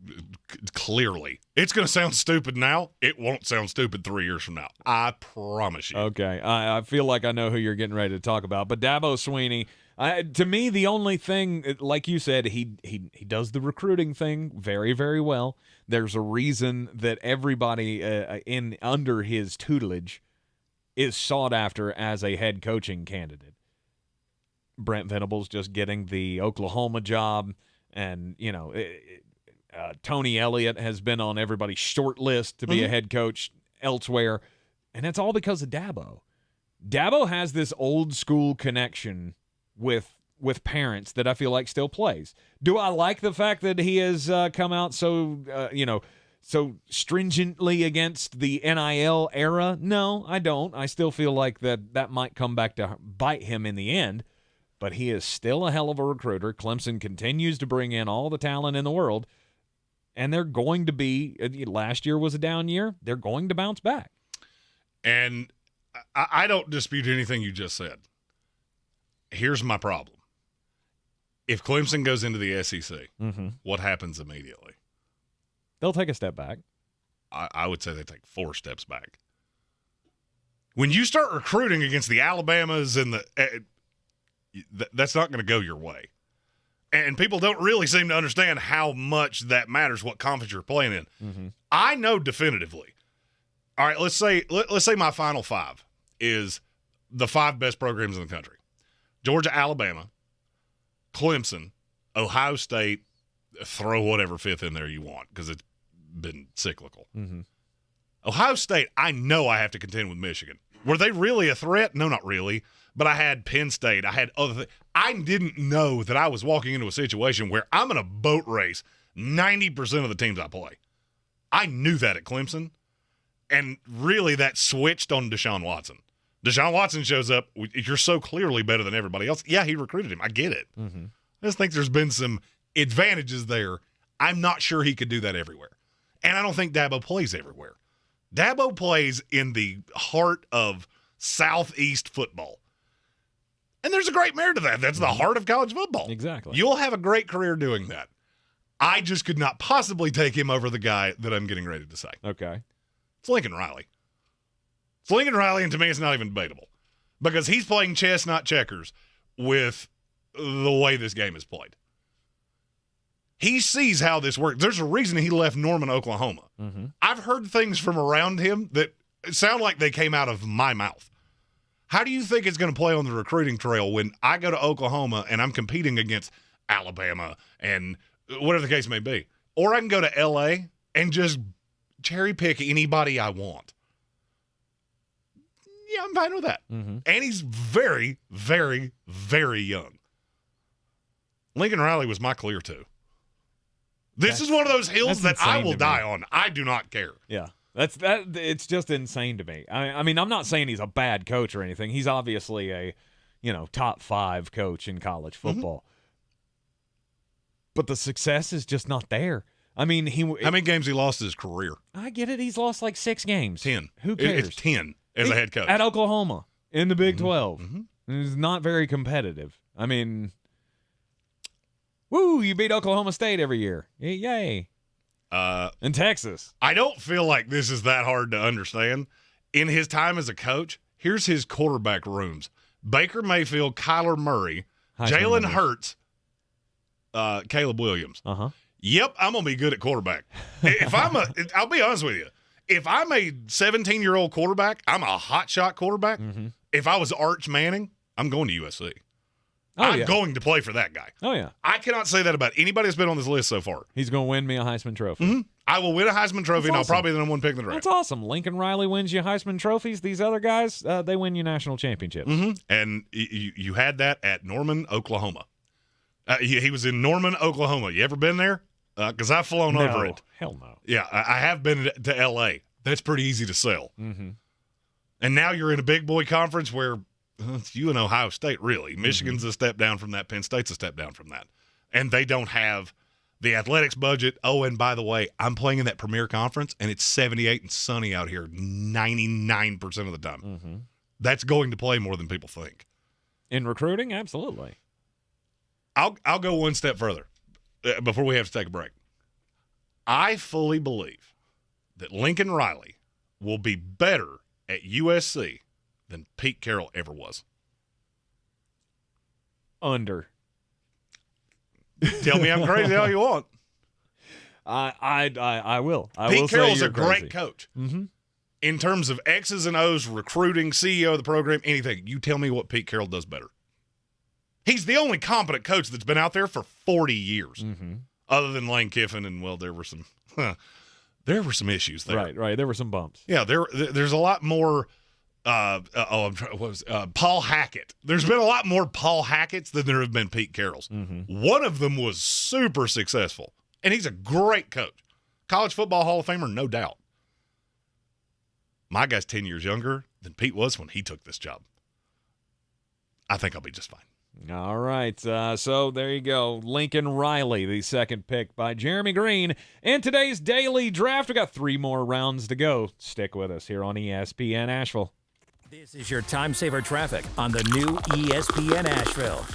clearly. It's going to sound stupid now. It won't sound stupid 3 years from now. I promise you. Okay. I feel like I know who you're getting ready to talk about. But Dabo Swinney, to me, the only thing, like you said, he does the recruiting thing very, very well. There's a reason that everybody under his tutelage is sought after as a head coaching candidate. Brent Venables just getting the Oklahoma job, and Tony Elliott has been on everybody's short list to be a head coach elsewhere, and it's all because of Dabo. Dabo has this old school connection with parents that I feel like still plays. Do I like the fact that he has come out so stringently against the NIL era? No, I don't. I still feel like that might come back to bite him in the end, but he is still a hell of a recruiter. Clemson continues to bring in all the talent in the world, and they're going to be, last year was a down year, they're going to bounce back. And I don't dispute anything you just said. Here's my problem. If Clemson goes into the SEC, what happens immediately? They'll take a step back. I would say they take 4 steps back. When you start recruiting against the Alabamas and that's not going to go your way. And people don't really seem to understand how much that matters, what conference you're playing in. I know definitively. All right, let's say my final 5 is the 5 best programs in the country. Georgia, Alabama, Clemson, Ohio State, throw whatever 5th in there you want because it's been cyclical. Ohio State, I know I have to contend with Michigan. Were they really a threat? No, not really. But I had Penn State. I had other things. I didn't know that I was walking into a situation where I'm in a boat race 90% of the teams I play. I knew that at Clemson. And really, that switched on Deshaun Watson. Deshaun Watson shows up. You're so clearly better than everybody else. Yeah, he recruited him. I get it. Mm-hmm. I just think there's been some advantages there. I'm not sure he could do that everywhere. And I don't think Dabo plays everywhere. Dabo plays in the heart of Southeast football. And there's a great merit to that. That's the heart of college football. Exactly. You'll have a great career doing that. I just could not possibly take him over the guy that I'm getting ready to say. Okay. It's Lincoln Riley. It's Lincoln Riley, and to me, it's not even debatable because he's playing chess, not checkers, with the way this game is played. He sees how this works. There's a reason he left Norman, Oklahoma. Mm-hmm. I've heard things from around him that sound like they came out of my mouth. How do you think it's going to play on the recruiting trail when I go to Oklahoma and I'm competing against Alabama and whatever the case may be? Or I can go to L.A. and just cherry pick anybody I want. Yeah, I'm fine with that. Mm-hmm. And he's very, very, very young. Lincoln Riley was my clear two. This is one of those hills that I will die on. I do not care. Yeah. It's just insane to me. I mean, I'm not saying he's a bad coach or anything. He's obviously a, top 5 coach in college football. Mm-hmm. But the success is just not there. I mean, how many games he lost his career? I get it. He's lost like 6 games. 10. Who cares? It's 10 as a head coach. At Oklahoma in the Big 12. Mm-hmm. It's not very competitive. I mean, woo, you beat Oklahoma State every year. Yay. In Texas. I don't feel like this is that hard to understand. In his time as a coach, here's his quarterback rooms. Baker Mayfield, Kyler Murray, Jalen Hurts, Caleb Williams. Uh-huh. Yep, I'm going to be good at quarterback. I'll be honest with you. If I'm a 17-year-old quarterback, I'm a hotshot quarterback. Mm-hmm. If I was Arch Manning, I'm going to USC. I'm going to play for that guy. Oh, yeah. I cannot say that about anybody that's been on this list so far. He's going to win me a Heisman Trophy. Mm-hmm. I will win a Heisman Trophy, and I'll probably be the #1 pick in the draft. That's awesome. Lincoln Riley wins you Heisman Trophies. These other guys, they win you national championships. Mm-hmm. And you had that at Norman, Oklahoma. He was in Norman, Oklahoma. You ever been there? Because I've flown over it. Hell no. Yeah, I have been to L.A. That's pretty easy to sell. Mm-hmm. And now you're in a big boy conference where it's you and Ohio State, really. Michigan's a step down from that. Penn State's a step down from that. And they don't have the athletics budget. Oh, and by the way, I'm playing in that premier conference, and it's 78 and sunny out here 99% of the time. Mm-hmm. That's going to play more than people think. In recruiting, absolutely. I'll go one step further before we have to take a break. I fully believe that Lincoln Riley will be better at USC than Pete Carroll ever was. Under. Tell me I'm crazy all you want. I will. Pete Carroll's a great coach. Mm-hmm. In terms of X's and O's, recruiting, CEO of the program, anything. You tell me what Pete Carroll does better. He's the only competent coach that's been out there for 40 years, other than Lane Kiffin, and, well, there were some issues there. Right. There were some bumps. Yeah, there's a lot more Paul Hackett. There's been a lot more Paul Hackett's than there have been Pete Carroll's. Mm-hmm. One of them was super successful, and he's a great coach. College football Hall of Famer, no doubt. My guy's 10 years younger than Pete was when he took this job. I think I'll be just fine. All right, so there you go. Lincoln Riley, the second pick by Jeremy Greene. In today's daily draft, we got 3 more rounds to go. Stick with us here on ESPN Asheville. This is your time saver traffic on the new ESPN Asheville.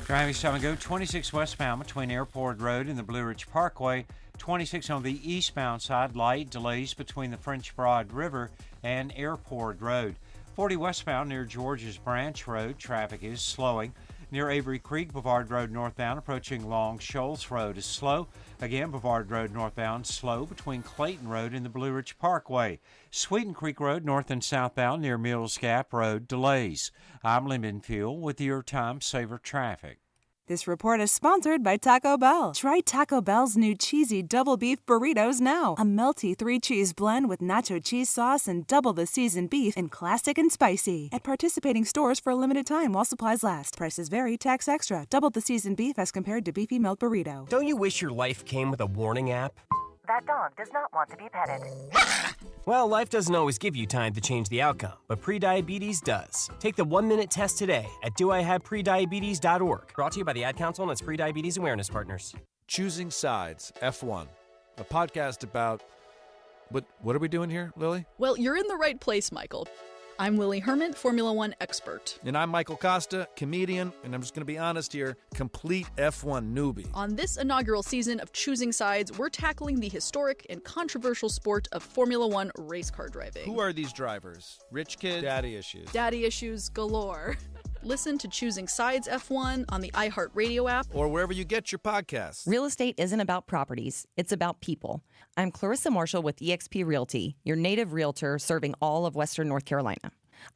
Driving time ago, 26 westbound between Airport Road and the Blue Ridge Parkway. 26 on the eastbound side, light delays between the French Broad River and Airport Road. 40 westbound near George's Branch Road, traffic is slowing. Near Avery Creek, Bavard Road northbound approaching Long Shoals Road is slow. Again, Bavard Road northbound slow between Clayton Road and the Blue Ridge Parkway. Sweeten Creek Road north and southbound near Mills Gap Road delays. I'm Lyndon Fuel with your Time Saver Traffic. This report is sponsored by Taco Bell. Try Taco Bell's new cheesy double beef burritos now. A melty 3-cheese blend with nacho cheese sauce and double the seasoned beef in classic and spicy. At participating stores for a limited time while supplies last. Prices vary, tax extra. Double the seasoned beef as compared to beefy milk burrito. Don't you wish your life came with a warning app? That dog does not want to be petted. Well, life doesn't always give you time to change the outcome, but prediabetes does. Take the 1-minute test today at doihaveprediabetes.org. Brought to you by the Ad Council and its prediabetes awareness partners. Choosing Sides, F1, a podcast about... What are we doing here, Lily? Well, you're in the right place, Michael. I'm Lily Herman, Formula One expert. And I'm Michael Costa, comedian, and I'm just going to be honest here, complete F1 newbie. On this inaugural season of Choosing Sides, we're tackling the historic and controversial sport of Formula One race car driving. Who are these drivers? Rich kids? Daddy issues. Daddy issues galore. Listen to Choosing Sides F1 on the iHeartRadio app. Or wherever you get your podcasts. Real estate isn't about properties, it's about people. I'm Clarissa Marshall with eXp Realty, your native realtor serving all of Western North Carolina.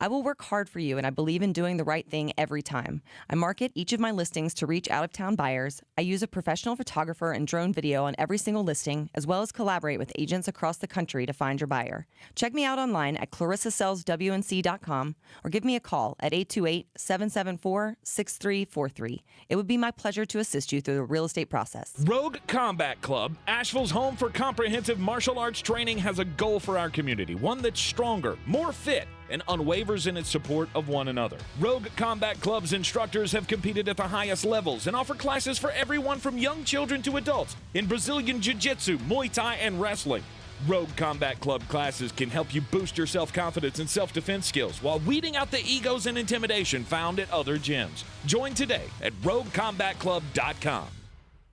I will work hard for you, and I believe in doing the right thing every time. I market each of my listings to reach out-of-town buyers. I use a professional photographer and drone video on every single listing, as well as collaborate with agents across the country to find your buyer. Check me out online at clarissasellswnc.com or give me a call at 828-774-6343. It would be my pleasure to assist you through the real estate process. Rogue Combat Club, Asheville's home for comprehensive martial arts training, has a goal for our community, one that's stronger, more fit, and unwavers in its support of one another. Rogue Combat Club's instructors have competed at the highest levels and offer classes for everyone from young children to adults in Brazilian Jiu-Jitsu, Muay Thai, and wrestling. Rogue Combat Club classes can help you boost your self-confidence and self-defense skills while weeding out the egos and intimidation found at other gyms. Join today at roguecombatclub.com.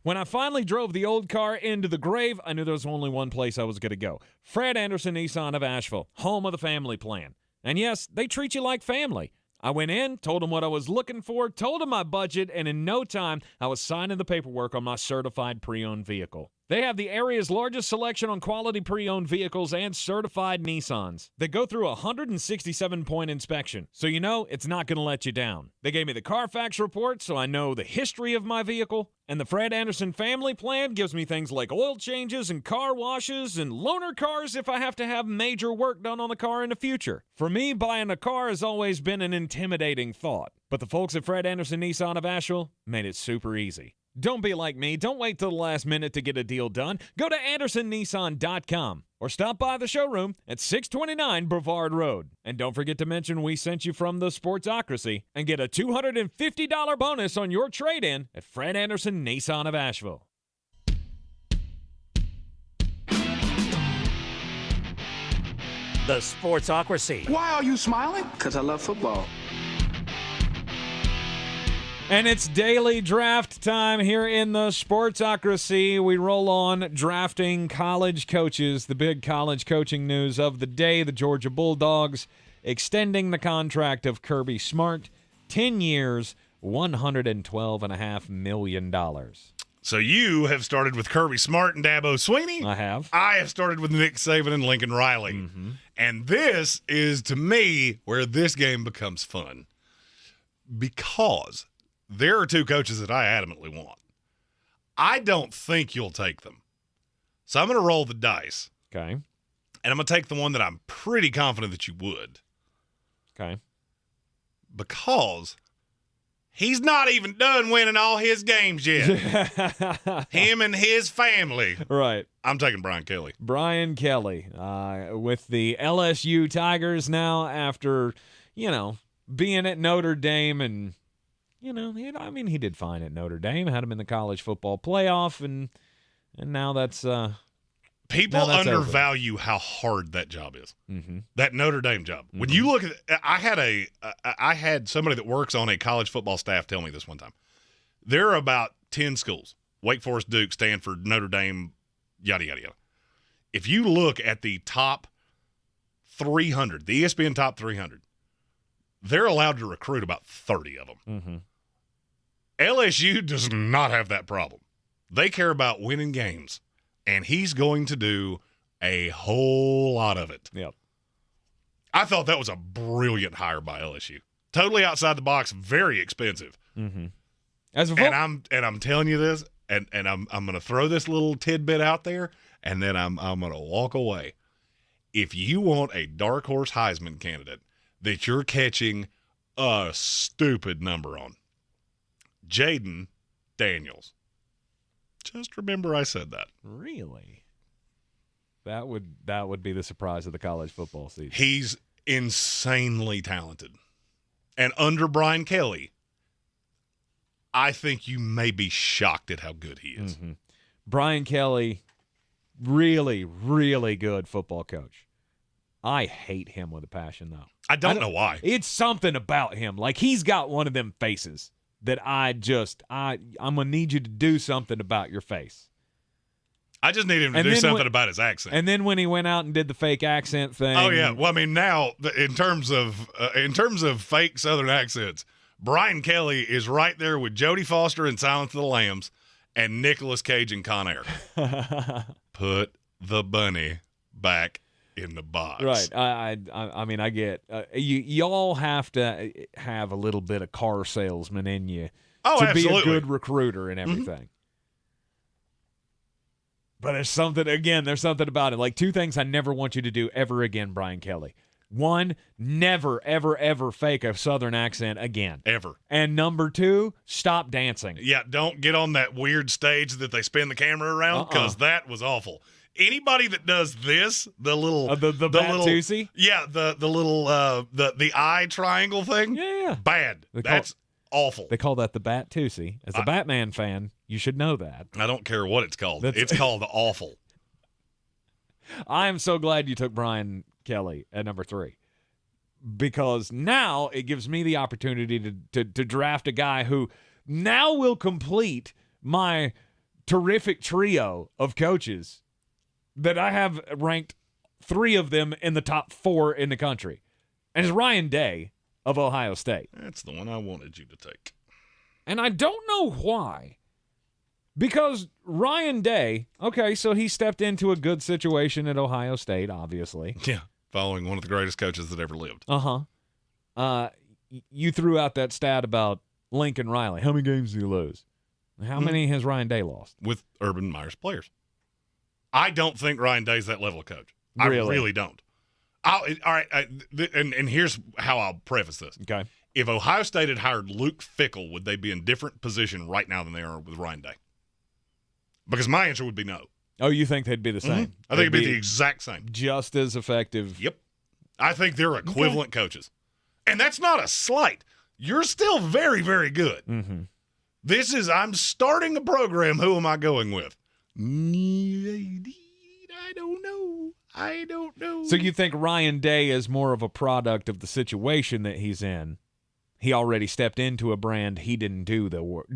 When I finally drove the old car into the grave, I knew there was only one place I was going to go. Fred Anderson Nissan of Asheville, home of the family plan. And yes, they treat you like family. I went in, told them what I was looking for, told them my budget, and in no time, I was signing the paperwork on my certified pre-owned vehicle. They have the area's largest selection on quality pre-owned vehicles and certified Nissans. They go through a 167-point inspection, so you know it's not going to let you down. They gave me the Carfax report, so I know the history of my vehicle. And the Fred Anderson family plan gives me things like oil changes and car washes and loaner cars if I have to have major work done on the car in the future. For me, buying a car has always been an intimidating thought. But the folks at Fred Anderson Nissan of Asheville made it super easy. Don't be like me. Don't wait till the last minute to get a deal done. Go to AndersonNissan.com or stop by the showroom at 629 Brevard Road. And don't forget to mention we sent you from the Sportsocracy and get a $250 bonus on your trade-in at Fred Anderson Nissan of Asheville. The Sportsocracy. Why are you smiling? Because I love football. And it's daily draft time here in the Sportsocracy. We roll on drafting college coaches. The big college coaching news of the day, the Georgia Bulldogs extending the contract of Kirby Smart, 10 years, $112.5 million. So you have started with Kirby Smart and Dabo Swinney. I have. I have started with Nick Saban and Lincoln Riley. Mm-hmm. And this is, to me, where this game becomes fun. Because there are two coaches that I adamantly want. I don't think you'll take them. So I'm going to roll the dice. Okay. And I'm going to take the one that I'm pretty confident that you would. Okay. Because he's not even done winning all his games yet. Him and his family. Right. I'm taking Brian Kelly. Brian Kelly with the LSU Tigers now after, being at Notre Dame and, he did fine at Notre Dame, had him in the college football playoff, and now that's people now that's undervalue over. How hard that job is. Mm-hmm. That Notre Dame job. Mm-hmm. When you look at I had somebody that works on a college football staff tell me this one time. There are about 10 schools: Wake Forest, Duke, Stanford, Notre Dame, yada yada yada. If you look at the top 300, the ESPN top 300, they're allowed to recruit about 30 of them. Mm-hmm. LSU does not have that problem. They care about winning games, and he's going to do a whole lot of it. Yep. I thought that was a brilliant hire by LSU. Totally outside the box, very expensive. Mm-hmm. And I'm telling you this, and I'm going to throw this little tidbit out there, and then I'm going to walk away. If you want a dark horse Heisman candidate that you're catching a stupid number on, Jaden Daniels. Just remember I said that. Really? That would be the surprise of the college football season. He's insanely talented. And under Brian Kelly, I think you may be shocked at how good he is. Mm-hmm. Brian Kelly, really, really good football coach. I hate him with a passion, though. I don't know why. It's something about him. Like, he's got one of them faces that I'm going to need you to do something about your face. I just need him to do something about his accent. And then when he went out and did the fake accent thing. Oh, yeah. Well, I mean, now, in terms of fake Southern accents, Brian Kelly is right there with Jodie Foster in Silence of the Lambs and Nicolas Cage in Con Air. Put the bunny back in the box. Right. I mean, I get you all have to have a little bit of car salesman in you to absolutely. be a good recruiter and everything. Mm-hmm. But there's something about it. Like, two things I never want you to do ever again, Brian Kelly. One, never, ever, ever fake a Southern accent again. Ever. And number two, stop dancing. Yeah, don't get on that weird stage that they spin the camera around, because that was awful. Anybody that does this, the little the Batusi? Yeah, the little the eye triangle thing. Yeah. Bad. That's awful. They call that the Batusi. As a Batman fan, you should know that. I don't care what it's called. It's called awful. I am so glad you took Brian Kelly at number 3, because now it gives me the opportunity to draft a guy who now will complete my terrific trio of coaches that I have ranked 3 of them in the top 4 in the country. And it's Ryan Day of Ohio State. That's the one I wanted you to take. And I don't know why. Because Ryan Day, okay, so he stepped into a good situation at Ohio State, obviously. Yeah, following one of the greatest coaches that ever lived. You threw out that stat about Lincoln Riley. How many games did he lose? How many has Ryan Day lost? With Urban Meyer's players. I don't think Ryan Day's that level of coach. Really? I really don't. All right, and here's how I'll preface this. Okay. If Ohio State had hired Luke Fickell, would they be in a different position right now than they are with Ryan Day? Because my answer would be no. Oh, you think they'd be the same? I think it'd be the exact same. Just as effective. Yep. I think they're equivalent coaches. And that's not a slight. You're still very, very good. Mm-hmm. I'm starting a program. Who am I going with? I don't know. So you think Ryan Day is more of a product of the situation that he's in? He already stepped into a brand. He didn't do the work.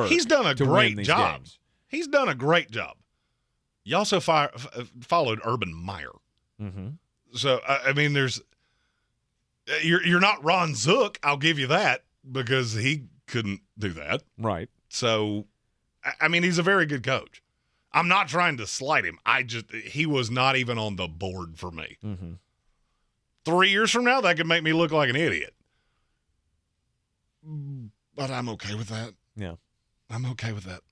He's done a great job. Games. He's done a great job. You also followed Urban Meyer. Mm-hmm. So, I mean, you're not Ron Zook, I'll give you that, because he couldn't do that. Right. So, I mean, he's a very good coach. I'm not trying to slight him. He was not even on the board for me. Mm-hmm. 3 years from now, that could make me look like an idiot. But I'm okay with that. Yeah. I'm okay with that.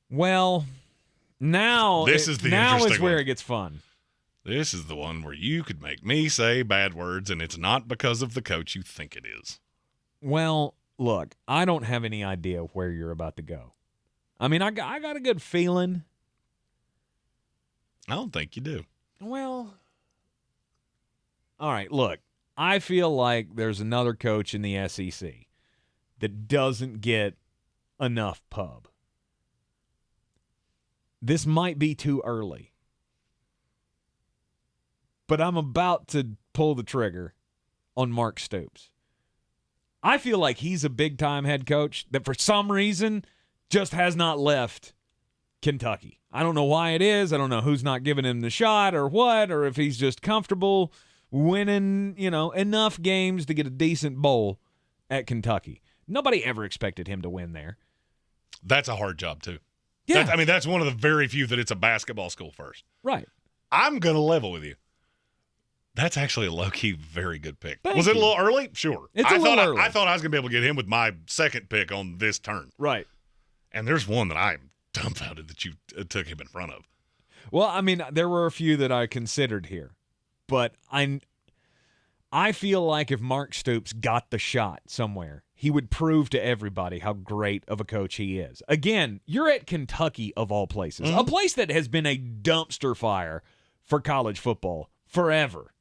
Well, now this is where it gets fun. This is the one where you could make me say bad words, and it's not because of the coach you think it is. Well, look, I don't have any idea where you're about to go. I mean, I got a good feeling. I don't think you do. Well, all right, look, I feel like there's another coach in the SEC that doesn't get enough pub. This might be too early, but I'm about to pull the trigger on Mark Stoops. I feel like he's a big-time head coach that for some reason just has not left Kentucky. I don't know why it is. I don't know who's not giving him the shot or what, or if he's just comfortable winning, enough games to get a decent bowl at Kentucky. Nobody ever expected him to win there. That's a hard job, too. Yeah. That's one of the very few that it's a basketball school first. Right. I'm going to level with you. That's actually a low-key very good pick. Was it a little early? Sure. It's a little early. I thought I was going to be able to get him with my second pick on this turn. Right. And there's one that I'm dumbfounded that you took him in front of. Well, I mean, there were a few that I considered here. But I I feel like if Mark Stoops got the shot somewhere, he would prove to everybody how great of a coach he is. Again, you're at Kentucky, of all places, a place that has been a dumpster fire for college football forever.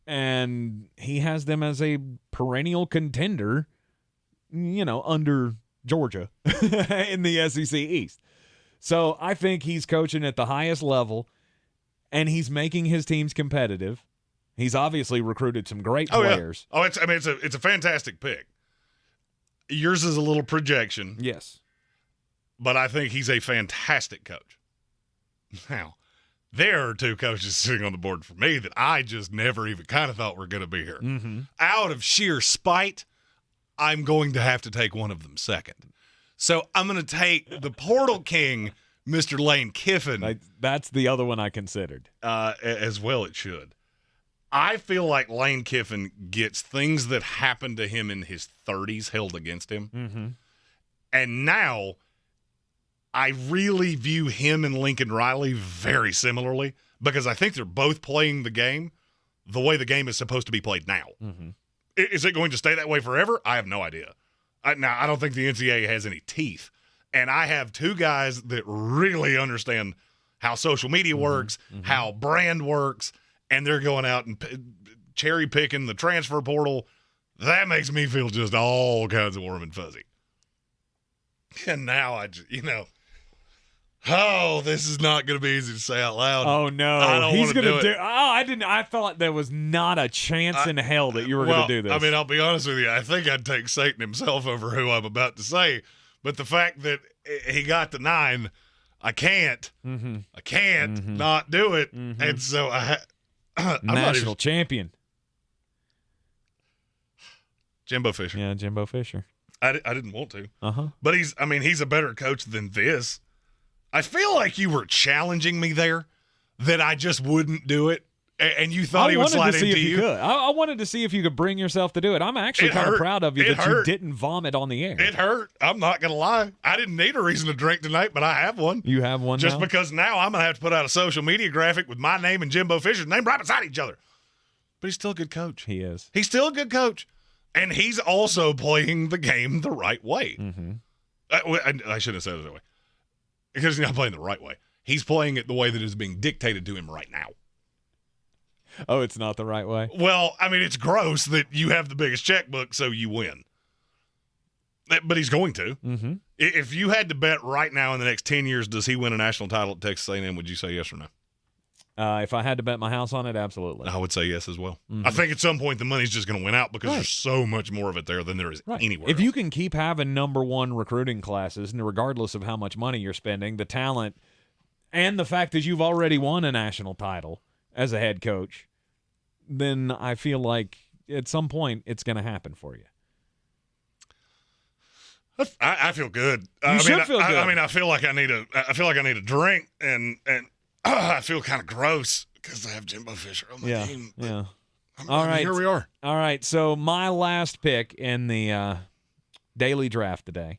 And he has them as a perennial contender, under Georgia in the SEC East. So I think he's coaching at the highest level, and he's making his teams competitive. He's obviously recruited some great players. Yeah. It's a fantastic pick. Yours is a little projection. Yes. But I think he's a fantastic coach. Now, there are two coaches sitting on the board for me that I just never even kind of thought were going to be here. Mm-hmm. Out of sheer spite, I'm going to have to take one of them second. So I'm going to take the Portal King, Mr. Lane Kiffin. That's the other one I considered. As well it should. I feel like Lane Kiffin gets things that happened to him in his 30s held against him. Mm-hmm. And now I really view him and Lincoln Riley very similarly because I think they're both playing the game the way the game is supposed to be played now. Mm-hmm. Is it going to stay that way forever? I have no idea. Now, I don't think the NCAA has any teeth. And I have two guys that really understand how social media works, how brand works, and they're going out and cherry picking the transfer portal. That makes me feel just all kinds of warm and fuzzy. And now I just, this is not going to be easy to say out loud. Oh no, I don't he's going to do it. I didn't. I thought there was not a chance in hell that you were going to do this. I mean, I'll be honest with you. I think I'd take Satan himself over who I'm about to say. But the fact that he got the 9, I can't. Mm-hmm. I can't not do it. Mm-hmm. And so I'm national champion. Jimbo Fisher. Yeah, Jimbo Fisher. I didn't want to. Uh-huh. But he's a better coach than this. I feel like you were challenging me there that I just wouldn't do it, and you thought he would slide into you. I wanted to see if you could bring yourself to do it. I'm actually kind of proud of you that you didn't vomit on the air. It hurt. I'm not going to lie. I didn't need a reason to drink tonight, but I have one. You have one just now? Because now I'm going to have to put out a social media graphic with my name and Jimbo Fisher's name right beside each other. But he's still a good coach. He is. He's still a good coach. And he's also playing the game the right way. Mm-hmm. I shouldn't have said it that way. Because he's not playing the right way. He's playing it the way that is being dictated to him right now. Oh, it's not the right way? Well, I mean, it's gross that you have the biggest checkbook, so you win. But he's going to. Mm-hmm. If you had to bet right now in the next 10 years, does he win a national title at Texas A&M, would you say yes or no? If I had to bet my house on it, absolutely. I would say yes as well. Mm-hmm. I think at some point the money's just going to win out because there's so much more of it there than there is anywhere If else. you can keep having number one recruiting classes, and regardless of how much money you're spending, the talent and the fact that you've already won a national title as a head coach, then I feel like at some point it's going to happen for you. I feel good. You should feel good. I mean, I feel like I need a drink, and I feel kind of gross because I have Jimbo Fisher on my team. Yeah. All right, here we are. All right, so my last pick in the daily draft today.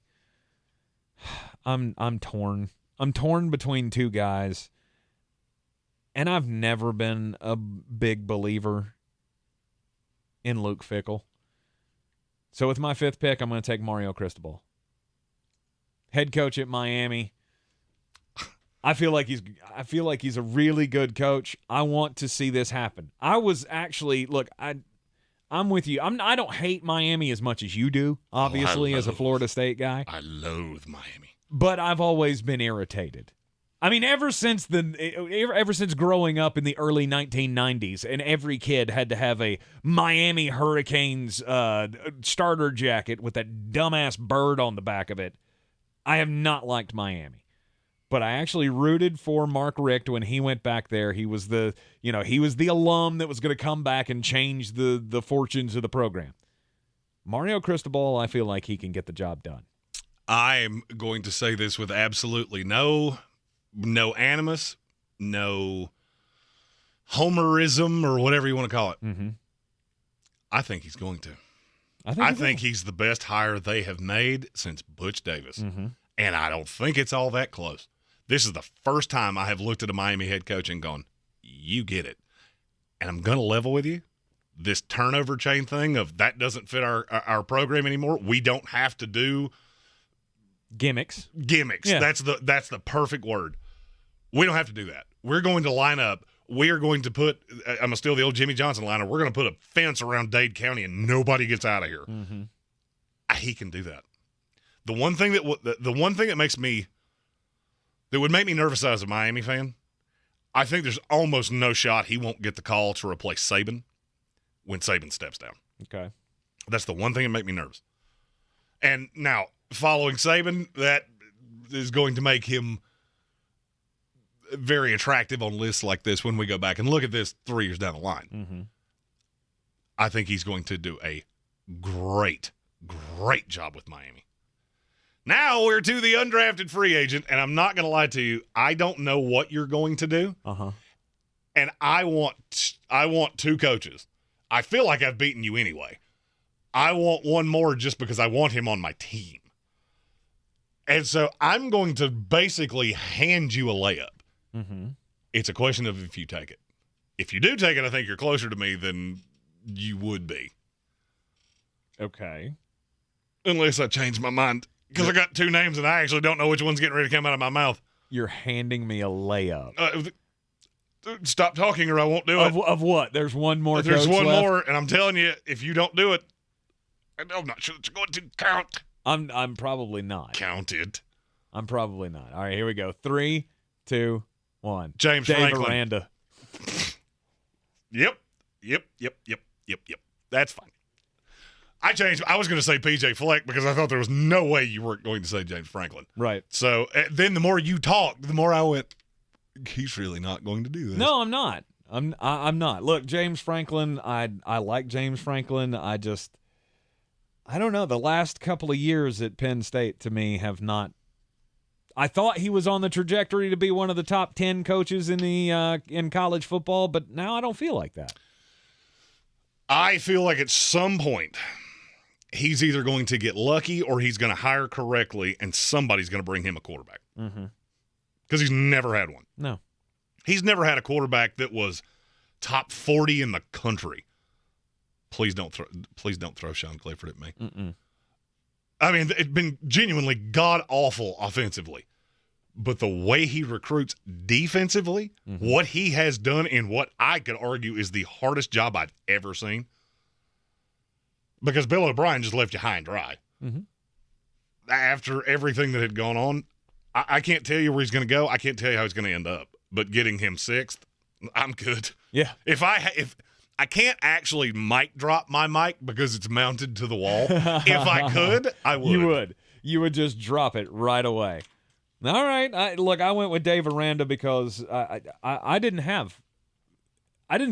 I'm torn. I'm torn between two guys, and I've never been a big believer in Luke Fickell. So with my 5th pick, I'm going to take Mario Cristobal, head coach at Miami. I feel like he's a really good coach. I want to see this happen. I was actually I'm with you. I don't hate Miami as much as you do, obviously, as a Florida State guy. I loathe Miami. But I've always been irritated. I mean, ever since growing up in the early 1990s, and every kid had to have a Miami Hurricanes starter jacket with that dumbass bird on the back of it, I have not liked Miami. But I actually rooted for Mark Richt when he went back there. He was the alum that was going to come back and change the fortunes of the program. Mario Cristobal, I feel like he can get the job done. I'm going to say this with absolutely no animus, no homerism, or whatever you want to call it. Mm-hmm. I think he's going to. I think he's the best hire they have made since Butch Davis. Mm-hmm. And I don't think it's all that close. This is the first time I have looked at a Miami head coach and gone, you get it. And I'm going to level with you. this turnover chain thing of that doesn't fit our program anymore. We don't have to do gimmicks. Yeah. That's the perfect word. We don't have to do that. We're going to line up. We are going to put – I'm going to steal the old Jimmy Johnson liner. We're going to put a fence around Dade County and nobody gets out of here. Mm-hmm. He can do that. The one thing that would make me nervous as a Miami fan, I think there's almost no shot he won't get the call to replace Saban when Saban steps down. Okay. That's the one thing that make me nervous. And now, following Saban, that is going to make him very attractive on lists like this when we go back and look at this 3 years down the line. Mm-hmm. I think he's going to do a great job with Miami. Now we're to the undrafted free agent, and I'm not going to lie to you. I don't know what you're going to do. Uh-huh. And I want two coaches. I feel like I've beaten you anyway. I want one more just because I want him on my team. And so I'm going to basically hand you a layup. Mm-hmm. It's a question of if you take it. If you do take it, I think you're closer to me than you would be. Okay. Unless I change my mind. Because I got two names and I actually don't know which one's getting ready to come out of my mouth. You're handing me a layup. Stop talking or I won't do it. Of what? There's one more. There's one left? more, and I'm telling you, if you don't do it, I'm not sure that you're going to count. I'm probably not. Count it. I'm probably not. All right, here we go. 3, 2, 1. James Dave Franklin. Aranda. Yep. That's fine. I changed. I was going to say PJ Fleck because I thought there was no way you weren't going to say James Franklin. Right. So then the more you talked, the more I went, he's really not going to do this. No, I'm not. I'm not. Look, James Franklin, I like James Franklin. I don't know. The last couple of years at Penn State to me have not. I thought he was on the trajectory to be one of the top 10 coaches in college football, but now I don't feel like that. I feel like at some point he's either going to get lucky or he's going to hire correctly and somebody's going to bring him a quarterback. Mm-hmm. Because he's never had one. No. He's never had a quarterback that was top 40 in the country. Please don't throw Sean Clifford at me. Mm-mm. I mean, it's been genuinely god-awful offensively. But the way he recruits defensively, mm-hmm. what he has done in what I could argue is the hardest job I've ever seen. Because Bill O'Brien just left you high and dry. Mm-hmm. After everything that had gone on, I can't tell you where he's going to go. I can't tell you how he's going to end up. But getting him 6th, I'm good. Yeah. If I can't actually mic drop my mic because it's mounted to the wall. If I could, I would. You would just drop it right away. All right. I went with Dave Aranda because I didn't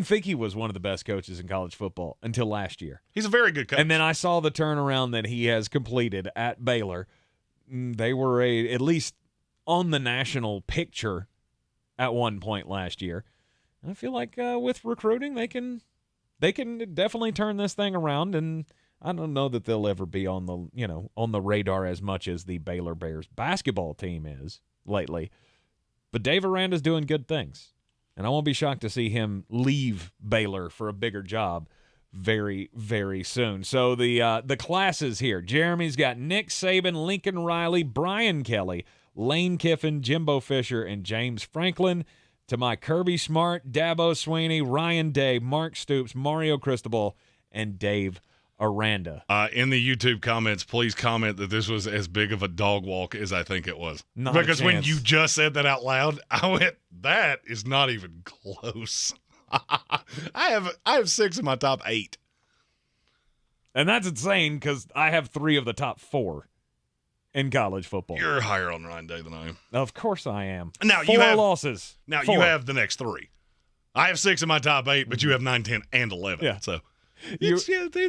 think he was one of the best coaches in college football until last year. He's a very good coach. And then I saw the turnaround that he has completed at Baylor. They were at least on the national picture at one point last year. I feel like with recruiting, they can definitely turn this thing around, and I don't know that they'll ever be on the radar as much as the Baylor Bears basketball team is lately. But Dave Aranda's doing good things, and I won't be shocked to see him leave Baylor for a bigger job very, very soon. So the classes here. Jeremy's got Nick Saban, Lincoln Riley, Brian Kelly, Lane Kiffin, Jimbo Fisher, and James Franklin. To my Kirby Smart, Dabo Sweeney, Ryan Day, Mark Stoops, Mario Cristobal, and Dave Aranda. In the YouTube comments, please comment that this was as big of a dog walk as I think it was. Not because a when chance. you just said that out loud, I went, that is not even close. I have 6 in my top 8. And that's insane because I have 3 of the top 4 in college football. You're higher on Ryan Day than I am. Of course I am. Now 4 you have losses. Now 4. you have the next 3. I have 6 in my top 8, but you have 9, 10, and 11. Yeah. So it's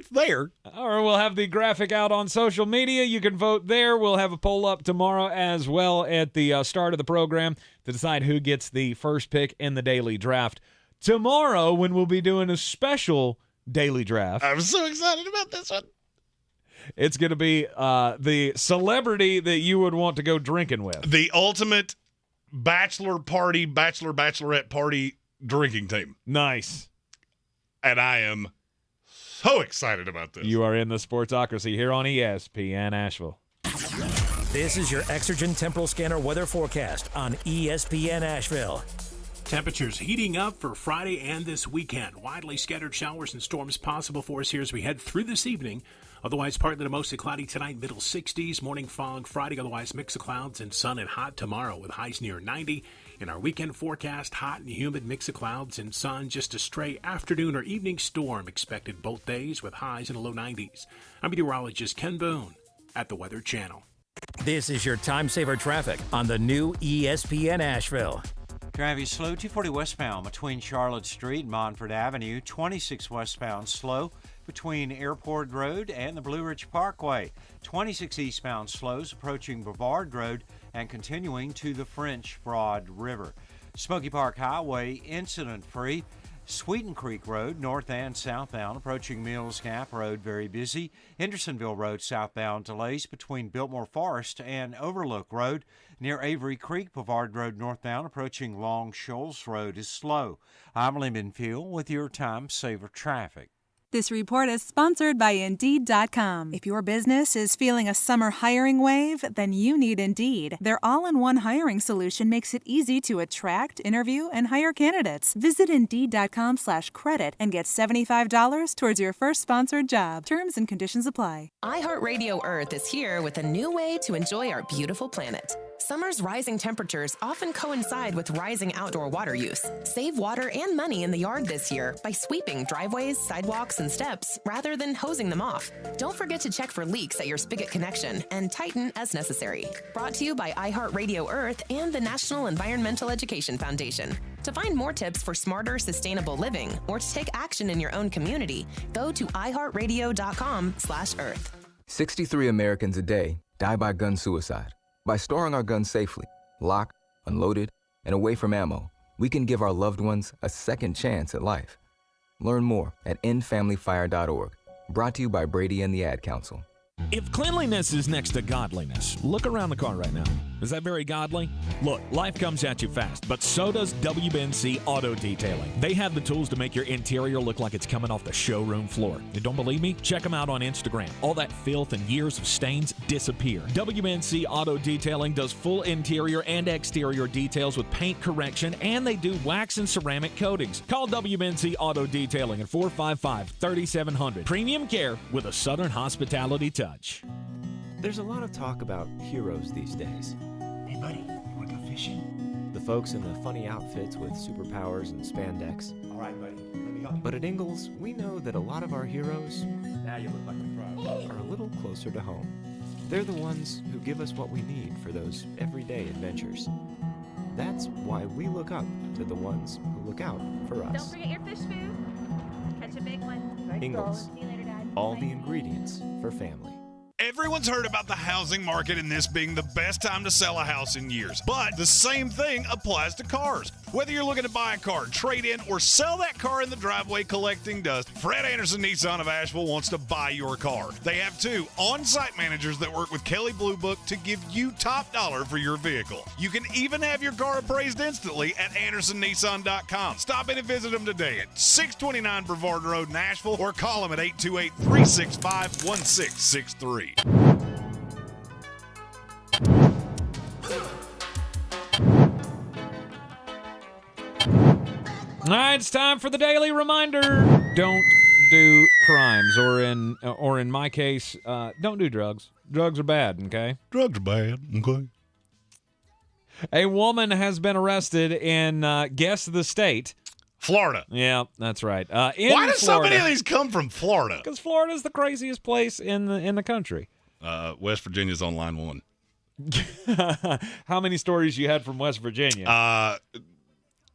there. All right, we'll have the graphic out on social media. You can vote there. We'll have a poll up tomorrow as well at the start of the program to decide who gets the first pick in the daily draft. Tomorrow, when we'll be doing a special daily draft. I'm so excited about this one. It's going to be the celebrity that you would want to go drinking with. The ultimate bachelorette party drinking team. Nice. And I am so excited about this. You are in the Sportsocracy here on ESPN Asheville. This is your Exergen Temporal Scanner weather forecast on ESPN Asheville. Temperatures heating up for Friday and this weekend. Widely scattered showers and storms possible for us here as we head through this evening. Otherwise, partly to mostly cloudy tonight, middle 60s. Morning fog Friday, otherwise mix of clouds and sun and hot tomorrow with highs near 90. In our weekend forecast, hot and humid mix of clouds and sun. Just a stray afternoon or evening storm expected both days with highs in the low 90s. I'm meteorologist Ken Boone at the Weather Channel. This is your time saver traffic on the new ESPN Asheville. Traffic slow, 240 westbound between Charlotte Street and Montford Avenue, 26 westbound slow between Airport Road and the Blue Ridge Parkway, 26 eastbound slows approaching Brevard Road and continuing to the French Broad River. Smoky Park Highway incident-free. Sweeten Creek Road, north and southbound, approaching Mills Gap Road, very busy. Hendersonville Road, southbound, delays between Biltmore Forest and Overlook Road. Near Avery Creek, Brevard Road, northbound, approaching Long Shoals Road is slow. I'm Lyman Field with your Time Saver Traffic. This report is sponsored by Indeed.com. If your business is feeling a summer hiring wave, then you need Indeed. Their all-in-one hiring solution makes it easy to attract, interview, and hire candidates. Visit Indeed.com/credit and get $75 towards your first sponsored job. Terms and conditions apply. iHeartRadio Earth is here with a new way to enjoy our beautiful planet. Summer's rising temperatures often coincide with rising outdoor water use. Save water and money in the yard this year by sweeping driveways, sidewalks, and steps rather than hosing them off. Don't forget to check for leaks at your spigot connection and tighten as necessary. Brought to you by iHeartRadio Earth and the National Environmental Education Foundation. To find more tips for smarter, sustainable living or to take action in your own community, go to iHeartRadio.com/earth. 63 Americans a day die by gun suicide. By storing our guns safely, locked, unloaded, and away from ammo, we can give our loved ones a second chance at life. Learn more at endfamilyfire.org. Brought to you by Brady and the Ad Council. If cleanliness is next to godliness, look around the car right now. Is that very godly? Look, life comes at you fast, but so does WBNC Auto Detailing. They have the tools to make your interior look like it's coming off the showroom floor. You don't believe me? Check them out on Instagram. All that filth and years of stains disappear. WBNC Auto Detailing does full interior and exterior details with paint correction, and they do wax and ceramic coatings. Call WBNC Auto Detailing at 455-3700. Premium care with a Southern hospitality touch. There's a lot of talk about heroes these days. Hey, buddy, you want to go fishing? The folks in the funny outfits with superpowers and spandex. All right, buddy, let me help. But at Ingles, we know that a lot of our heroes now you look like a pro. Are a little closer to home. They're the ones who give us what we need for those everyday adventures. That's why we look up to the ones who look out for us. Don't forget your fish food. Catch a big one. Ingles. See you later, Dad. All the ingredients for family. Everyone's heard about the housing market and this being the best time to sell a house in years. But the same thing applies to cars. Whether you're looking to buy a car, trade in, or sell that car in the driveway collecting dust, Fred Anderson Nissan of Asheville wants to buy your car. They have 2 on-site managers that work with Kelly Blue Book to give you top dollar for your vehicle. You can even have your car appraised instantly at AndersonNissan.com. Stop in and visit them today at 629 Brevard Road in Asheville or call them at 828-365-1663. All right, it's time for the daily reminder. Don't do crimes, or in my case, don't do drugs. Drugs are bad, okay? Drugs are bad, okay? A woman has been arrested in, guess the state. Florida. Yeah, that's right. Why do so many of these come from Florida? Because Florida's the craziest place in the country. West Virginia's on line 1. How many stories you had from West Virginia?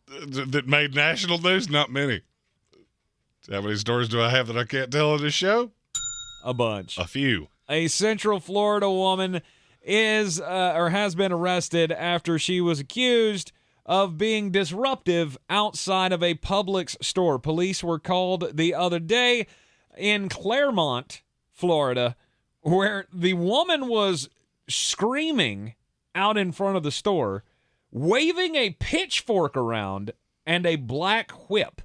That made national news? Not many. How many stories do I have that I can't tell on this show? A bunch. A few. A Central Florida woman is or has been arrested after she was accused of being disruptive outside of a Publix store. Police were called the other day in Claremont, Florida, where the woman was screaming out in front of the store, waving a pitchfork around and a black whip.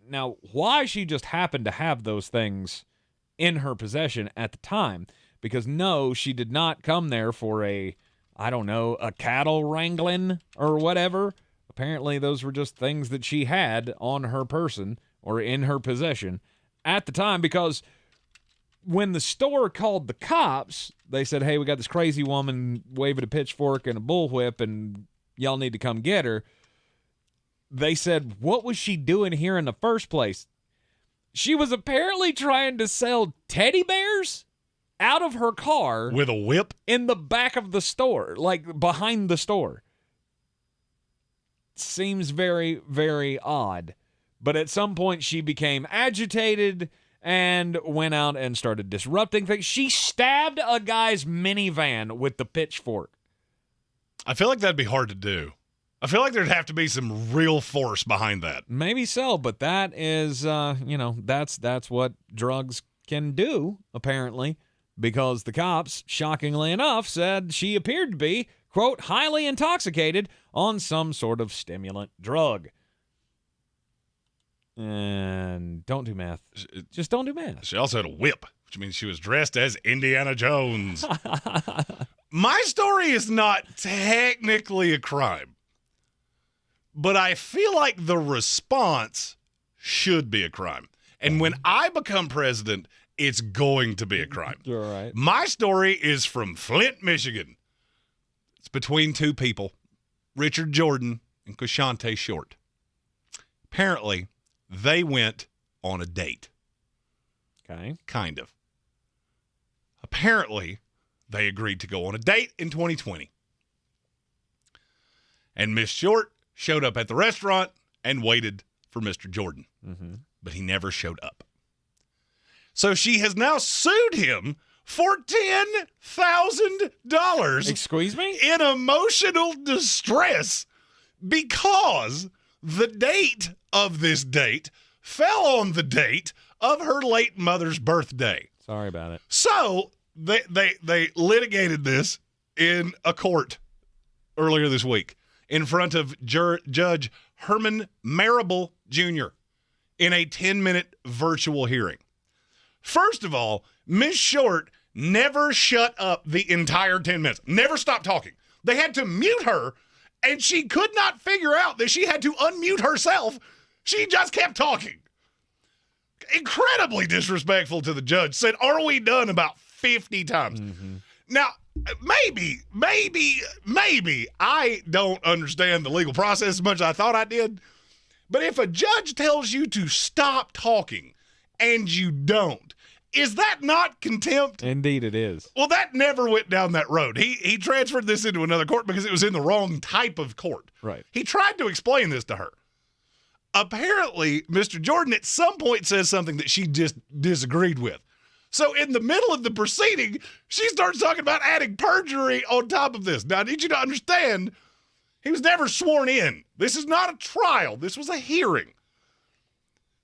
Now, why she just happened to have those things in her possession at the time, because no, she did not come there for a cattle wrangling or whatever. Apparently, those were just things that she had on her person or in her possession at the time, because when the store called the cops, they said, hey, we got this crazy woman waving a pitchfork and a bullwhip, and y'all need to come get her. They said, what was she doing here in the first place? She was apparently trying to sell teddy bears out of her car. With a whip? In the back of the store, like behind the store. Seems very, very odd. But at some point, she became agitated and went out and started disrupting things. She stabbed a guy's minivan with the pitchfork. I feel like that'd be hard to do. I feel like there'd have to be some real force behind that. Maybe so, but that is, that's what drugs can do, apparently, because the cops, shockingly enough, said she appeared to be, quote, highly intoxicated on some sort of stimulant drug. And don't do math. Just don't do math. She also had a whip, which means she was dressed as Indiana Jones. My story is not technically a crime, but I feel like the response should be a crime. And when I become president, it's going to be a crime. You're right. My story is from Flint, Michigan. It's between two people, Richard Jordan and Kashante Short. Apparently, they went on a date. Okay. Kind of. Apparently, they agreed to go on a date in 2020. And Miss Short showed up at the restaurant and waited for Mr. Jordan. Mm-hmm. But he never showed up. So she has now sued him for $10,000. Excuse me? In emotional distress because the date of this date fell on the date of her late mother's birthday. Sorry about it. So they litigated this in a court earlier this week in front of Judge Herman Marable Jr. in a 10-minute virtual hearing. First of all, Miss Short never shut up the entire 10 minutes. Never stopped talking. They had to mute her, and she could not figure out that she had to unmute herself. She just kept talking. Incredibly disrespectful to the judge. Said, "Are we done?" about 50 times. Mm-hmm. Now, maybe I don't understand the legal process as much as I thought I did. But if a judge tells you to stop talking and you don't, is that not contempt? Indeed it is. Well, that never went down that road. He transferred this into another court because it was in the wrong type of court. Right. He tried to explain this to her. Apparently, Mr. Jordan at some point says something that she just disagreed with. So in the middle of the proceeding, she starts talking about adding perjury on top of this. Now, I need you to understand, he was never sworn in. This is not a trial. This was a hearing.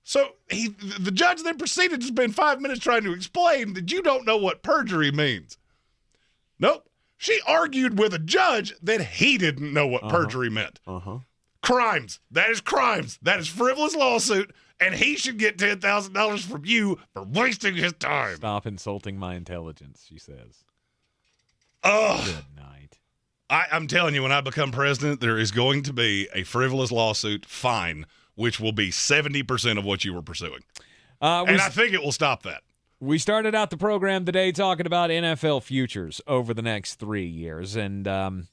So the judge then proceeded to spend 5 minutes trying to explain that you don't know what perjury means. Nope. She argued with a judge that he didn't know what perjury meant. Crimes. That is crimes. That is frivolous lawsuit, and he should get $10,000 from you for wasting his time. Stop insulting my intelligence, she says. Oh. Good night. I'm telling you, when I become president, there is going to be a frivolous lawsuit fine, which will be 70% of what you were pursuing. And I think it will stop that. We started out the program today talking about NFL futures over the next 3 years. And,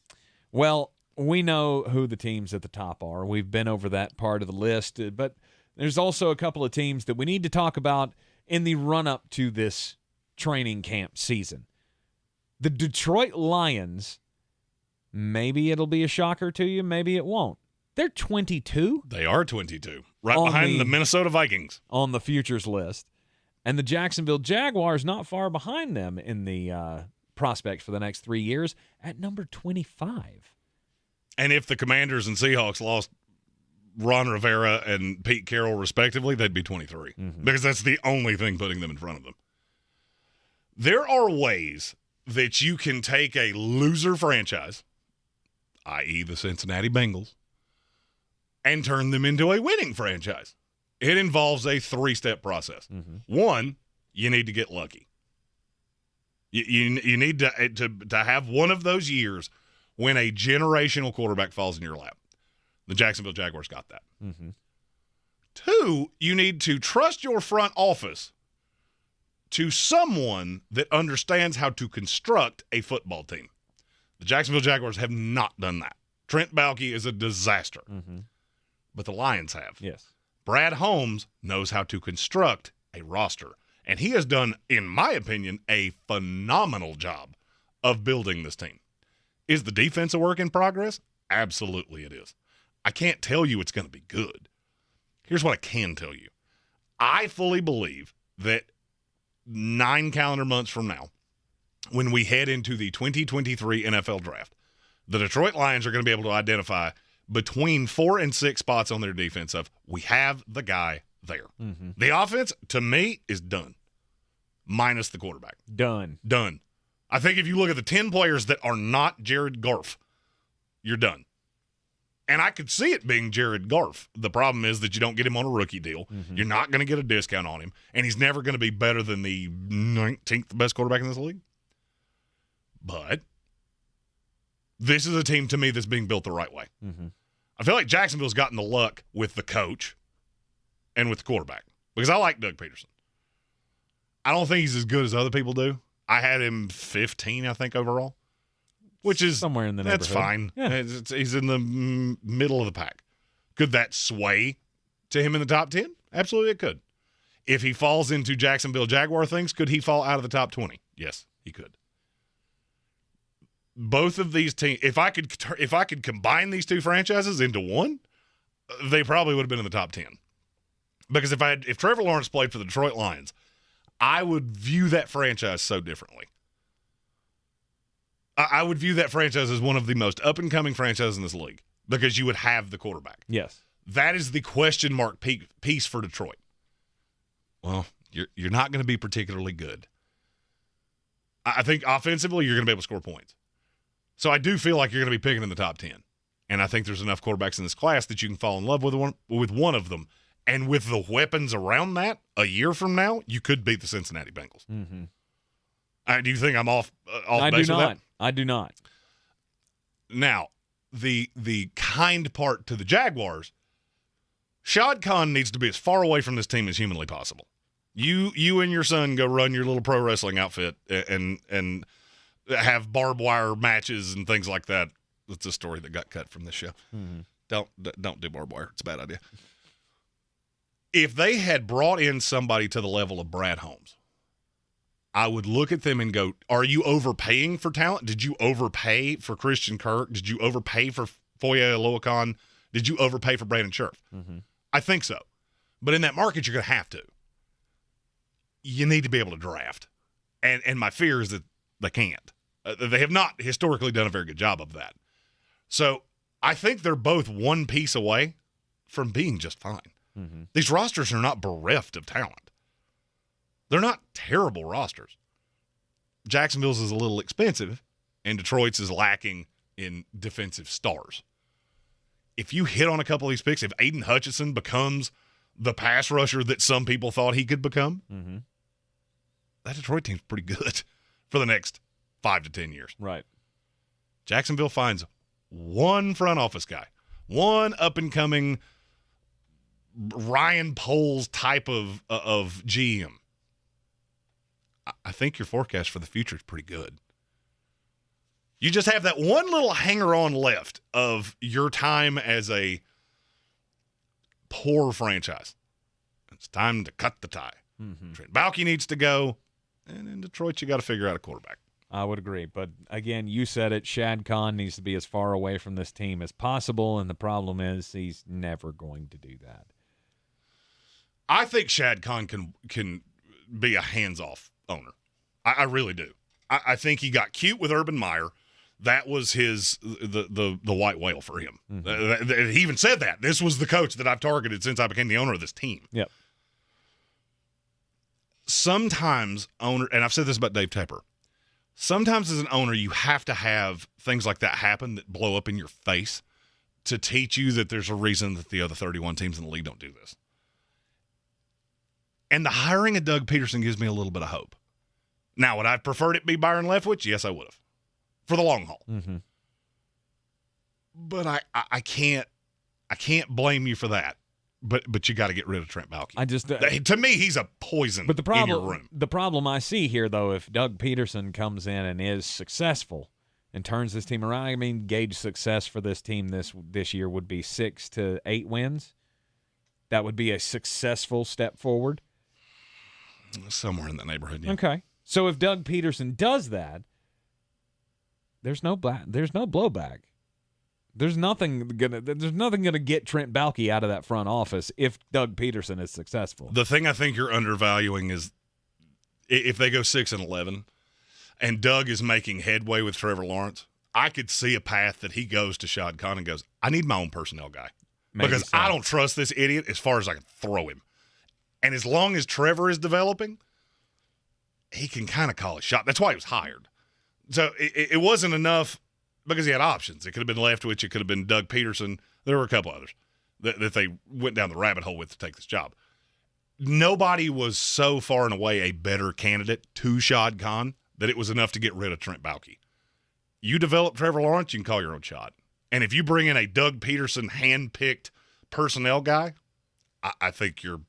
we know who the teams at the top are. We've been over that part of the list. But there's also a couple of teams that we need to talk about in the run-up to this training camp season. The Detroit Lions, maybe it'll be a shocker to you, maybe it won't. They're 22. They are 22, right behind the Minnesota Vikings. On the futures list. And the Jacksonville Jaguars not far behind them in the prospects for the next 3 years at number 25. And if the Commanders and Seahawks lost Ron Rivera and Pete Carroll respectively, they'd be 23 because that's the only thing putting them in front of them. There are ways that you can take a loser franchise, i.e. the Cincinnati Bengals, and turn them into a winning franchise, It involves a 3-step process. One, you need to get lucky. You need to have one of those years when a generational quarterback falls in your lap. The Jacksonville Jaguars got that. 2, you need to trust your front office to someone that understands how to construct a football team. The Jacksonville Jaguars have not done that. Trent Balky is a disaster. But the Lions have. Yes. Brad Holmes knows how to construct a roster. And he has done, in my opinion, a phenomenal job of building this team. Is the defense a work in progress? Absolutely it is. I can't tell you it's going to be good. Here's what I can tell you. I fully believe that 9 calendar months from now, when we head into the 2023 NFL Draft, the Detroit Lions are going to be able to identify between 4 and 6 spots on their defense of, we have the guy there. The offense, to me, is done, minus the quarterback. Done. I think if you look at the 10 players that are not Jared Goff, you're done. And I could see it being Jared Goff. The problem is that you don't get him on a rookie deal. You're not going to get a discount on him, and he's never going to be better than the 19th best quarterback in this league. But this is a team, to me, that's being built the right way. I feel like Jacksonville's gotten the luck with the coach and with the quarterback because I like Doug Peterson. I don't think he's as good as other people do. I had him 15, I think, overall, which is somewhere in the neighborhood. That's fine. Yeah. He's in the middle of the pack. Could that sway to him in the top 10? Absolutely, it could. If he falls into Jacksonville Jaguar things, could he fall out of the top 20? Yes, he could. Both of these teams, if I could combine these two franchises into one, they probably would have been in the top 10. Because if Trevor Lawrence played for the Detroit Lions, I would view that franchise so differently. I would view that franchise as one of the most up-and-coming franchises in this league because you would have the quarterback. Yes. That is the question mark piece for Detroit. Well, you're not going to be particularly good. I think offensively you're going to be able to score points. So I do feel like you're going to be picking in the top 10. And I think there's enough quarterbacks in this class that you can fall in love with one of them. And with the weapons around that, a year from now, you could beat the Cincinnati Bengals. Do you think I'm off base with that? I do not. Now, the kind part to the Jaguars, Shad Khan needs to be as far away from this team as humanly possible. You and your son go run your little pro wrestling outfit and have barbed wire matches and things like that. That's a story that got cut from this show. Don't do barbed wire. It's a bad idea. If they had brought in somebody to the level of Brad Holmes, I would look at them and go, are you overpaying for talent? Did you overpay for Christian Kirk? Did you overpay for Foye Oluokun? Did you overpay for Brandon Scherf? I think so. But in that market, you're going to have to. You need to be able to draft. And my fear is that they can't. They have not historically done a very good job of that. So I think they're both one piece away from being just fine. These rosters are not bereft of talent. They're not terrible rosters. Jacksonville's is a little expensive, and Detroit's is lacking in defensive stars. If you hit on a couple of these picks, if Aiden Hutchinson becomes the pass rusher that some people thought he could become, that Detroit team's pretty good for the next 5 to 10 years. Right. Jacksonville finds one front office guy, one up-and-coming Ryan Poles type of GM. I think your forecast for the future is pretty good. You just have that one little hanger-on left of your time as a poor franchise. It's time to cut the tie. Trent Balky needs to go, and in Detroit, you got to figure out a quarterback. I would agree. But, again, you said it. Shad Khan needs to be as far away from this team as possible, and the problem is he's never going to do that. I think Shad Khan can be a hands-off owner. I really do. I think he got cute with Urban Meyer. That was the white whale for him. He even said that. This was the coach that I've targeted since I became the owner of this team. Yep. Sometimes and I've said this about Dave Tepper, sometimes as an owner you have to have things like that happen that blow up in your face to teach you that there's a reason that the other 31 teams in the league don't do this. And the hiring of Doug Peterson gives me a little bit of hope. Now, would I have preferred it be Byron Leftwich? Yes, I would have. For the long haul. Mm-hmm. But I can't blame you for that. But you got to get rid of Trent Baalke. To me, he's a poison but in your room. The problem I see here, though, if Doug Peterson comes in and is successful and turns this team around, I mean, gauge success for this team this year would be 6 to 8 wins. That would be a successful step forward. Somewhere in that neighborhood, yeah. Okay. So if Doug Peterson does that, there's no blowback. There's nothing gonna get Trent Baalke out of that front office if Doug Peterson is successful. The thing I think you're undervaluing is if they go 6-11 and Doug is making headway with Trevor Lawrence, I could see a path that he goes to Shad Khan and goes, I need my own personnel guy. Because I don't trust this idiot as far as I can throw him. And as long as Trevor is developing, he can kind of call a shot. That's why he was hired. So it wasn't enough because he had options. It could have been Leftwich. It could have been Doug Peterson. There were a couple others that they went down the rabbit hole with to take this job. Nobody was so far and away a better candidate to Shad Khan that it was enough to get rid of Trent Baalke. You develop Trevor Lawrence, you can call your own shot. And if you bring in a Doug Peterson hand-picked personnel guy, I think you're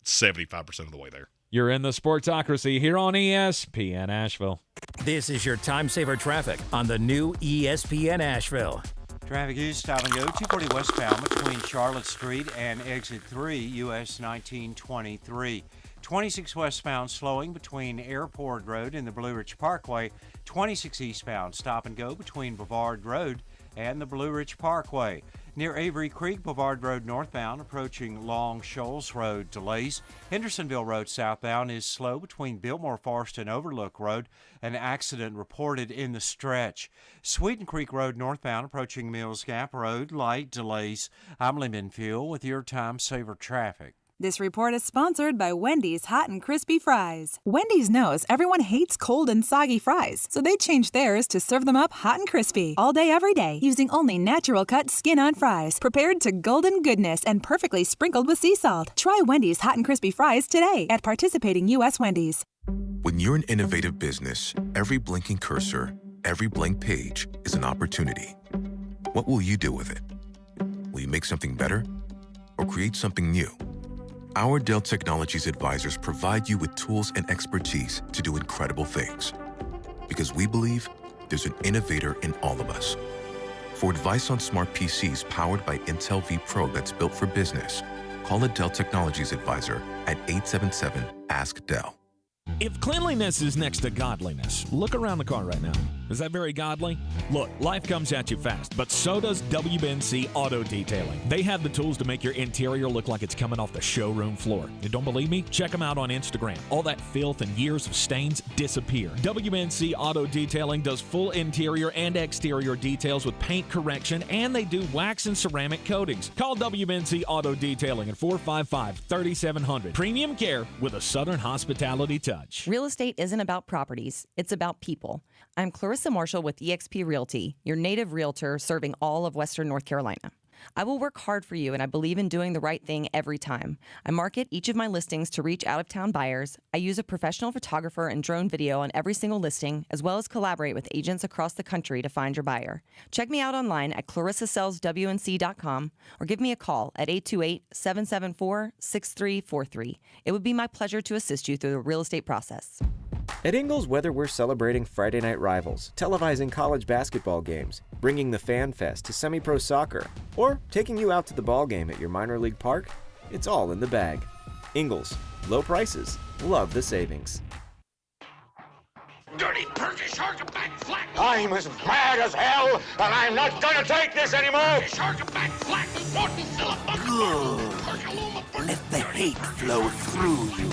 75% of the way there. You're in the Sportsocracy here on ESPN Asheville. This is your time saver traffic on the new ESPN Asheville. Traffic is stop and go 240 westbound between Charlotte Street and exit 3 US 1923. 26 westbound slowing between Airport Road and the Blue Ridge Parkway. 26 eastbound stop and go between Brevard Road and the Blue Ridge Parkway. Near Avery Creek, Brevard Road northbound, approaching Long Shoals Road, delays. Hendersonville Road southbound is slow between Biltmore Forest and Overlook Road. An accident reported in the stretch. Sweeten Creek Road northbound, approaching Mills Gap Road, light delays. I'm Lee Minfield with your time saver traffic. This report is sponsored by Wendy's Hot and Crispy Fries. Wendy's knows everyone hates cold and soggy fries, so they changed theirs to serve them up hot and crispy all day, every day, using only natural cut skin-on fries, prepared to golden goodness and perfectly sprinkled with sea salt. Try Wendy's Hot and Crispy Fries today at participating U.S. Wendy's. When you're an innovative business, every blinking cursor, every blank page is an opportunity. What will you do with it? Will you make something better or create something new? Our Dell Technologies advisors provide you with tools and expertise to do incredible things. Because we believe there's an innovator in all of us. For advice on smart PCs powered by Intel V Pro that's built for business, call a Dell Technologies advisor at 877-ASK-DELL. If cleanliness is next to godliness, look around the car right now. Is that very godly? Look, life comes at you fast, but so does WNC Auto Detailing. They have the tools to make your interior look like it's coming off the showroom floor. You don't believe me? Check them out on Instagram. All that filth and years of stains disappear. WNC Auto Detailing does full interior and exterior details with paint correction, and they do wax and ceramic coatings. Call WNC Auto Detailing at 455-3700. Premium care with a Southern hospitality touch. Real estate isn't about properties, it's about people. I'm Clarissa Marshall with eXp Realty, your native realtor serving all of Western North Carolina. I will work hard for you, and I believe in doing the right thing every time. I market each of my listings to reach out-of-town buyers. I use a professional photographer and drone video on every single listing, as well as collaborate with agents across the country to find your buyer. Check me out online at clarissasellswnc.com or give me a call at 828-774-6343. It would be my pleasure to assist you through the real estate process. At Ingles, whether we're celebrating Friday night rivals, televising college basketball games, bringing the Fan Fest to semi-pro soccer, or taking you out to the ball game at your minor league park, it's all in the bag. Ingles, low prices, love the savings. Dirty Perky shark back flat. I'm as mad as hell, and I'm not gonna take this anymore. Shark back flat. Good. Let the hate flow through you.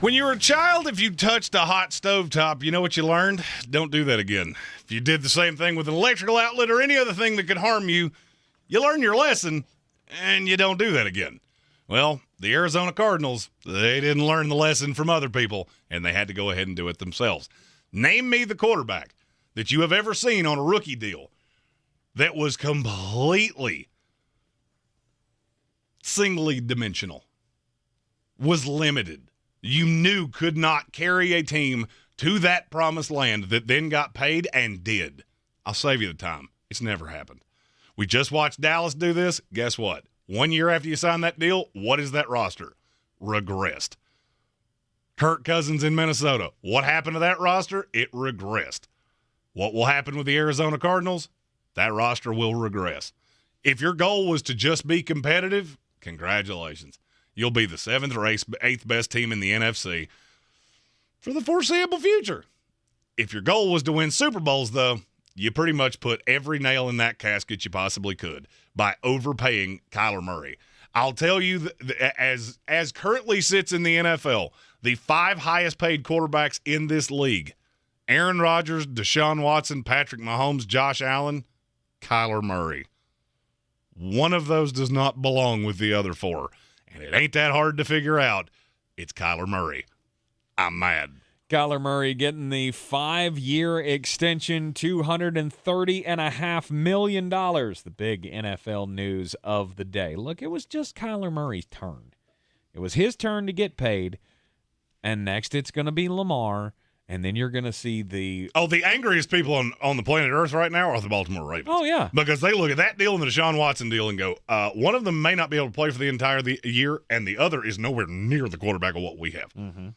When you were a child, if you touched a hot stovetop, you know what you learned? Don't do that again. If you did the same thing with an electrical outlet or any other thing that could harm you, you learn your lesson, and you don't do that again. Well, the Arizona Cardinals, they didn't learn the lesson from other people, and they had to go ahead and do it themselves. Name me the quarterback that you have ever seen on a rookie deal that was completely singly dimensional. was limited. You knew could not carry a team to that promised land that then got paid and did. I'll save you the time. It's never happened. We just watched Dallas do this. Guess what? 1 year after you sign that deal, what is that roster? Regressed. Kirk Cousins in Minnesota. What happened to that roster? It regressed. What will happen with the Arizona Cardinals? That roster will regress. If your goal was to just be competitive, congratulations. You'll be the 7th or 8th best team in the NFC for the foreseeable future. If your goal was to win Super Bowls, though, you pretty much put every nail in that casket you possibly could by overpaying Kyler Murray. I'll tell you, as currently sits in the NFL, the 5 highest paid quarterbacks in this league, Aaron Rodgers, Deshaun Watson, Patrick Mahomes, Josh Allen, Kyler Murray. One of those does not belong with the other 4, and it ain't that hard to figure out. It's Kyler Murray. I'm mad. Kyler Murray getting the 5-year extension, $230.5 million. The big NFL news of the day. Look, it was just Kyler Murray's turn. It was his turn to get paid, and next it's going to be Lamar, and then you're going to see the... Oh, the angriest people on the planet Earth right now are the Baltimore Ravens. Oh, yeah. Because they look at that deal and the Deshaun Watson deal and go, one of them may not be able to play for the entire year, and the other is nowhere near the quarterback of what we have. Mm-hmm.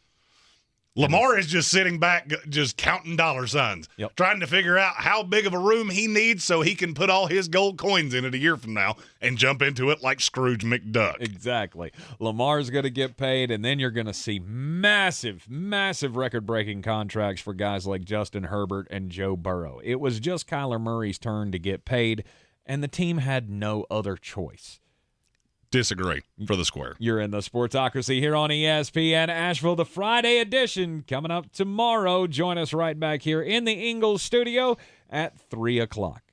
Lamar is just sitting back, just counting dollar signs, trying to figure out how big of a room he needs so he can put all his gold coins in it a year from now and jump into it like Scrooge McDuck. Exactly. Lamar's going to get paid, and then you're going to see massive, massive record-breaking contracts for guys like Justin Herbert and Joe Burrow. It was just Kyler Murray's turn to get paid, and the team had no other choice. Disagree for the square. You're in the Sportsocracy here on ESPN Asheville, the Friday edition coming up tomorrow. Join us right back here in the Ingles studio at 3 o'clock.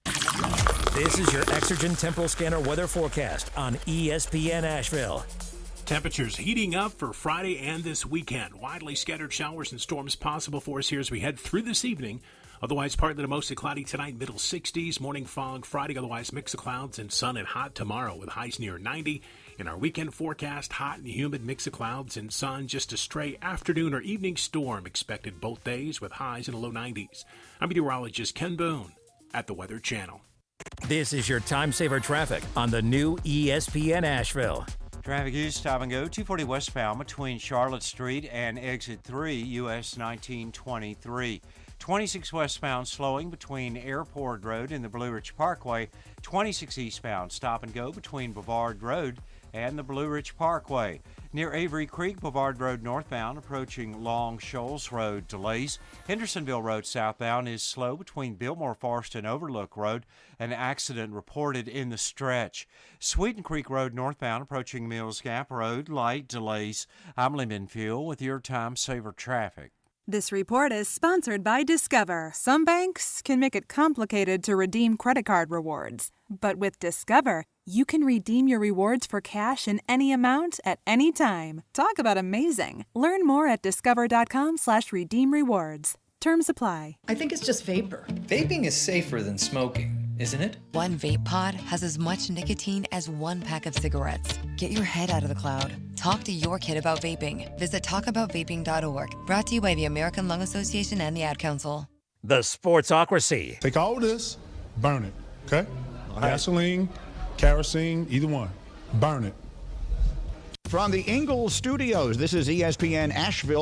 This is your Exergen Temporal Scanner weather forecast on ESPN Asheville. Temperatures heating up for Friday and this weekend. Widely scattered showers and storms possible for us here as we head through this evening. Otherwise, partly to mostly cloudy tonight, middle 60s. Morning fog Friday, otherwise mix of clouds and sun and hot tomorrow with highs near 90. In our weekend forecast, hot and humid, mix of clouds and sun. Just a stray afternoon or evening storm expected both days with highs in the low 90s. I'm meteorologist Ken Boone at the Weather Channel. This is your time saver traffic on the new ESPN Asheville. Traffic is stop and go 240 westbound between Charlotte Street and exit 3 US 1923. 26 westbound slowing between Airport Road and the Blue Ridge Parkway. 26 eastbound stop and go between Bavard Road and the Blue Ridge Parkway. Near Avery Creek, Bavard Road northbound approaching Long Shoals Road delays. Hendersonville Road southbound is slow between Biltmore Forest and Overlook Road. An accident reported in the stretch. Sweeten Creek Road northbound approaching Mills Gap Road, light delays. I'm Lyndon Fuel with your time saver traffic. This report is sponsored by Discover. Some banks can make it complicated to redeem credit card rewards. But with Discover, you can redeem your rewards for cash in any amount at any time. Talk about amazing. Learn more at discover.com/redeem rewards. Terms apply. I think it's just vapor. Vaping is safer than smoking, isn't it? One vape pod has as much nicotine as one pack of cigarettes. Get your head out of the cloud. Talk to your kid about vaping. Visit talkaboutvaping.org. Brought to you by the American Lung Association and the Ad Council. The Sportsocracy. Take all this, burn it, okay? Gasoline, kerosene, either one. Burn it. From the Ingles Studios, this is ESPN Asheville.